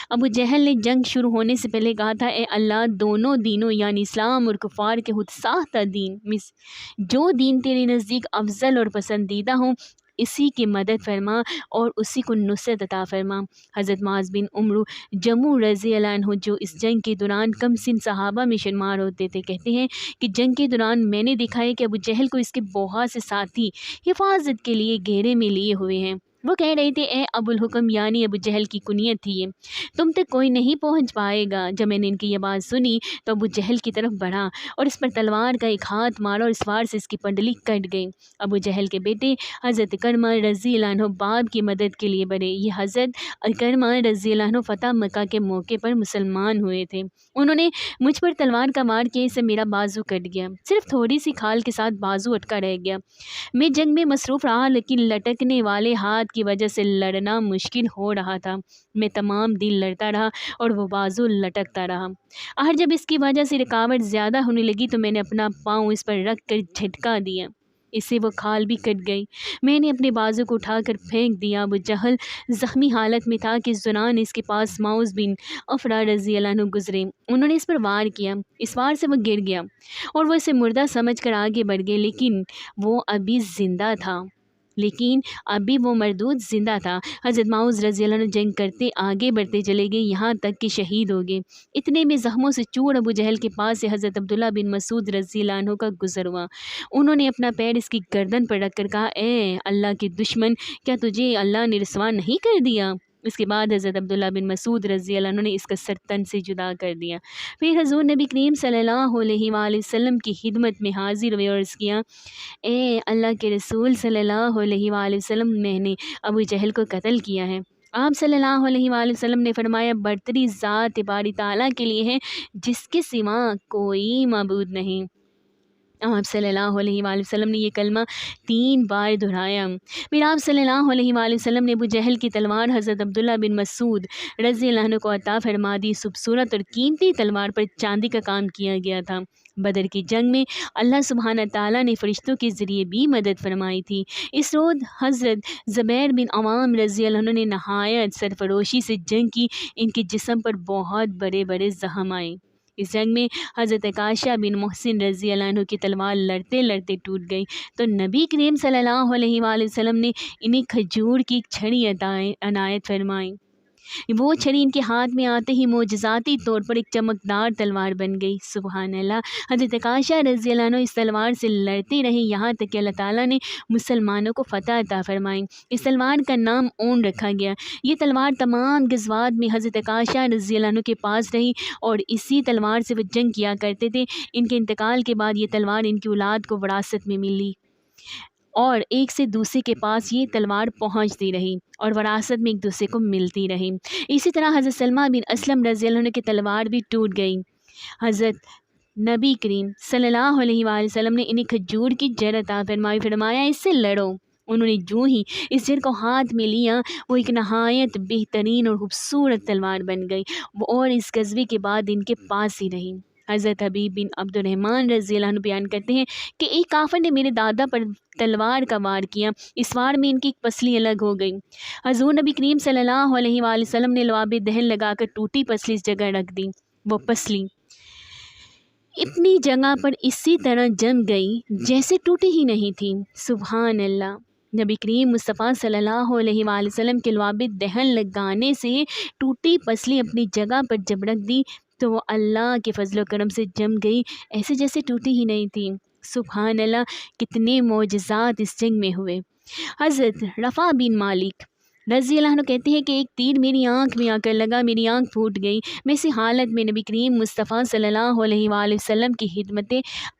ابو جہل نے جنگ شروع ہونے سے پہلے کہا تھا، اے اللہ، دونوں دینوں یعنی اسلام اور کفار کے خود ساختہ دین میں جو دین تیرے نزدیک افضل اور پسندیدہ ہوں، اسی کی مدد فرما اور اسی کو نصرت عطا فرما۔ حضرت معاذ بن عمرو جموع رضی اللہ عنہ، جو اس جنگ کے دوران کم سن صحابہ میں شمار ہوتے تھے، کہتے ہیں کہ جنگ کے دوران میں نے دیکھا ہے کہ ابو جہل کو اس کے بہت سے ساتھی حفاظت کے لیے گھیرے میں لیے ہوئے ہیں۔ وہ کہہ رہے تھے، اے ابو الحکم، یعنی ابو جہل کی کنیت تھی یہ، تم تک کوئی نہیں پہنچ پائے گا۔ جب میں نے ان کی یہ بات سنی تو ابو جہل کی طرف بڑھا اور اس پر تلوار کا ایک ہاتھ مارا اور اس وار سے اس کی پنڈلی کٹ گئی۔ ابو جہل کے بیٹے حضرت کرمہ رضی اللہ عنہ باپ کی مدد کے لیے بڑھے۔ یہ حضرت کرمہ رضی اللہ عنہ فتح مکہ کے موقع پر مسلمان ہوئے تھے۔ انہوں نے مجھ پر تلوار کا وار کیا، اس سے میرا بازو کٹ گیا، صرف تھوڑی سی کھال کے ساتھ بازو اٹکا رہ گیا۔ میں جنگ میں مصروف رہا، لیکن لٹکنے والے ہاتھ کی وجہ سے لڑنا مشکل ہو رہا تھا۔ میں تمام دن لڑتا رہا اور وہ بازو لٹکتا رہا۔ آخر جب اس کی وجہ سے رکاوٹ زیادہ ہونے لگی تو میں نے اپنا پاؤں اس پر رکھ کر جھٹکا دیا، اس سے وہ کھال بھی کٹ گئی۔ میں نے اپنے بازو کو اٹھا کر پھینک دیا۔ ابو جہل زخمی حالت میں تھا کہ اس دوران اس کے پاس معوذ بن عفرہ رضی اللہ عنہ گزرے۔ انہوں نے اس پر وار کیا، اس وار سے وہ گر گیا اور وہ اسے مردہ سمجھ کر آگے بڑھ گئے، لیکن وہ ابھی وہ مردود زندہ تھا۔ حضرت معوذ رضی اللہ عنہ جنگ کرتے آگے بڑھتے چلے گئے، یہاں تک کہ شہید ہو گئے۔ اتنے میں زخموں سے چور ابو جہل کے پاس سے حضرت عبداللہ بن مسعود رضی اللہ عنہ کا گزر ہوا۔ انہوں نے اپنا پیر اس کی گردن پر رکھ کر کہا، اے اللہ کے دشمن، کیا تجھے اللہ نے رسوا نہیں کر دیا؟ اس کے بعد حضرت عبداللہ بن مسعود رضی اللہ عنہ نے اس کا سر تن سے جدا کر دیا۔ پھر حضور نبی کریم صلی اللہ علیہ وآلہ وسلم کی خدمت میں حاضر ہوئے اور عرض کیا، اے اللہ کے رسول صلی اللہ علیہ وآلہ وسلم، میں نے ابو جہل کو قتل کیا ہے۔ آپ صلی اللہ علیہ وآلہ وسلم نے فرمایا، برتری ذات باری تعالیٰ کے لیے ہے جس کے سوا کوئی معبود نہیں۔ آپ صلی اللہ علیہ وآلہ وسلم نے یہ کلمہ 3 بار دہرایا۔ پھر آپ صلی اللہ علیہ وآلہ وسلم نے ابو جہل کی تلوار حضرت عبداللہ بن مسعود رضی اللہ عنہ کو عطا فرما دی۔ خوبصورت اور قیمتی تلوار پر چاندی کا کام کیا گیا تھا۔ بدر کی جنگ میں اللہ سبحانہ تعالیٰ نے فرشتوں کے ذریعے بھی مدد فرمائی تھی۔ اس روز حضرت زبیر بن عوام رضی اللہ عنہ نے نہایت سرفروشی سے جنگ کی، ان کے جسم پر بہت بڑے بڑے زخم آئے۔ اس جنگ میں حضرت عکاشہ بن محسن رضی اللہ عنہ کی تلوار لڑتے لڑتے ٹوٹ گئی تو نبی کریم صلی اللہ علیہ وآلہ وسلم نے انہیں کھجور کی چھڑی عنایت فرمائی۔ وہ چھڑی ان کے ہاتھ میں آتے ہی معجزاتی طور پر ایک چمکدار تلوار بن گئی۔ سبحان اللہ۔ حضرت عکاشہ رضی اللہ عنہ اس تلوار سے لڑتے رہے یہاں تک کہ اللہ تعالیٰ نے مسلمانوں کو فتح عطا فرمائی۔ اس تلوار کا نام اون رکھا گیا۔ یہ تلوار تمام غزوات میں حضرت عکاشہ رضی اللہ عنہ کے پاس رہی اور اسی تلوار سے وہ جنگ کیا کرتے تھے۔ ان کے انتقال کے بعد یہ تلوار ان کی اولاد کو وراثت میں ملی اور ایک سے دوسرے کے پاس یہ تلوار پہنچتی رہی اور وراثت میں ایک دوسرے کو ملتی رہی۔ اسی طرح حضرت سلمہ بن اسلم رضی اللہ عنہ کی تلوار بھی ٹوٹ گئی۔ حضرت نبی کریم صلی اللہ علیہ وآلہ وسلم نے انہیں کھجور کی جڑ عطا فرمائی، فرمایا اس سے لڑو۔ انہوں نے جو ہی اس جڑ کو ہاتھ میں لیا وہ ایک نہایت بہترین اور خوبصورت تلوار بن گئی اور اس غزوے کے بعد ان کے پاس ہی رہی۔ حضرت حبیب بن عبد الرحمن رضی اللہ عنہ بیان کرتے ہیں کہ ایک کافر نے میرے دادا پر تلوار کا وار کیا، اس وار میں ان کی ایک پسلی الگ ہو گئی۔ حضور نبی کریم صلی اللہ علیہ وآلہ وسلم نے لعاب دہن لگا کر ٹوٹی پسلی اس جگہ رکھ دی۔ وہ پسلی اپنی جگہ پر اسی طرح جم گئی جیسے ٹوٹی ہی نہیں تھی۔ سبحان اللہ۔ نبی کریم مصطفیٰ صلی اللہ علیہ وآلہ وسلم کے لعاب دہن لگانے سے ٹوٹی پسلی اپنی جگہ پر جب رکھ دی تو وہ اللہ کے فضل و کرم سے جم گئی، ایسے جیسے ٹوٹی ہی نہیں تھی۔ سبحان اللہ، کتنے معجزات اس جنگ میں ہوئے۔ حضرت رفع بن مالک رضی اللہ عنہ کہتے ہیں کہ ایک تیر میری آنکھ میں آ کر لگا، میری آنکھ پھوٹ گئی۔ میں اسی حالت میں نبی کریم مصطفیٰ صلی اللہ علیہ وآلہ وسلم کی خدمت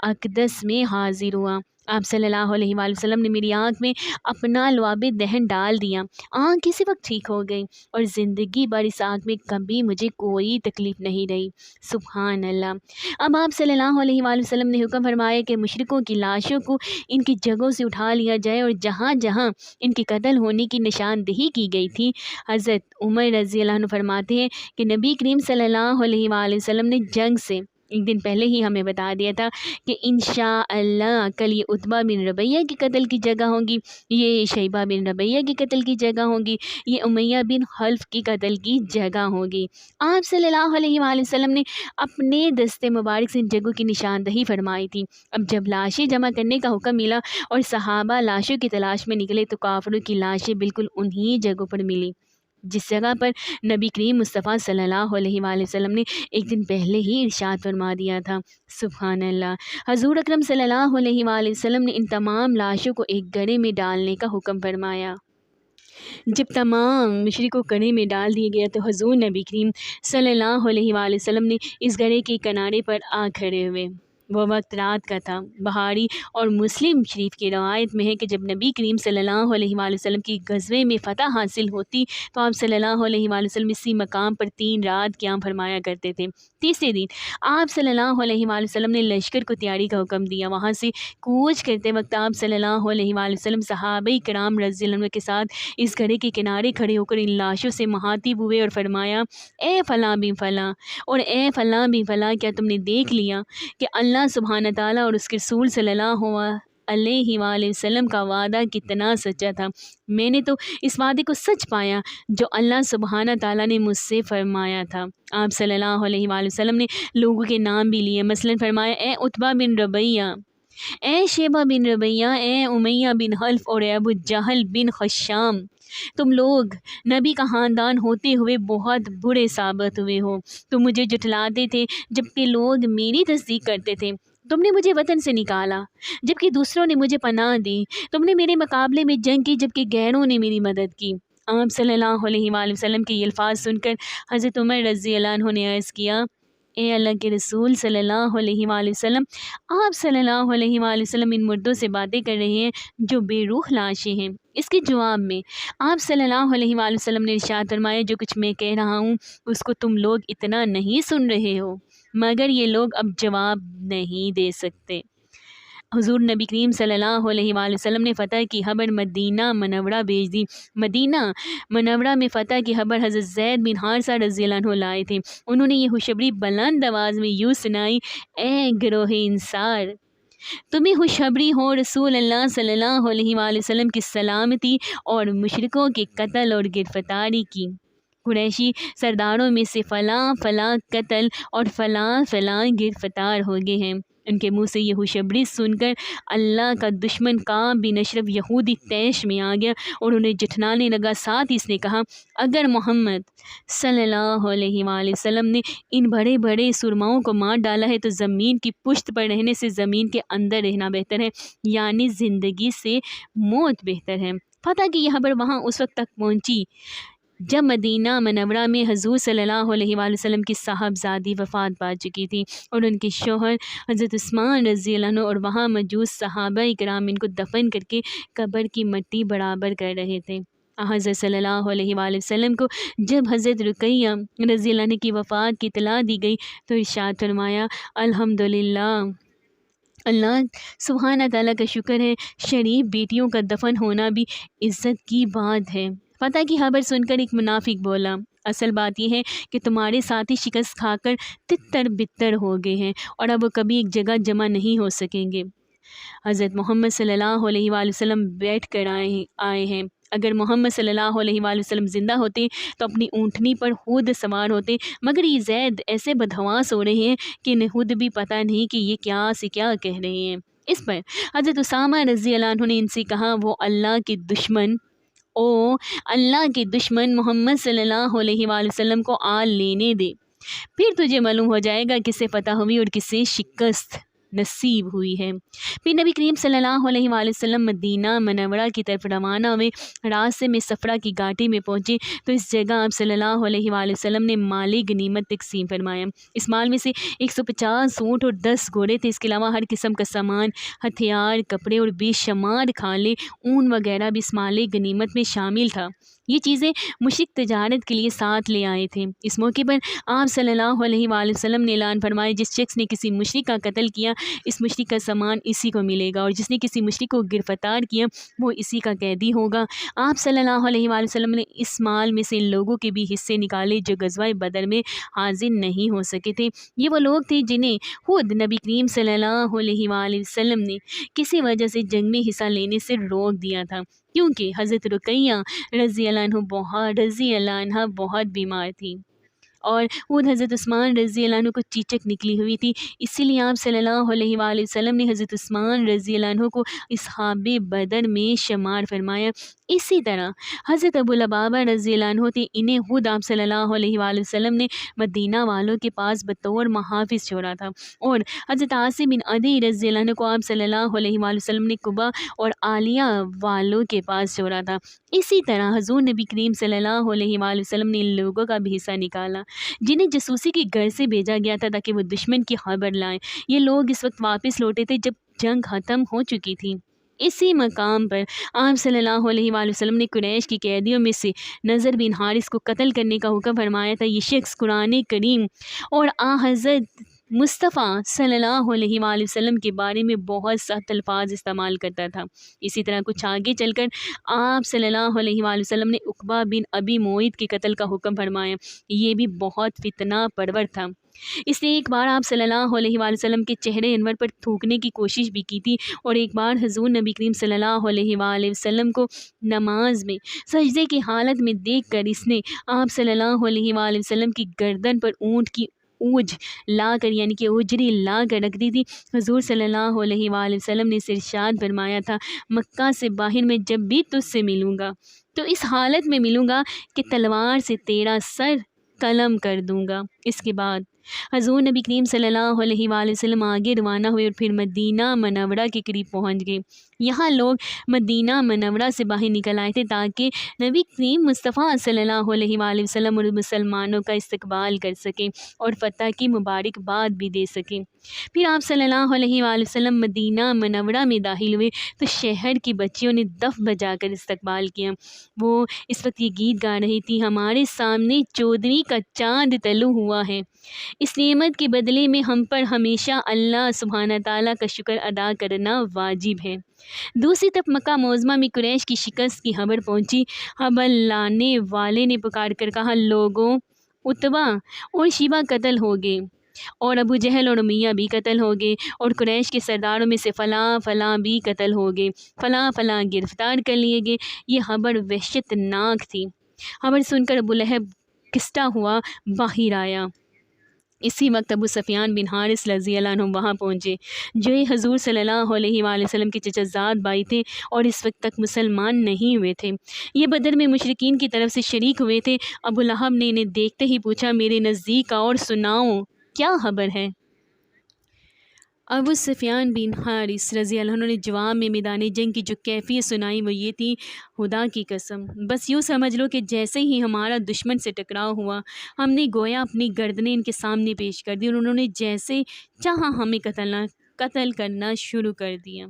اقدس میں حاضر ہوا۔ آپ صلی اللہ علیہ وآلہ وسلم نے میری آنکھ میں اپنا لعاب دہن ڈال دیا، آنکھ اسی وقت ٹھیک ہو گئی اور زندگی بھر اس آنکھ میں کبھی مجھے کوئی تکلیف نہیں رہی۔ سبحان اللہ۔ اب آپ صلی اللہ علیہ وآلہ وسلم نے حکم فرمایا کہ مشرکوں کی لاشوں کو ان کی جگہوں سے اٹھا لیا جائے، اور جہاں جہاں ان کے قتل ہونے کی نشاندہی کی گئی تھی، حضرت عمر رضی اللہ عنہ فرماتے ہیں کہ نبی کریم صلی اللہ علیہ وآلہ وسلم نے جنگ سے ایک دن پہلے ہی ہمیں بتا دیا تھا کہ انشاءاللہ کل یہ عتبہ بن ربیہ کی قتل کی جگہ ہوں گی، یہ شیبہ بن ربیہ کی قتل کی جگہ ہوں گی، یہ امیہ بن خلف کی قتل کی جگہ ہوگی۔ آپ صلی اللہ علیہ وآلہ وسلم نے اپنے دست مبارک سے ان جگہوں کی نشاندہی فرمائی تھی۔ اب جب لاشیں جمع کرنے کا حکم ملا اور صحابہ لاشوں کی تلاش میں نکلے تو کافروں کی لاشیں بالکل انہی جگہوں پر ملی جس جگہ پر نبی کریم مصطفیٰ صلی اللہ علیہ وآلہ وسلم نے ایک دن پہلے ہی ارشاد فرما دیا تھا۔ سبحان اللہ۔ حضور اکرم صلی اللہ علیہ وآلہ وسلم نے ان تمام لاشوں کو ایک گڑھے میں ڈالنے کا حکم فرمایا۔ جب تمام مشرکوں کو گڑھے میں ڈال دیا گیا تو حضور نبی کریم صلی اللہ علیہ وآلہ وسلم نے اس گڑھے کے کنارے پر آ کھڑے ہوئے۔ وہ وقت رات کا تھا۔ بخاری اور مسلم شریف کی روایت میں ہے کہ جب نبی کریم صلی اللہ علیہ وآلہ وسلم کی غزوے میں فتح حاصل ہوتی تو آپ صلی اللہ علیہ وآلہ وسلم اسی مقام پر 3 رات قیام فرمایا کرتے تھے۔ تیسرے دن آپ صلی اللہ علیہ وآلہ وسلم نے لشکر کو تیاری کا حکم دیا۔ وہاں سے کوچ کرتے وقت آپ صلی اللہ علیہ وآلہ وسلم صحابہ کرام رضی اللہ عنہ کے ساتھ اس گڑھے کے کنارے کھڑے ہو کر ان لاشوں سے مخاطب ہوئے اور فرمایا، اے فلاں بن فلاں اور اے فلاں بن فلاں، کیا تم نے دیکھ لیا کہ اللہ سبحانہ تعالیٰ اور اس کے رسول صلی اللہ علیہ وآلہ وسلم کا وعدہ کتنا سچا تھا؟ میں نے تو اس وعدے کو سچ پایا جو اللہ سبحانہ تعالیٰ نے مجھ سے فرمایا تھا۔ آپ صلی اللہ علیہ وآلہ وسلم نے لوگوں کے نام بھی لیے، مثلا فرمایا، اے عتبہ بن ربیہ، اے شیبہ بن ربیہ، اے امیہ بن خلف اور اے ابو جہل بن خشام، تم لوگ نبی کا خاندان ہوتے ہوئے بہت برے ثابت ہوئے ہو۔ تم مجھے جھٹلاتے تھے جبکہ لوگ میری تصدیق کرتے تھے۔ تم نے مجھے وطن سے نکالا جبکہ دوسروں نے مجھے پناہ دی۔ تم نے میرے مقابلے میں جنگ کی جبکہ غیروں نے میری مدد کی۔ آپ صلی اللہ علیہ وآلہ وسلم کے یہ الفاظ سن کر حضرت عمر رضی اللہ عنہ نے عرض کیا، اے اللہ کے رسول صلی اللہ علیہ وآلہ وسلم، آپ صلی اللہ علیہ وآلہ وسلم ان مردوں سے باتیں کر رہے ہیں جو بے روح لاشیں ہیں۔ اس کے جواب میں آپ صلی اللہ علیہ وآلہ وسلم نے ارشاد فرمایا، جو کچھ میں کہہ رہا ہوں اس کو تم لوگ اتنا نہیں سن رہے ہو، مگر یہ لوگ اب جواب نہیں دے سکتے۔ حضور نبی کریم صلی اللہ علیہ وآلہ وسلم نے فتح کی خبر مدینہ منورہ بھیج دی۔ مدینہ منورہ میں فتح کی خبر حضرت زید بن حارثہ رضی اللہ عنہ لائے تھے۔ انہوں نے یہ خوشخبری بلند آواز میں یوں سنائی، اے گروہ انصار، تمہیں خوشخبری ہو، رسول اللہ صلی اللہ علیہ وآلہ وسلم کی سلامتی اور مشرکوں کے قتل اور گرفتاری کی۔ قریشی سرداروں میں سے فلاں فلاں قتل اور فلاں فلاں گرفتار ہو گئے ہیں۔ ان کے منہ سے یہ خوشخبری سن کر اللہ کا دشمن کعب بن اشرف یہودی طیش میں آ گیا اور انہیں جھٹلانے لگا۔ ساتھ ہی اس نے کہا، اگر محمد صلی اللہ علیہ وآلہ وسلم نے ان بڑے بڑے سرماؤں کو مار ڈالا ہے تو زمین کی پشت پر رہنے سے زمین کے اندر رہنا بہتر ہے، یعنی زندگی سے موت بہتر ہے۔ فتح کی یہ خبر وہاں اس وقت تک پہنچی جب مدینہ منورہ میں حضور صلی اللہ علیہ وآلہ وسلم کی صاحبزادی وفات پا چکی تھی اور ان کے شوہر حضرت عثمان رضی اللہ عنہ اور وہاں موجود صحابہ کرام ان کو دفن کر کے قبر کی مٹی برابر کر رہے تھے۔ حضرت صلی اللہ علیہ وآلہ وسلم کو جب حضرت رقیہ رضی اللہ عنہ کی وفات کی اطلاع دی گئی تو ارشاد فرمایا، الحمدللہ، اللہ سبحانہ تعالیٰ کا شکر ہے، شریف بیٹیوں کا دفن ہونا بھی عزت کی بات ہے۔ فتح کی خبر سن کر ایک منافق بولا، اصل بات یہ ہے کہ تمہارے ساتھی شکست کھا کر تتر بتر ہو گئے ہیں اور اب وہ کبھی ایک جگہ جمع نہیں ہو سکیں گے۔ حضرت محمد صلی اللہ علیہ وآلہ وسلم بیٹھ کر آئے ہیں۔ اگر محمد صلی اللہ علیہ وآلہ وسلم زندہ ہوتے تو اپنی اونٹنی پر خود سوار ہوتے، مگر یہ زید ایسے بدحواس ہو رہے ہیں کہ انہیں خود بھی پتہ نہیں کہ یہ کیا سے کیا کہہ رہے ہیں۔ اس پر حضرت اسامہ رضی اللہ عنہ نے ان سے کہا، وہ اللہ کے دشمن محمد صلی اللہ علیہ وآلہ وسلم کو آل لینے دے، پھر تجھے معلوم ہو جائے گا کسے فتح ہوئی اور کسے شکست نصیب ہوئی ہے۔ پھر نبی کریم صلی اللہ علیہ وآلہ وسلم مدینہ منورہ کی طرف روانہ ہوئے۔ راستے میں صفرا کی گھاٹی میں پہنچے تو اس جگہ آپ صلی اللہ علیہ وآلہ وسلم نے مال غنیمت تقسیم فرمایا۔ اس مال میں سے 150 اونٹ اور 10 گھوڑے تھے۔ اس کے علاوہ ہر قسم کا سامان، ہتھیار، کپڑے اور بے شمار کھالے، اون وغیرہ بھی اس مال غنیمت میں شامل تھا۔ یہ چیزیں مشرک تجارت کے لیے ساتھ لے آئے تھے۔ اس موقع پر آپ صلی اللہ علیہ وآلہ وسلم نے اعلان فرمایا، جس شخص نے کسی مشرک کا قتل کیا اس مشرک کا سامان اسی کو ملے گا، اور جس نے کسی مشرک کو گرفتار کیا وہ اسی کا قیدی ہوگا۔ آپ صلی اللہ علیہ وآلہ وسلم نے اس مال میں سے ان لوگوں کے بھی حصے نکالے جو غزوہ بدر میں حاضر نہیں ہو سکے تھے۔ یہ وہ لوگ تھے جنہیں خود نبی کریم صلی اللہ علیہ وآلہ وسلم نے کسی وجہ سے جنگ میں حصہ لینے سے روک دیا تھا، کیونکہ حضرت رقیہ رضی اللہ عنہ بہت بیمار تھی اور خود حضرت عثمان رضی اللہ عنہ کو چیچک نکلی ہوئی تھی۔ اسی لیے آپ صلی اللہ علیہ وآلہ وسلم نے حضرت عثمان رضی اللہ عنہ کو اصحاب بدر میں شمار فرمایا۔ اسی طرح حضرت ابو لبابہ رضی اللہ عنہ تھے، انہیں خود آپ صلی اللہ علیہ وآلہ وسلم نے مدینہ والوں کے پاس بطور محافظ چھوڑا تھا، اور حضرت عاصم بن عدی رضی اللہ عنہ کو آپ صلی اللہ علیہ وآلہ وسلم نے قبا اور عالیہ والوں کے پاس چھوڑا تھا۔ اسی طرح حضور نبی کریم صلی اللہ علیہ وآلہ وسلم نے ان لوگوں کا بھی حصہ نکالا جنہیں جاسوسی کے گھر سے بھیجا گیا تھا تاکہ وہ دشمن کی خبر لائیں۔ یہ لوگ اس وقت واپس لوٹے تھے جب جنگ ختم ہو چکی تھی۔ اسی مقام پر آپ صلی اللہ علیہ وآلہ وسلم نے قریش کی قیدیوں میں سے نضر بن حارث کو قتل کرنے کا حکم فرمایا تھا۔ یہ شخص قرآن کریم اور حضرت مصطفیٰ صلی اللہ علیہ وآلہ وسلم کے بارے میں بہت سخت الفاظ استعمال کرتا تھا۔ اسی طرح کچھ آگے چل کر آپ صلی اللہ علیہ وآلہ وسلم نے عقبہ بن ابی معیط کے قتل کا حکم فرمایا۔ یہ بھی بہت فتنہ پرور تھا، اس نے ایک بار آپ صلی اللہ علیہ وآلہ وسلم کے چہرے انور پر تھوکنے کی کوشش بھی کی تھی، اور ایک بار حضور نبی کریم صلی اللہ علیہ وآلہ وسلم کو نماز میں سجدے کی حالت میں دیکھ کر اس نے آپ صلی اللہ علیہ وآلہ وسلم کی گردن پر اونٹ کی اوج لا کر یعنی کہ اجری لا کر رکھ دی تھی۔ حضور صلی اللہ علیہ وآلہ وسلم نے ارشاد فرمایا تھا، مکہ سے باہر میں جب بھی تجھ سے ملوں گا تو اس حالت میں ملوں گا کہ تلوار سے تیرا سر قلم کر دوں گا۔ اس کے بعد حضور نبی کریم صلی اللہ علیہ وآلہ وسلم آگے روانہ ہوئے اور پھر مدینہ منورہ کے قریب پہنچ گئے۔ یہاں لوگ مدینہ منورہ سے باہر نکل آئے تھے تاکہ نبی کریم مصطفیٰ صلی اللہ علیہ وآلہ وسلم اور مسلمانوں کا استقبال کر سکیں اور فتح کی مبارکباد بھی دے سکیں۔ پھر آپ صلی اللہ علیہ وآلہ وسلم مدینہ منورہ میں داخل ہوئے تو شہر کی بچیوں نے دف بجا کر استقبال کیا۔ وہ اس وقت یہ گیت گا رہی تھی، ہمارے سامنے 14ویں کا چاند طلوع ہوا ہے، اس نعمت کے بدلے میں ہم پر ہمیشہ اللہ سبحانہ تعالیٰ کا شکر ادا کرنا واجب ہے۔ دوسری طرف مکہ معظمہ میں قریش کی شکست کی خبر پہنچی۔ خبر لانے والے نے پکار کر کہا، لوگوں، عتبہ اور شیبہ قتل ہو گئے، اور ابو جہل اور امیہ بھی قتل ہو گئے، اور قریش کے سرداروں میں سے فلاں فلاں بھی قتل ہو گئے، فلاں فلاں گرفتار کر لیے گئے۔ یہ خبر وحشت ناک تھی۔ خبر سن کر ابو لہب کسٹا ہوا باہر آیا۔ اسی وقت ابو سفیان بن حارث رضی اللہ عنہ وہاں پہنچے، جو حضور صلی اللہ علیہ وآلہ وسلم کے چچا زاد بھائی تھے اور اس وقت تک مسلمان نہیں ہوئے تھے۔ یہ بدر میں مشرکین کی طرف سے شریک ہوئے تھے۔ ابو لہب نے انہیں دیکھتے ہی پوچھا، میرے نزدیک اور سناؤ کیا خبر ہے؟ ابو سفیان بن حارث رضی اللہ عنہ نے جواب میں میدان جنگ کی جو کیفیت سنائی وہ یہ تھی، خدا کی قسم، بس یوں سمجھ لو کہ جیسے ہی ہمارا دشمن سے ٹکراؤ ہوا، ہم نے گویا اپنی گردنیں ان کے سامنے پیش کر دی اور انہوں نے جیسے چاہا ہمیں قتل کرنا شروع کر دیا،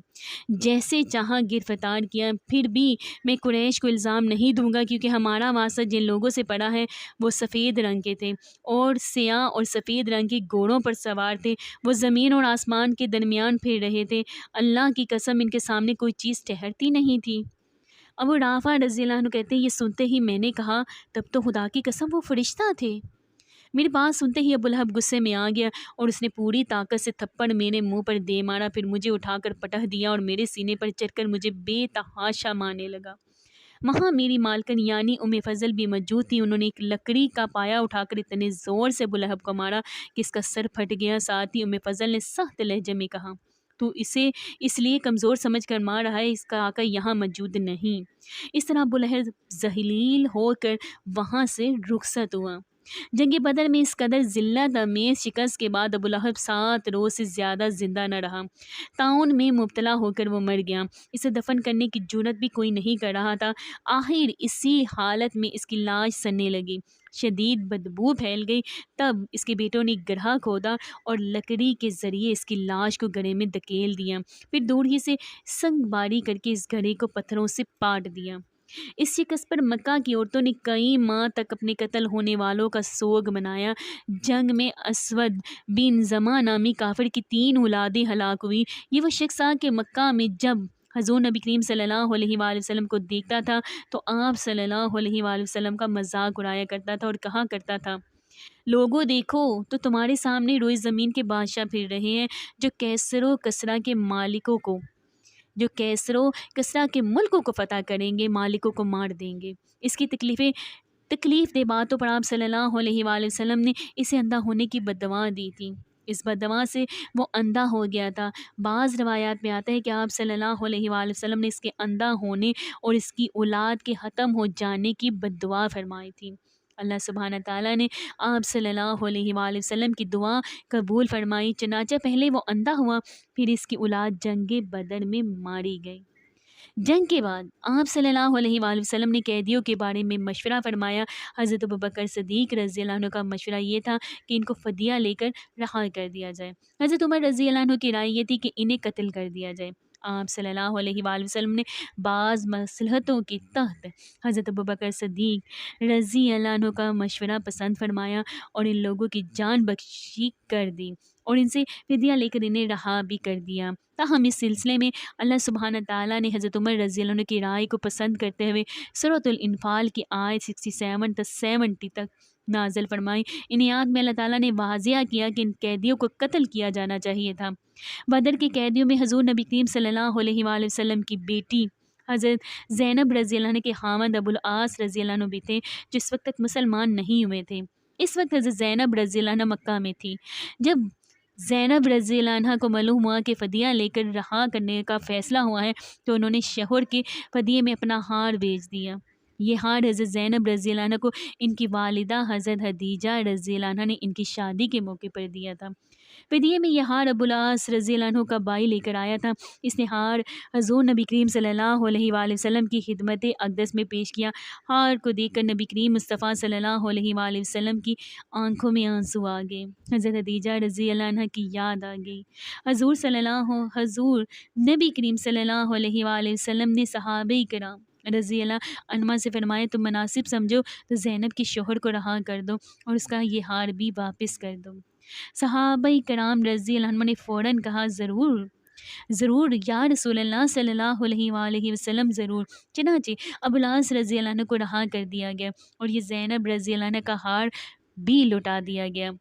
جیسے چاہا گرفتار کیا۔ پھر بھی میں قریش کو الزام نہیں دوں گا، کیونکہ ہمارا واسطہ جن لوگوں سے پڑا ہے وہ سفید رنگ کے تھے اور سیاہ اور سفید رنگ کے گھوڑوں پر سوار تھے، وہ زمین اور آسمان کے درمیان پھر رہے تھے، اللہ کی قسم ان کے سامنے کوئی چیز ٹھہرتی نہیں تھی۔ ابو رافع رضی اللہ عنہ کہتے ہیں، یہ سنتے ہی میں نے کہا، تب تو خدا کی قسم وہ فرشتہ تھے۔ میری بات سنتے ہی ابو لہب غصے میں آ گیا اور اس نے پوری طاقت سے تھپڑ میرے منہ پر دے مارا، پھر مجھے اٹھا کر پٹخ دیا اور میرے سینے پر چڑھ کر مجھے بے تحاشا مارنے لگا۔ وہاں میری مالکن یعنی ام فضل بھی موجود تھی۔ انہوں نے ایک لکڑی کا پایا اٹھا کر اتنے زور سے ابو لہب کو مارا کہ اس کا سر پھٹ گیا۔ ساتھ ہی ام فضل نے سخت لہجے میں کہا، تو اسے اس لیے کمزور سمجھ کر مار رہا ہے، اس کا آقا یہاں موجود نہیں۔ اس طرح ابو لہب ذلیل ہو کر وہاں سے رخصت ہوا۔ جنگ بدر میں اس قدر ذلت آمیز شکست کے بعد ابو لہب 7 روز سے زیادہ زندہ نہ رہا۔ طاعون میں مبتلا ہو کر وہ مر گیا۔ اسے دفن کرنے کی جرات بھی کوئی نہیں کر رہا تھا۔ آخر اسی حالت میں اس کی لاش سڑنے لگی، شدید بدبو پھیل گئی۔ تب اس کے بیٹوں نے گڑھا کھودا اور لکڑی کے ذریعے اس کی لاش کو گڑھے میں دھکیل دیا، پھر دور ہی سے سنگ باری کر کے اس گڑھے کو پتھروں سے پاٹ دیا۔ اس شکست پر مکہ کی عورتوں نے کئی ماہ تک اپنے قتل ہونے والوں کا سوگ منایا۔ جنگ میں اسود بن زمع نامی کافر کی 3 اولادیں ہلاک ہوئی۔ یہ وہ شخص تھا کہ مکہ میں جب حضور نبی کریم صلی اللہ علیہ وآلہ وسلم کو دیکھتا تھا تو آپ صلی اللہ علیہ وآلہ وسلم کا مذاق اڑایا کرتا تھا اور کہا کرتا تھا، لوگوں دیکھو تو تمہارے سامنے روئے زمین کے بادشاہ پھر رہے ہیں، جو کیسر و کسریٰ کے مالکوں کو جو کیسر و کسریٰ کے ملکوں کو فتح کریں گے، مالکوں کو مار دیں گے۔ اس کی تکلیف دہ باتوں پر آپ صلی اللہ علیہ وآلہ وسلم نے اسے اندھا ہونے کی بددعا دی تھی۔ اس بددعا سے وہ اندھا ہو گیا تھا۔ بعض روایات میں آتا ہے کہ آپ صلی اللہ علیہ وآلہ وسلم نے اس کے اندھا ہونے اور اس کی اولاد کے ختم ہو جانے کی بددعا فرمائی تھی۔ اللہ سبحانہ تعالیٰ نے آپ صلی اللہ علیہ وآلہ وسلم کی دعا قبول فرمائی، چنانچہ پہلے وہ اندھا ہوا، پھر اس کی اولاد جنگ بدر میں ماری گئی۔ جنگ کے بعد آپ صلی اللہ علیہ وآلہ وسلم نے قیدیوں کے بارے میں مشورہ فرمایا۔ حضرت ابوبکر صدیق رضی اللہ عنہ کا مشورہ یہ تھا کہ ان کو فدیہ لے کر رہا کر دیا جائے۔ حضرت عمر رضی اللہ عنہ کی رائے یہ تھی کہ انہیں قتل کر دیا جائے۔ آپ صلی اللہ علیہ وآلہ وسلم نے بعض مصلحتوں کے تحت حضرت ابوبکر صدیق رضی اللہ عنہ کا مشورہ پسند فرمایا اور ان لوگوں کی جان بخشی کر دی اور ان سے فدیہ لے کر انہیں رہا بھی کر دیا۔ تاہم اس سلسلے میں اللہ سبحانہ تعالیٰ نے حضرت عمر رضی اللہ عنہ کی رائے کو پسند کرتے ہوئے سورۃ الانفال کی آیت 67 تا 70 تک نازل فرمائی۔ ان آیات میں اللہ تعالیٰ نے واضح کیا کہ ان قیدیوں کو قتل کیا جانا چاہیے تھا۔ بدر کے قیدیوں میں حضور نبی کریم صلی اللہ علیہ وآلہ وسلم کی بیٹی حضرت زینب رضی اللہ عنہ کے خاوند ابو العاص رضی اللہ عنہ بھی تھے، جو اس وقت تک مسلمان نہیں ہوئے تھے۔ اس وقت حضرت زینب رضی اللہ عنہ مکہ میں تھی۔ جب زینب رضی اللہ عنہ کو معلوم ہوا کہ فدیہ لے کر رہا کرنے کا فیصلہ ہوا ہے تو انہوں نے شوہر کے فدیے میں اپنا ہار بیچ دیا۔ یہ ہار حضرت زینب رضی اللہ عنہ کو ان کی والدہ حضرت خدیجہ رضی اللہ عنہ نے ان کی شادی کے موقع پر دیا تھا۔ فدیے میں یہ ہار ابو العاص رضی اللہ عنہ کا بھائی لے کر آیا تھا۔ اس نے ہار حضور نبی کریم صلی اللہ علیہ وآلہ وسلم کی خدمت اقدس میں پیش کیا۔ ہار کو دیکھ کر نبی کریم مصطفیٰ صلی اللہ علیہ وآلہ وسلم کی آنکھوں میں آنسو آ گئے۔ حضرت خدیجہ رضی اللہ عنہ کی یاد آ گئی۔ حضور نبی کریم صلی اللہ علیہ وآلہ وسلم نے صحابہ کرام رضی اللہ عنہ سے فرمایا، تم مناسب سمجھو تو زینب کے شوہر کو رہا کر دو اور اس کا یہ ہار بھی واپس کر دو۔ صحابہ کرام رضی اللہ عنہ نے فوراً کہا، ضرور یا رسول اللہ صلی اللہ علیہ وآلہ وسلم، ضرور۔ چنانچہ ابو العاص رضی اللہ عنہ کو رہا کر دیا گیا اور یہ زینب رضی اللہ عنہ کا ہار بھی لوٹا دیا گیا۔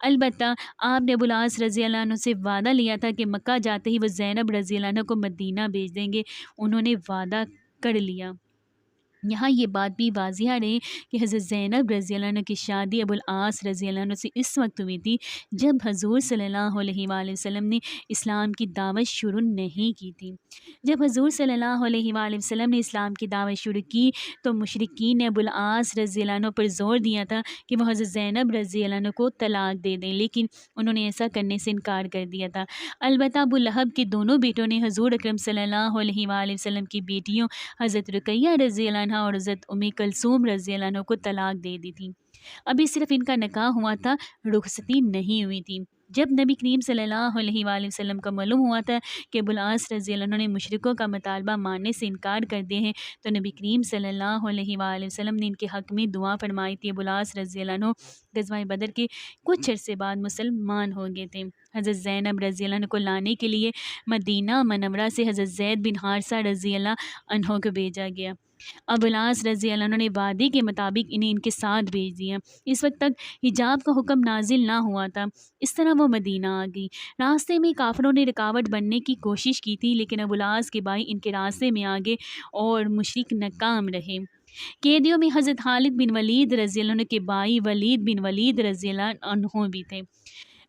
البتہ آپ نے ابو العاص رضی اللہ عنہ سے وعدہ لیا تھا کہ مکہ جاتے ہی وہ زینب رضی اللہ عنہ کو مدینہ بھیج دیں گے۔ انہوں نے وعدہ کر لیا۔ یہاں یہ بات بھی واضح رہی کہ حضرت زینب رضی اللہ عنہ کی شادی ابو العاص رضی اللہ عنہ سے اس وقت ہوئی تھی جب حضور صلی اللہ علیہ وآلہ وسلم نے اسلام کی دعوت شروع نہیں کی تھی۔ جب حضور صلی اللہ علیہ وآلہ وسلم نے اسلام کی دعوت شروع کی تو مشرکین نے ابو العاص رضی اللہ عنہ پر زور دیا تھا کہ وہ حضرت زینب رضی اللہ عنہ کو طلاق دے دیں، لیکن انہوں نے ایسا کرنے سے انکار کر دیا تھا۔ البتہ ابو لہب کے دونوں بیٹوں نے حضور اکرم صلی اللہ علیہ وآلہ وسلم کی بیٹیوں حضرت رقیہ رضی اللہ عنہ اور حضرت کلثوم رضی اللہ عنہ کو طلاق دے دی تھی۔ ابھی صرف ان کا نکاح ہوا تھا، رخصتی نہیں ہوئی تھی۔ جب نبی کریم صلی اللہ علیہ وآلہ وسلم کا معلوم ہوا تھا کہ ابو العاص رضی اللہ عنہ نے مشرکوں کا مطالبہ ماننے سے انکار کر دیا ہے تو نبی کریم صلی اللہ علیہ وآلہ وسلم نے ان کے حق میں دعا فرمائی تھی۔ ابو العاص رضی اللہ عنہ غزوہ بدر کے کچھ عرصے بعد مسلمان ہو گئے تھے۔ حضرت زینب رضی اللہ عنہ کو لانے کے لیے مدینہ منورہ سے حضرت زید بن حارثہ رضی اللہ عنہ کو بھیجا گیا۔ ابو العاص رضی اللہ عنہ نے وعدے کے مطابق انہیں ان کے ساتھ بھیج دیا۔ اس وقت تک حجاب کا حکم نازل نہ ہوا تھا۔ اس طرح وہ مدینہ آ گئی۔ راستے میں کافروں نے رکاوٹ بننے کی کوشش کی تھی، لیکن ابو العاص کے بھائی ان کے راستے میں آ گئے اور مشرک ناکام رہے۔ قیدیوں میں حضرت خالد بن ولید رضی اللہ عنہ کے بھائی ولید بن ولید رضی اللہ عنہ بھی تھے۔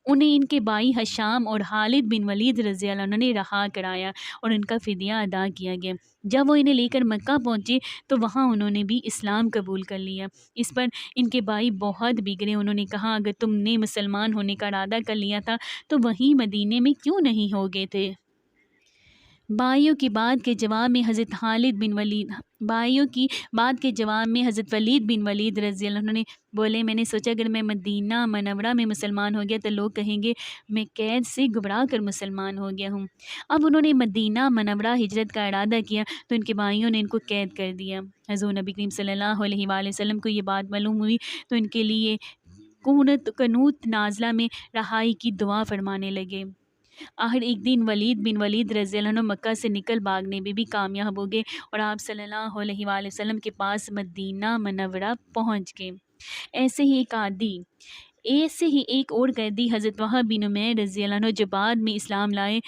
انہیں ان کے بھائی حشام اور خالد بن ولید رضی اللہ عنہ نے رہا کرایا اور ان کا فدیہ ادا کیا گیا۔ جب وہ انہیں لے کر مکہ پہنچے تو وہاں انہوں نے بھی اسلام قبول کر لیا۔ اس پر ان کے بھائی بہت بگڑے۔ انہوں نے کہا اگر تم نے مسلمان ہونے کا ارادہ کر لیا تھا تو وہیں مدینے میں کیوں نہیں ہو گئے تھے؟ بھائیوں کی بات کے جواب میں حضرت ولید بن ولید رضی اللہ عنہ نے بولے میں نے سوچا اگر میں مدینہ منورہ میں مسلمان ہو گیا تو لوگ کہیں گے میں قید سے گھبرا کر مسلمان ہو گیا ہوں۔ اب انہوں نے مدینہ منورہ ہجرت کا ارادہ کیا تو ان کے بھائیوں نے ان کو قید کر دیا۔ حضور نبی کریم صلی اللہ علیہ وآلہ وسلم کو یہ بات معلوم ہوئی تو ان کے لیے قنوت نازلہ میں رہائی کی دعا فرمانے لگے۔ آخر ایک دن ولید بن ولید رضی اللہ عنہ مکہ سے نکل بھاگنے میں بھی کامیاب ہو گئے اور آپ صلی اللہ علیہ وآلہ وسلم کے پاس مدینہ منورہ پہنچ گئے۔ ایسے ہی ایک اور قیدی حضرت وہب بن عمیر رضی اللہ عنہ جو بعد میں اسلام لائے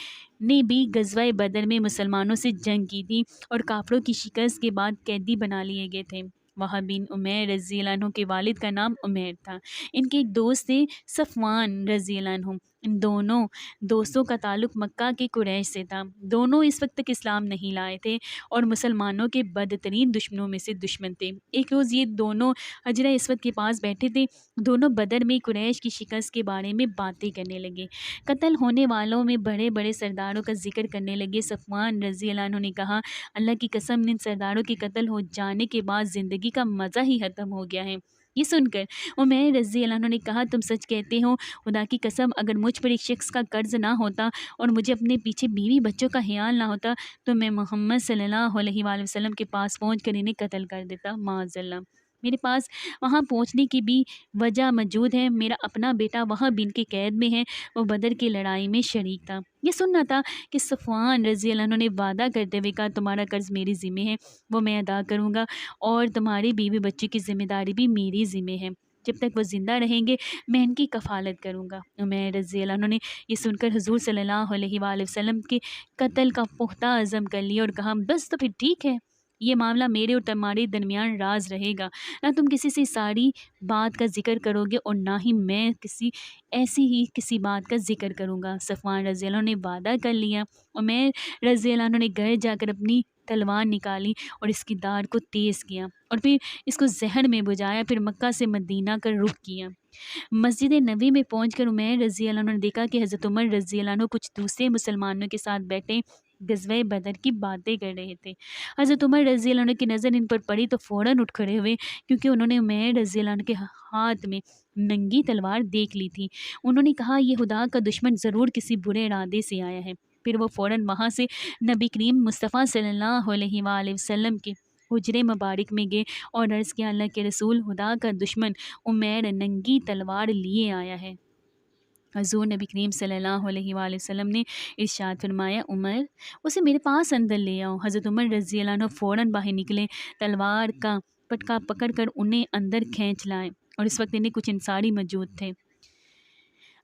نے بھی غزوہ بدر میں مسلمانوں سے جنگ کی تھی اور کافروں کی شکست کے بعد قیدی بنا لیے گئے تھے۔ وہب بن عمیر رضی اللہ عنہ کے والد کا نام عمیر تھا۔ ان کے ایک دوست تھے صفوان رضی اللہ عنہ۔ ان دونوں دوستوں کا تعلق مکہ کے قریش سے تھا۔ دونوں اس وقت تک اسلام نہیں لائے تھے اور مسلمانوں کے بدترین دشمنوں میں سے دشمن تھے۔ ایک روز یہ دونوں حجرہ اسود کے پاس بیٹھے تھے۔ دونوں بدر میں قریش کی شکست کے بارے میں باتیں کرنے لگے۔ قتل ہونے والوں میں بڑے بڑے سرداروں کا ذکر کرنے لگے۔ صفوان رضی اللہ عنہ نے کہا اللہ کی قسم ان سرداروں کے قتل ہو جانے کے بعد زندگی کا مزہ ہی ختم ہو گیا ہے۔ یہ سن کر عمیر رضی اللہ عنہ نے کہا تم سچ کہتے ہو، خدا کی قسم اگر مجھ پر ایک شخص کا قرض نہ ہوتا اور مجھے اپنے پیچھے بیوی بچوں کا خیال نہ ہوتا تو میں محمد صلی اللہ علیہ وآلہ وسلم کے پاس پہنچ کر انہیں قتل کر دیتا۔ معاذ اللہ، میرے پاس وہاں پہنچنے کی بھی وجہ موجود ہے۔ میرا اپنا بیٹا وہاں بن کے قید میں ہے، وہ بدر کی لڑائی میں شریک تھا۔ یہ سننا تھا کہ صفوان رضی اللہ عنہ نے وعدہ کرتے ہوئے کہا تمہارا قرض میری ذمہ ہے، وہ میں ادا کروں گا اور تمہاری بیوی بچی کی ذمہ داری بھی میری ذمہ ہے، جب تک وہ زندہ رہیں گے میں ان کی کفالت کروں گا۔ عمیر رضی اللہ عنہ نے یہ سن کر حضور صلی اللہ علیہ وآلہ وسلم کے قتل کا پختہ عزم کر لیا اور کہا بس تو پھر ٹھیک ہے، یہ معاملہ میرے اور تمہارے درمیان راز رہے گا، نہ تم کسی سے ساری بات کا ذکر کرو گے اور نہ ہی میں کسی بات کا ذکر کروں گا۔ صفوان رضی اللہ عنہ نے وعدہ کر لیا۔ عمیر رضی اللہ عنہ نے گھر جا کر اپنی تلوار نکالی اور اس کی دھار کو تیز کیا اور پھر اس کو زہر میں بجھایا، پھر مکہ سے مدینہ کا رخ کیا۔ مسجد نبوی میں پہنچ کر عمیر رضی اللہ عنہ نے دیکھا کہ حضرت عمر رضی اللہ عنہ کچھ دوسرے مسلمانوں کے ساتھ بیٹھے غزوہ بدر کی باتیں کر رہے تھے۔ حضرت عمر رضی اللہ عنہ کی نظر ان پر پڑی تو فوراً اٹھ کھڑے ہوئے، کیونکہ انہوں نے عمیر رضی اللہ عنہ کے ہاتھ میں ننگی تلوار دیکھ لی تھی۔ انہوں نے کہا یہ خدا کا دشمن ضرور کسی برے ارادے سے آیا ہے۔ پھر وہ فوراً وہاں سے نبی کریم مصطفیٰ صلی اللہ علیہ وآلہ وسلم کے حجرے مبارک میں گئے اور عرض کیا اللہ کے رسول، خدا کا دشمن عمیر ننگی تلوار لیے آیا ہے۔ حضور نبی کریم صلی اللہ علیہ وآلہ وسلم نے ارشاد فرمایا عمر اسے میرے پاس اندر لے آؤ۔ حضرت عمر رضی اللہ عنہ فوراً باہر نکلے، تلوار کا پٹکا پکڑ کر انہیں اندر کھینچ لائے اور اس وقت انہیں کچھ انصاری موجود تھے۔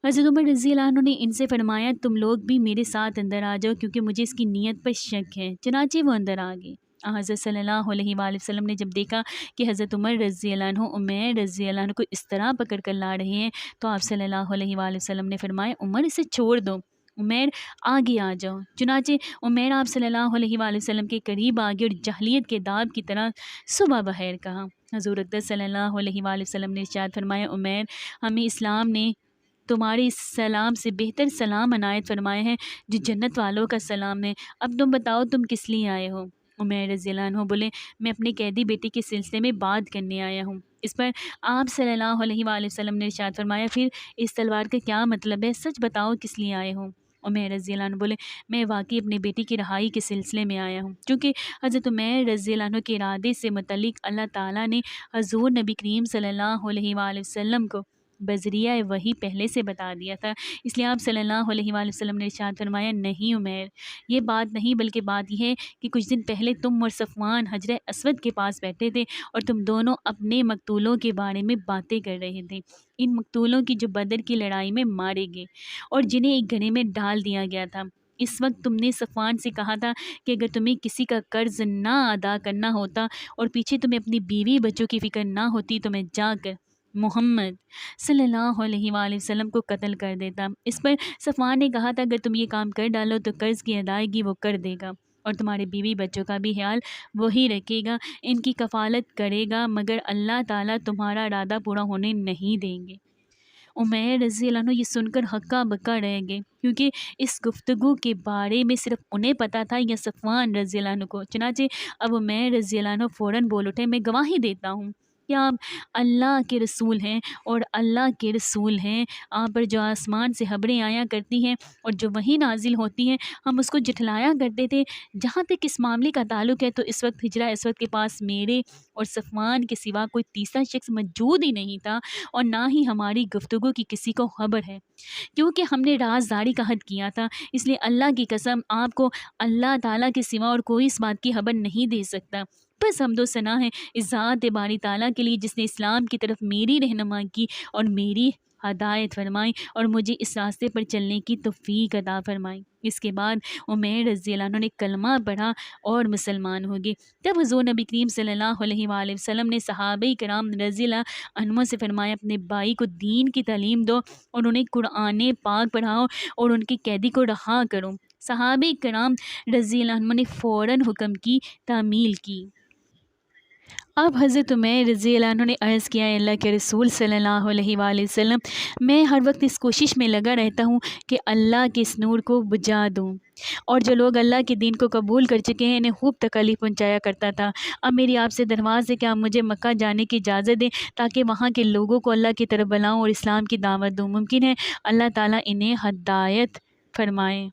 حضرت عمر رضی اللہ عنہ نے ان سے فرمایا تم لوگ بھی میرے ساتھ اندر آ جاؤ کیونکہ مجھے اس کی نیت پر شک ہے۔ چنانچہ وہ اندر آ گئے۔ حضرت صلی اللہ علیہ وآلہ وسلم نے جب دیکھا کہ حضرت عمر رضی اللہ عنہ عمیر رضی اللہ عنہ کو اس طرح پکڑ کر لا رہے ہیں تو آپ صلی اللہ علیہ وآلہ وسلم نے فرمایا عمر اسے چھوڑ دو، عمیر آگے آ جاؤ۔ چنانچہ عمیر آپ صلی اللہ علیہ وآلہ وسلم کے قریب آگے اور جاہلیت کے داب کی طرح صبح بخیر کہا۔ حضور اقدس صلی اللہ علیہ وآلہ وسلم نے ارشاد فرمایا عمیر ہمیں اسلام نے تمہارے اس سلام سے بہتر سلام عنایت فرمایا ہے جو جنت والوں کا سلام ہے، اب تم بتاؤ تم کس لیے آئے ہو؟ عمیر رضی اللہ عنہ بولے میں اپنے قیدی بیٹے کے سلسلے میں بات کرنے آیا ہوں۔ اس پر آپ صلی اللہ علیہ وآلہ وسلم نے ارشاد فرمایا پھر اس تلوار کا کیا مطلب ہے، سچ بتاؤ کس لیے آئے ہو؟ عمیر رضی اللہ عنہ بولے میں واقعی اپنے بیٹی کی رہائی کے سلسلے میں آیا ہوں، کیونکہ حضرت عمیر رضی اللہ عنہ کے ارادے سے متعلق اللہ تعالیٰ نے حضور نبی کریم صلی اللہ علیہ وآلہ وسلم کو بذریعہ وحی پہلے سے بتا دیا تھا، اس لیے آپ صلی اللہ علیہ وآلہ وسلم نے ارشاد فرمایا نہیں عمیر یہ بات نہیں، بلکہ بات یہ ہے کہ کچھ دن پہلے تم اور صفوان حجرہ اسود کے پاس بیٹھے تھے اور تم دونوں اپنے مقتولوں کے بارے میں باتیں کر رہے تھے، ان مقتولوں کی جو بدر کی لڑائی میں مارے گئے اور جنہیں ایک گڑھے میں ڈال دیا گیا تھا۔ اس وقت تم نے صفوان سے کہا تھا کہ اگر تمہیں کسی کا قرض نہ ادا کرنا ہوتا اور پیچھے تمہیں اپنی بیوی بچوں کی فکر نہ ہوتی تو میں جا کر محمد صلی اللہ علیہ وآلہ وسلم کو قتل کر دیتا۔ اس پر صفوان نے کہا تھا اگر تم یہ کام کر ڈالو تو قرض کی ادائیگی وہ کر دے گا اور تمہارے بیوی بچوں کا بھی خیال وہی رکھے گا، ان کی کفالت کرے گا، مگر اللہ تعالیٰ تمہارا ارادہ پورا ہونے نہیں دیں گے۔ عمیر رضی اللہ عنہ یہ سن کر ہکا بکا رہ گئے، کیونکہ اس گفتگو کے بارے میں صرف انہیں پتہ تھا یا صفوان رضی اللہ عنہ کو۔ چنانچہ اب عمیر رضی اللہ عنہ فوراً بول اٹھے، میں گواہی دیتا ہوں کہ آپ اللہ کے رسول ہیں اور اللہ کے رسول ہیں۔ آپ پر جو آسمان سے خبریں آیا کرتی ہیں اور جو وحی نازل ہوتی ہیں ہم اس کو جھٹلایا کرتے تھے۔ جہاں تک اس معاملے کا تعلق ہے تو اس وقت ہجرہ اسود کے پاس میرے اور صفوان کے سوا کوئی تیسرا شخص موجود ہی نہیں تھا، اور نہ ہی ہماری گفتگو کی کسی کو خبر ہے، کیونکہ ہم نے رازداری کا عہد کیا تھا۔ اس لیے اللہ کی قسم آپ کو اللہ تعالیٰ کے سوا اور کوئی اس بات کی خبر نہیں دے سکتا۔ بس حمد و ثنا ہے اس ذات باری تعالیٰ کے لیے جس نے اسلام کی طرف میری رہنمائی کی اور میری ہدایت فرمائی اور مجھے اس راستے پر چلنے کی توفیق عطا فرمائی۔ اس کے بعد عمیر رضی اللہ عنہ نے کلمہ پڑھا اور مسلمان ہو گئے۔ تب حضور نبی کریم صلی اللہ علیہ وآلہ وسلم نے صحابہ کرام رضی اللہ عنہ سے فرمایا اپنے بھائی کو دین کی تعلیم دو اور انہیں قرآن پاک پڑھاؤ اور ان کے قیدی کو رہا کرو۔ صحابہ کرام رضی اللہ عنہ نے فوراً حکم کی تعمیل کی۔ اب حضرت عمیر رضی اللہ عنہ نے عرض کیا، اللہ کے رسول صلی اللہ علیہ وآلہ وسلم، میں ہر وقت اس کوشش میں لگا رہتا ہوں کہ اللہ کے اس نور کو بجھا دوں، اور جو لوگ اللہ کے دین کو قبول کر چکے ہیں انہیں خوب تکلیف پہنچایا کرتا تھا۔ اب میری آپ سے درخواست ہے کہ آپ مجھے مکہ جانے کی اجازت دیں تاکہ وہاں کے لوگوں کو اللہ کی طرف بلاؤں اور اسلام کی دعوت دوں۔ ممکن ہے اللہ تعالیٰ انہیں ہدایت فرمائے۔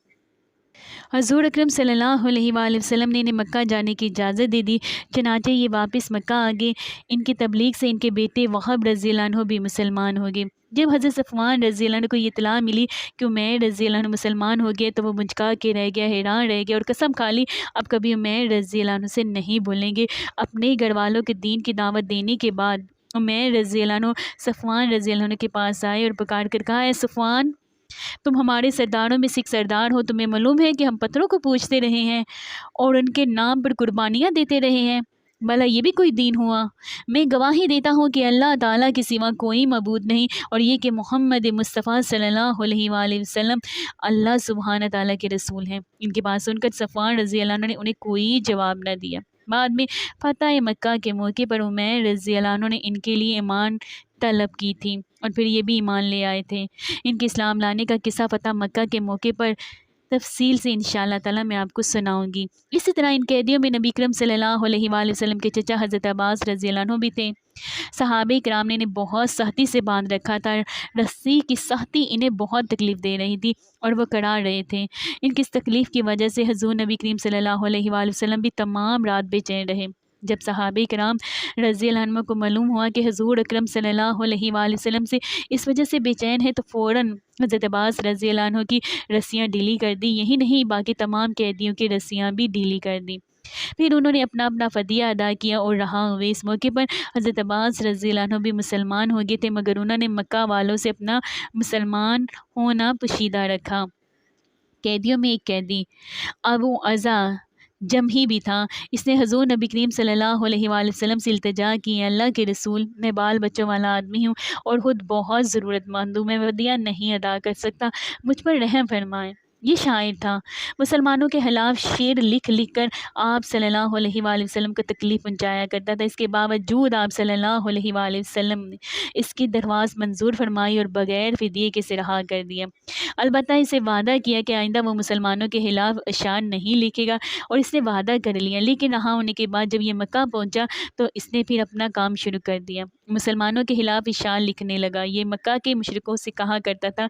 حضور اکرم صلی اللہ علیہ وآلہ وسلم نے انہیں مکہ جانے کی اجازت دے دی، چنانچہ یہ واپس مکہ آ گئے۔ ان کی تبلیغ سے ان کے بیٹے وہب رضی اللہ عنہ بھی مسلمان ہو گئے۔ جب حضرت صفوان رضی اللہ عنہ کو یہ اطلاع ملی کہ عمیر رضی اللہ عنہ مسلمان ہو گئے تو وہ مچکا کے رہ گیا، حیران رہ گیا اور قسم کھا لی اب کبھی عمیر رضی اللہ عنہ سے نہیں بولیں گے۔ اپنے گھر والوں کے دین کی دعوت دینے کے بعد عمیر رضی اللہ عنہ صفوان رضی اللہ عنہ کے پاس آئے اور پکار کر کہا، اے صفوان، تم ہمارے سرداروں میں سکھ سردار ہو، تمہیں معلوم ہے کہ ہم پتھروں کو پوجتے رہے ہیں اور ان کے نام پر قربانیاں دیتے رہے ہیں، بھلا یہ بھی کوئی دین ہوا؟ میں گواہی دیتا ہوں کہ اللہ تعالیٰ کے سوا کوئی معبود نہیں، اور یہ کہ محمد مصطفیٰ صلی اللہ علیہ وآلہ وسلم اللہ سبحانہ تعالیٰ کے رسول ہیں۔ ان کی بات سن کر صفوان رضی اللہ عنہ نے انہیں کوئی جواب نہ دیا۔ بعد میں فتح مکہ کے موقع پر عمیر رضی اللہ عنہ نے ان کے لیے ایمان طلب کی تھی اور پھر یہ بھی ایمان لے آئے تھے۔ ان کے اسلام لانے کا قصہ فتح مکہ کے موقع پر تفصیل سے انشاءاللہ تعالیٰ میں آپ کو سناؤں گی۔ اسی طرح ان قیدیوں میں نبی کرم صلی اللہ علیہ وآلہ وسلم کے چچا حضرت عباس رضی اللہ عنہ بھی تھے۔ صحابہ کرام نے انہیں بہت سختی سے باندھ رکھا تھا، رسی کی سختی انہیں بہت تکلیف دے رہی تھی اور وہ کڑا رہے تھے۔ ان کی اس تکلیف کی وجہ سے حضور نبی کریم صلی اللہ علیہ وآلہ وسلم بھی تمام رات بے چین رہے۔ جب صحابہ کرام رضی اللہ عنہ کو معلوم ہوا کہ حضور اکرم صلی اللہ علیہ وآلہ وسلم سے اس وجہ سے بے چین ہے تو فوراً حضرت عباس رضی اللہ عنہ کی رسیاں ڈھیلی کر دی، یہی نہیں باقی تمام قیدیوں کی رسیاں بھی ڈھیلی کر دی۔ پھر انہوں نے اپنا اپنا فدیہ ادا کیا اور رہا ہوئے۔ اس موقع پر حضرت عباس رضی اللہ عنہ بھی مسلمان ہو گئے تھے، مگر انہوں نے مکہ والوں سے اپنا مسلمان ہونا پوشیدہ رکھا۔ قیدیوں میں ایک قیدی ابو عزا جمحی بھی تھا۔ اس نے حضور نبی کریم صلی اللہ علیہ وآلہ وسلم سے التجا کی، اللہ کے رسول، میں بال بچوں والا آدمی ہوں اور خود بہت ضرورت مند ہوں، میں فدیہ نہیں ادا کر سکتا، مجھ پر رحم فرمائیں۔ یہ شاعر تھا، مسلمانوں کے خلاف شعر لکھ لکھ کر آپ صلی اللہ علیہ وآلہ وسلم کو تکلیف پہنچایا کرتا تھا۔ اس کے باوجود آپ صلی اللہ علیہ وآلہ وسلم نے اس کی درخواست منظور فرمائی اور بغیر فدیے کے اسے رہا کر دیا۔ البتہ اسے وعدہ کیا کہ آئندہ وہ مسلمانوں کے خلاف اشعار نہیں لکھے گا، اور اس نے وعدہ کر لیا۔ لیکن رہا ہونے کے بعد جب یہ مکہ پہنچا تو اس نے پھر اپنا کام شروع کر دیا، مسلمانوں کے خلاف اشعار لکھنے لگا۔ یہ مکہ کے مشرکوں سے کہا کرتا تھا،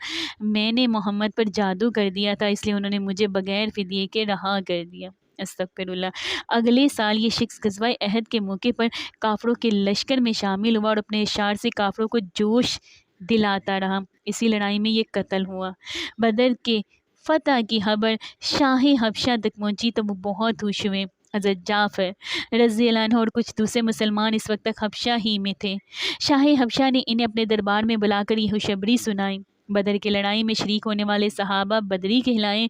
میں نے محمد پر جادو کر دیا تھا، اس لیے انہوں نے مجھے بغیر فدیے کے رہا کر دیا۔ استغفر اللہ۔ اگلے سال یہ شخص غزوہ احد کے موقع پر کافروں کے لشکر میں شامل ہوا اور اپنے اشعار سے کافروں کو جوش دلاتا رہا۔ اسی لڑائی میں یہ قتل ہوا۔ بدر کے فتح کی خبر شاہ حبشہ تک پہنچی تو وہ بہت خوش ہوئے۔ حضرت جعفر رضی اللہ عنہ اور کچھ دوسرے مسلمان اس وقت تک حبشہ ہی میں تھے۔ شاہ حبشہ نے انہیں اپنے دربار میں بلا کر یہ خوشخبری سنائی۔ بدر کی لڑائی میں شریک ہونے والے صحابہ بدری کہلائے،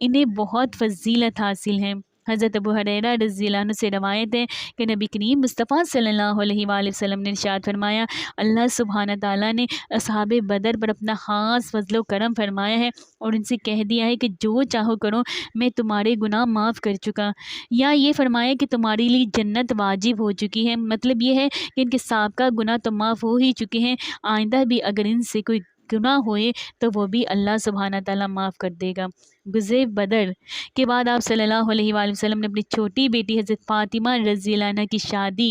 انہیں بہت فضیلت حاصل ہے۔ حضرت ابو ہریرہ رضی اللہ عنہ سے روایت ہے کہ نبی کریم مصطفیٰ صلی اللہ علیہ وآلہ وسلم نے ارشاد فرمایا، اللہ سبحانہ تعالیٰ نے اصحاب بدر پر اپنا خاص فضل و کرم فرمایا ہے اور ان سے کہہ دیا ہے کہ جو چاہو کرو، میں تمہارے گناہ معاف کر چکا، یا یہ فرمایا کہ تمہارے لیے جنت واجب ہو چکی ہے۔ مطلب یہ ہے کہ ان کے سابقہ گناہ تو معاف ہو ہی چکے ہیں، آئندہ بھی اگر ان سے کوئی گناہ ہوئے تو وہ بھی اللہ سبحانہ تعالیٰ معاف کر دے گا۔ غزوہ بدر کے بعد آپ صلی اللہ علیہ وآلہ وسلم نے اپنی چھوٹی بیٹی حضرت فاطمہ رضی اللہ عنہ کی شادی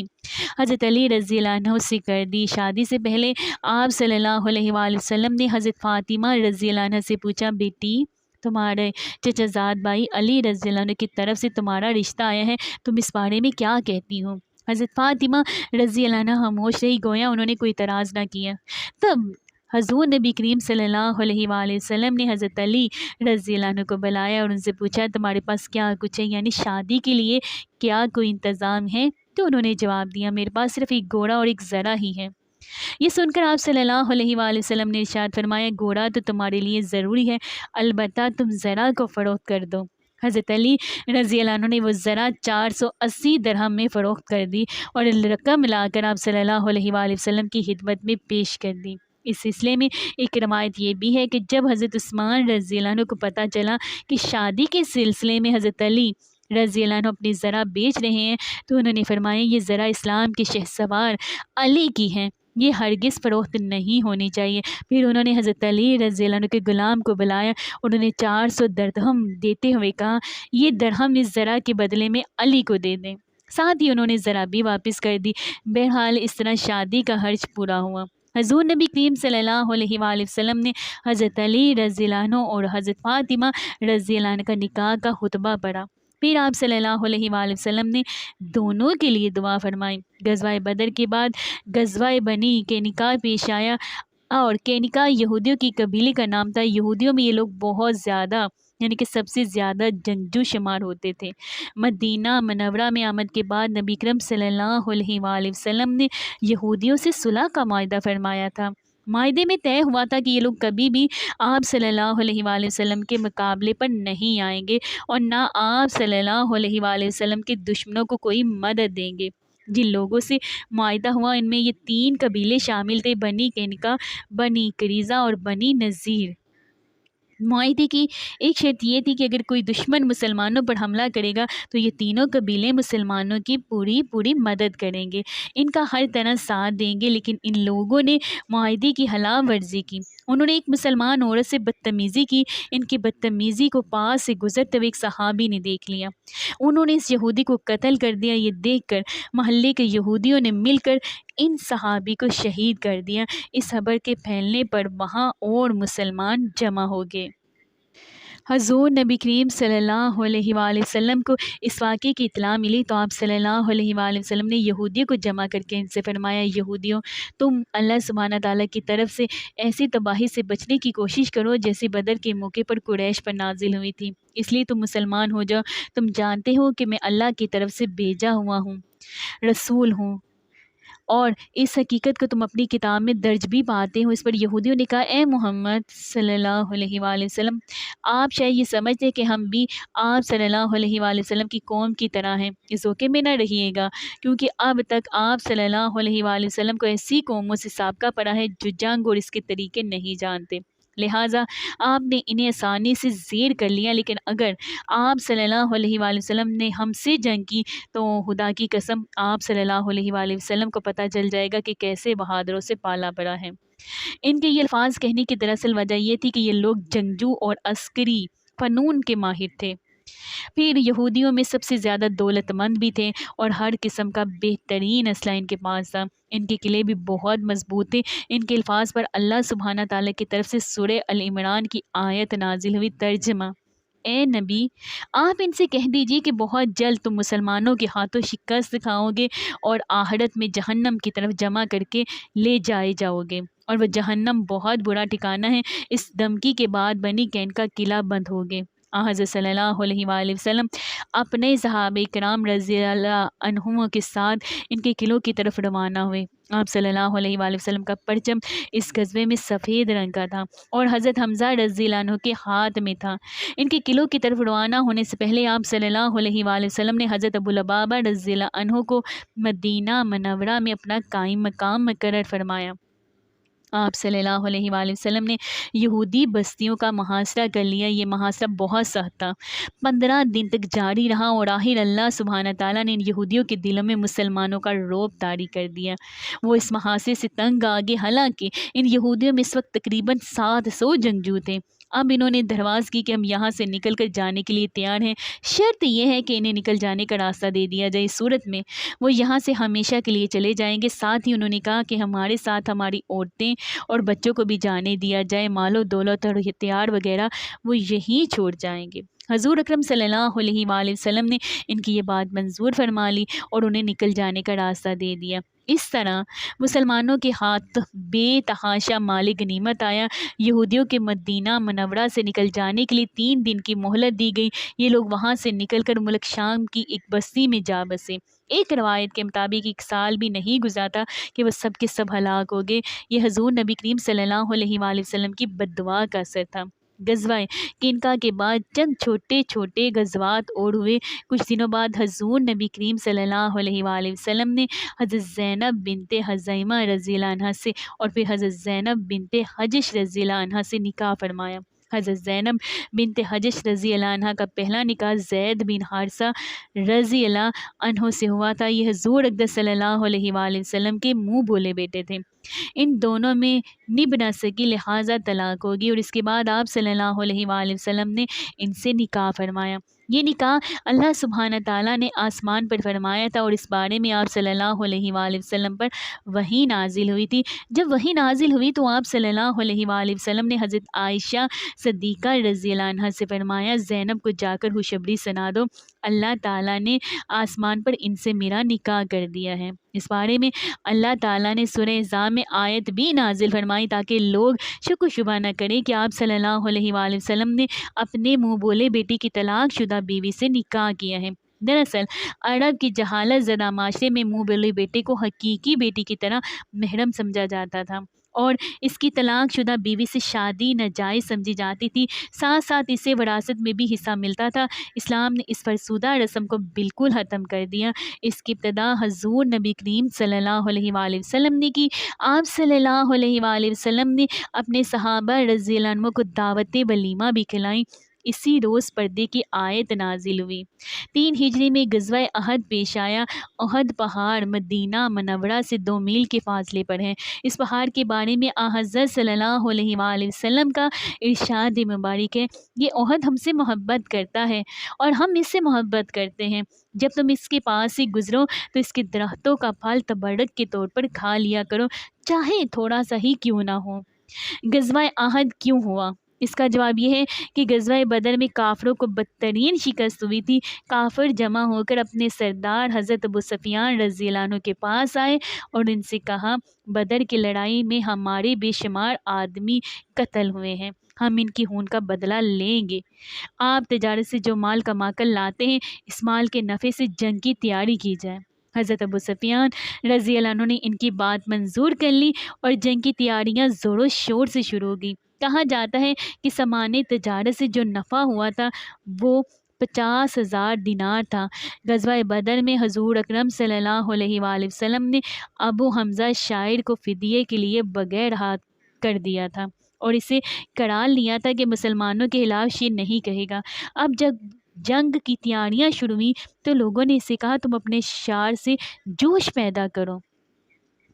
حضرت علی رضی اللہ عنہ سے کر دی۔ شادی سے پہلے آپ صلی اللہ علیہ وآلہ وسلم نے حضرت فاطمہ رضی اللہ عنہ سے پوچھا، بیٹی تمہارے چچا زاد بھائی علی رضی اللہ عنہ کی طرف سے تمہارا رشتہ آیا ہے، تم اس بارے میں کیا کہتی ہو؟ حضرت فاطمہ رضی اللہ عنہ خاموش رہی، گویا انہوں نے کوئی اعتراض نہ کیا۔ تب حضور نبی کریم صلی اللہ علیہ وآلہ وسلم نے حضرت علی رضی اللہ عنہ کو بلایا اور ان سے پوچھا، تمہارے پاس کیا کچھ ہے، یعنی شادی کے لیے کیا کوئی انتظام ہے؟ تو انہوں نے جواب دیا، میرے پاس صرف ایک گھوڑا اور ایک ذرا ہی ہے۔ یہ سن کر آپ صلی اللہ علیہ وآلہ وسلم نے ارشاد فرمایا، گھوڑا تو تمہارے لیے ضروری ہے، البتہ تم ذرا کو فروخت کر دو۔ حضرت علی رضی اللہ عنہ نے وہ ذرا 480 درہم میں فروخت کر دی اور رقم لا کر آپ صلی اللہ علیہ وآلہ وسلم کی خدمت میں پیش کر دی۔ اس سلسلے میں ایک روایت یہ بھی ہے کہ جب حضرت عثمان رضی اللہ عنہ کو پتہ چلا کہ شادی کے سلسلے میں حضرت علی رضی اللہ عنہ اپنی ذرا بیچ رہے ہیں تو انہوں نے فرمایا، یہ ذرا اسلام کے شہسوار علی کی ہیں، یہ ہرگز فروخت نہیں ہونی چاہیے۔ پھر انہوں نے حضرت علی رضی اللہ عنہ کے غلام کو بلایا، انہوں نے 400 درہم دیتے ہوئے کہا، یہ درہم اس ذرا کے بدلے میں علی کو دے دیں۔ ساتھ ہی انہوں نے ذرا بھی واپس کر دی۔ بہرحال اس طرح شادی کا خرچ پورا ہوا۔ حضور نبی کریم صلی اللہ علیہ وآلہ وسلم نے حضرت علی رضی اللہ عنہ اور حضرت فاطمہ رضی اللہ عنہ کا نکاح کا خطبہ پڑھا۔ پھر آپ صلی اللہ علیہ وآلہ وسلم نے دونوں کے لیے دعا فرمائی۔ غزوہ بدر کے بعد غزوہ بنی قینقاع پیش آیا، اور قینقاع یہودیوں کی قبیلے کا نام تھا۔ یہودیوں میں یہ لوگ بہت زیادہ یعنی کہ سب سے زیادہ جنگجو شمار ہوتے تھے۔ مدینہ منورہ میں آمد کے بعد نبی کرم صلی اللہ علیہ وآلہ وسلم نے یہودیوں سے صلح کا معاہدہ فرمایا تھا۔ معاہدے میں طے ہوا تھا کہ یہ لوگ کبھی بھی آپ صلی اللہ علیہ وآلہ وسلم کے مقابلے پر نہیں آئیں گے اور نہ آپ صلی اللہ علیہ وآلہ وسلم کے دشمنوں کو کوئی مدد دیں گے۔ جن لوگوں سے معاہدہ ہوا ان میں یہ 3 قبیلے شامل تھے، بنی قینقاع، بنی قریظہ اور بنی نذیر۔ معاہدے کی ایک شرط یہ تھی کہ اگر کوئی دشمن مسلمانوں پر حملہ کرے گا تو یہ تینوں قبیلے مسلمانوں کی پوری مدد کریں گے، ان کا ہر طرح ساتھ دیں گے۔ لیکن ان لوگوں نے معاہدے کی خلاف ورزی کی، انہوں نے ایک مسلمان عورت سے بدتمیزی کی۔ ان کی بدتمیزی کو پاس سے گزرتے ہوئے ایک صحابی نے دیکھ لیا، انہوں نے اس یہودی کو قتل کر دیا۔ یہ دیکھ کر محلے کے یہودیوں نے مل کر ان صحابی کو شہید کر دیا۔ اس خبر کے پھیلنے پر وہاں اور مسلمان جمع ہو گئے۔ حضور نبی کریم صلی اللہ علیہ وآلہ وسلم کو اس واقعے کی اطلاع ملی تو آپ صلی اللہ علیہ وآلہ وسلم نے یہودیوں کو جمع کر کے ان سے فرمایا، یہودیوں، تم اللہ سبحانہ تعالیٰ کی طرف سے ایسی تباہی سے بچنے کی کوشش کرو جیسے بدر کے موقع پر قریش پر نازل ہوئی تھی، اس لیے تم مسلمان ہو جاؤ۔ تم جانتے ہو کہ میں اللہ کی طرف سے بھیجا ہوا ہوں، رسول ہوں، اور اس حقیقت کو تم اپنی کتاب میں درج بھی پاتے ہو۔ اس پر یہودیوں نے کہا، اے محمد صلی اللہ علیہ وآلہ وسلم، آپ شاید یہ سمجھتے ہیں کہ ہم بھی آپ صلی اللہ علیہ وآلہ وسلم کی قوم کی طرح ہیں، اس دھوکے میں نہ رہیے گا، کیونکہ اب تک آپ صلی اللہ علیہ وآلہ وسلم کو ایسی قوموں سے سابقہ پڑا ہے جو جنگ اور اس کے طریقے نہیں جانتے، لہٰذا آپ نے انہیں آسانی سے زیر کر لیا۔ لیکن اگر آپ صلی اللہ علیہ وآلہ وسلم نے ہم سے جنگ کی تو خدا کی قسم آپ صلی اللہ علیہ وآلہ وسلم کو پتہ چل جائے گا کہ کیسے بہادروں سے پالا پڑا ہے۔ ان کے یہ الفاظ کہنے کی دراصل وجہ یہ تھی کہ یہ لوگ جنگجو اور عسکری فنون کے ماہر تھے، پھر یہودیوں میں سب سے زیادہ دولت مند بھی تھے اور ہر قسم کا بہترین اسلحہ ان کے پاس تھا۔ ان کے قلعے بھی بہت مضبوط تھے۔ ان کے الفاظ پر اللہ سبحانہ تعالیٰ کی طرف سے سورہ ال عمران کی آیت نازل ہوئی، ترجمہ: اے نبی، آپ ان سے کہہ دیجیے کہ بہت جلد تم مسلمانوں کے ہاتھوں شکست کھاؤ گے اور آخرت میں جہنم کی طرف جمع کر کے لے جائے جاؤ گے، اور وہ جہنم بہت برا ٹھکانہ ہے۔ اس دھمکی کے بعد بنی قینقاع قلعہ بند ہو گئے۔ حضرت صلی اللہ علیہ وآلہ وسلم اپنے صحابہ کرام رضی اللہ عنہم کے ساتھ ان کے قلعوں کی طرف روانہ ہوئے۔ آپ صلی اللہ علیہ وآلہ وسلم کا پرچم اس غزوے میں سفید رنگ کا تھا اور حضرت حمزہ رضی اللہ عنہ کے ہاتھ میں تھا۔ ان کے قلعوں کی طرف روانہ ہونے سے پہلے آپ صلی اللہ علیہ وآلہ وسلم نے حضرت ابو لبابہ رضی اللہ عنہ کو مدینہ منورہ میں اپنا قائم مقام مقرر فرمایا۔ آپ صلی اللہ علیہ وآلہ وسلم نے یہودی بستیوں کا محاصرہ کر لیا۔ یہ محاصرہ بہت سخت تھا، 15 دن تک جاری رہا اور آخر اللہ سبحانہ تعالیٰ نے ان یہودیوں کے دلوں میں مسلمانوں کا رعب طاری کر دیا۔ وہ اس محاصرے سے تنگ آگے، حالانکہ ان یہودیوں میں اس وقت تقریباً 700 جنگجو تھے۔ اب انہوں نے درخواست کی کہ ہم یہاں سے نکل کر جانے کے لیے تیار ہیں، شرط یہ ہے کہ انہیں نکل جانے کا راستہ دے دیا جائے، اس صورت میں وہ یہاں سے ہمیشہ کے لیے چلے جائیں گے۔ ساتھ ہی انہوں نے کہا کہ ہمارے ساتھ ہماری عورتیں اور بچوں کو بھی جانے دیا جائے، مال و دولت اور ہتھیار وغیرہ وہ یہیں چھوڑ جائیں گے۔ حضور اکرم صلی اللہ علیہ وآلہ وسلم نے ان کی یہ بات منظور فرما لی اور انہیں نکل جانے کا راستہ دے دیا۔ اس طرح مسلمانوں کے ہاتھ بے تحاشا مال غنیمت آیا۔ یہودیوں کے مدینہ منورہ سے نکل جانے کے لیے 3 دن کی مہلت دی گئی۔ یہ لوگ وہاں سے نکل کر ملک شام کی ایک بستی میں جا بسے۔ ایک روایت کے مطابق 1 سال بھی نہیں گزرا کہ وہ سب کے سب ہلاک ہو گئے۔ یہ حضور نبی کریم صلی اللہ علیہ وآلہ وسلم کی بد دعا کا اثر تھا۔ غزوہ قینقاع کے بعد چند چھوٹے چھوٹے غزوات اور ہوئے۔ کچھ دنوں بعد حضور نبی کریم صلی اللہ علیہ وآلہ وسلم نے حضرت زینب بنت خزیمہ رضی اللہ عنہا سے اور پھر حضرت زینب بنت حجش رضی اللہ عنہا سے نکاح فرمایا۔ حضرت زینب بنت حجش رضی اللہ عنہا کا پہلا نکاح زید بن حارثہ رضی اللہ عنہ سے ہوا تھا۔ یہ حضور اقدس صلی اللہ علیہ وآلہ وسلم کے منہ بولے بیٹے تھے۔ ان دونوں میں نبھ نہ سکی، لہٰذا طلاق ہوگی، اور اس کے بعد آپ صلی اللہ علیہ وآلہ وسلم نے ان سے نکاح فرمایا۔ یہ نکاح اللہ سبحانہ تعالیٰ نے آسمان پر فرمایا تھا اور اس بارے میں آپ صلی اللہ علیہ وآلہ وسلم پر وحی نازل ہوئی تھی۔ جب وحی نازل ہوئی تو آپ صلی اللہ علیہ وآلہ وسلم نے حضرت عائشہ صدیقہ رضی اللہ عنہا سے فرمایا، زینب کو جا کر خوشخبری سنا دو، اللہ تعالیٰ نے آسمان پر ان سے میرا نکاح کر دیا ہے۔ اس بارے میں اللہ تعالیٰ نے سورہ احزاب میں آیت بھی نازل فرمائی تاکہ لوگ شک و شبہ نہ کریں کہ آپ صلی اللہ علیہ وآلہ وسلم نے اپنے منہ بولے بیٹی کی طلاق شدہ بیوی سے نکاح کیا ہے۔ دراصل عرب کی جہالت زدہ معاشرے میں منہ بولے بیٹے کو حقیقی بیٹی کی طرح محرم سمجھا جاتا تھا اور اس کی طلاق شدہ بیوی سے شادی ناجائز سمجھی جاتی تھی، ساتھ ساتھ اسے وراثت میں بھی حصہ ملتا تھا۔ اسلام نے اس فرسودہ رسم کو بالکل ختم کر دیا۔ اس کی ابتدا حضور نبی کریم صلی اللہ علیہ وآلہ وسلم نے کی۔ آپ صلی اللہ علیہ وآلہ وسلم نے اپنے صحابہ رضی اللہ عنہ کو دعوت ولیمہ بھی کھلائیں۔ اسی روز پردے کی آیت نازل ہوئی۔ 3 ہجری میں غزوہ احد پیش آیا۔ احد پہاڑ مدینہ منورہ سے 2 میل کے فاصلے پر ہے۔ اس پہاڑ کے بارے میں حضرت صلی اللہ علیہ وآلہ وسلم کا ارشاد مبارک ہے، یہ احد ہم سے محبت کرتا ہے اور ہم اس سے محبت کرتے ہیں۔ جب تم اس کے پاس سے گزرو تو اس کے درختوں کا پھل تبرک کے طور پر کھا لیا کرو، چاہے تھوڑا سا ہی کیوں نہ ہو۔ غزوہ احد کیوں ہوا؟ اس کا جواب یہ ہے کہ غزوہ بدر میں کافروں کو بدترین شکست ہوئی تھی۔ کافر جمع ہو کر اپنے سردار حضرت ابو سفیان رضی اللہ عنہ کے پاس آئے اور ان سے کہا، بدر کی لڑائی میں ہمارے بے شمار آدمی قتل ہوئے ہیں، ہم ان کی خون کا بدلہ لیں گے۔ آپ تجارت سے جو مال کما کر لاتے ہیں، اس مال کے نفع سے جنگ کی تیاری کی جائے۔ حضرت ابو سفیان رضی اللہ عنہ نے ان کی بات منظور کر لی اور جنگ کی تیاریاں زور و شور سے شروع ہو گئی۔ کہا جاتا ہے کہ سامان تجارت سے جو نفع ہوا تھا وہ 50,000 دینار تھا۔ غزوہ بدر میں حضور اکرم صلی اللہ علیہ وآلہ وسلم نے ابو حمزہ شاعر کو فدیے کے لیے بغیر ہاتھ کر دیا تھا اور اسے قرار لیا تھا کہ مسلمانوں کے خلاف شعر نہیں کہے گا۔ اب جب جنگ کی تیاریاں شروع ہوئیں تو لوگوں نے اسے کہا، تم اپنے شعر سے جوش پیدا کرو۔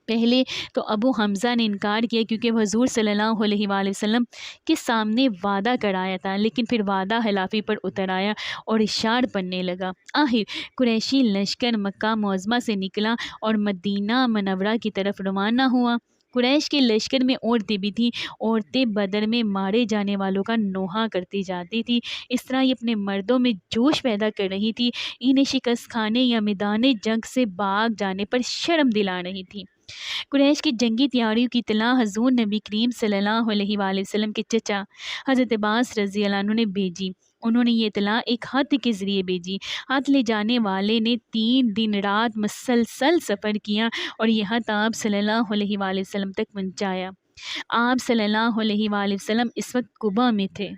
پہلے تو ابو حمزہ نے انکار کیا کیونکہ وہ حضور صلی اللہ علیہ وآلہ وسلم کے سامنے وعدہ کرایا تھا، لیکن پھر وعدہ خلافی پر اتر آیا اور اشعار پڑھنے لگا۔ آخر قریشی لشکر مکہ معظمہ سے نکلا اور مدینہ منورہ کی طرف روانہ ہوا۔ قریش کے لشکر میں عورتیں بھی تھیں۔ عورتیں بدر میں مارے جانے والوں کا نوحہ کرتی جاتی تھی، اس طرح یہ اپنے مردوں میں جوش پیدا کر رہی تھی، انہیں شکست کھانے یا میدان جنگ سے بھاگ جانے پر شرم دلا رہی تھی۔ قریش کی جنگی تیاریوں کی اطلاع حضور نبی کریم صلی اللہ علیہ وآلہ وسلم کے چچا حضرت عباس رضی اللہ عنہ نے بھیجی۔ انہوں نے یہ اطلاع ایک خط کے ذریعے بھیجی۔ خط لے جانے والے نے 3 دن رات مسلسل سفر کیا اور یہ خط آپ صلی اللہ علیہ وآلہ وسلم تک پہنچایا۔ آپ صلی اللہ علیہ وآلہ وسلم اس وقت قباء میں تھے۔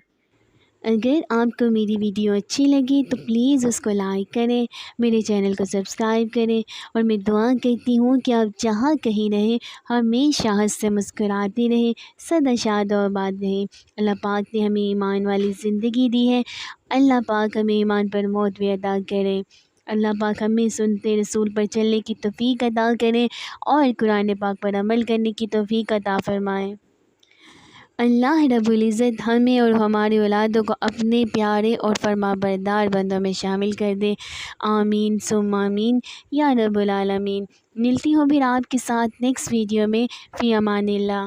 اگر آپ کو میری ویڈیو اچھی لگی تو پلیز اس کو لائک کریں، میرے چینل کو سبسکرائب کریں، اور میں دعا کرتی ہوں کہ آپ جہاں کہیں رہیں ہمیشہ ہنس سے مسکراتے رہیں، سدا شاد و آباد رہیں۔ اللہ پاک نے ہمیں ایمان والی زندگی دی ہے، اللہ پاک ہمیں ایمان پر موت بھی عطا کرے۔ اللہ پاک ہمیں سنتے رسول پر چلنے کی توفیق عطا کرے اور قرآن پاک پر عمل کرنے کی توفیق عطا فرمائے۔ اللہ رب العزت ہمیں اور ہماری اولادوں کو اپنے پیارے اور فرما بردار بندوں میں شامل کر دے، آمین ثم آمین یا رب العالمین۔ ملتی ہوں پھر آپ کے ساتھ نیکسٹ ویڈیو میں، فی امان اللہ۔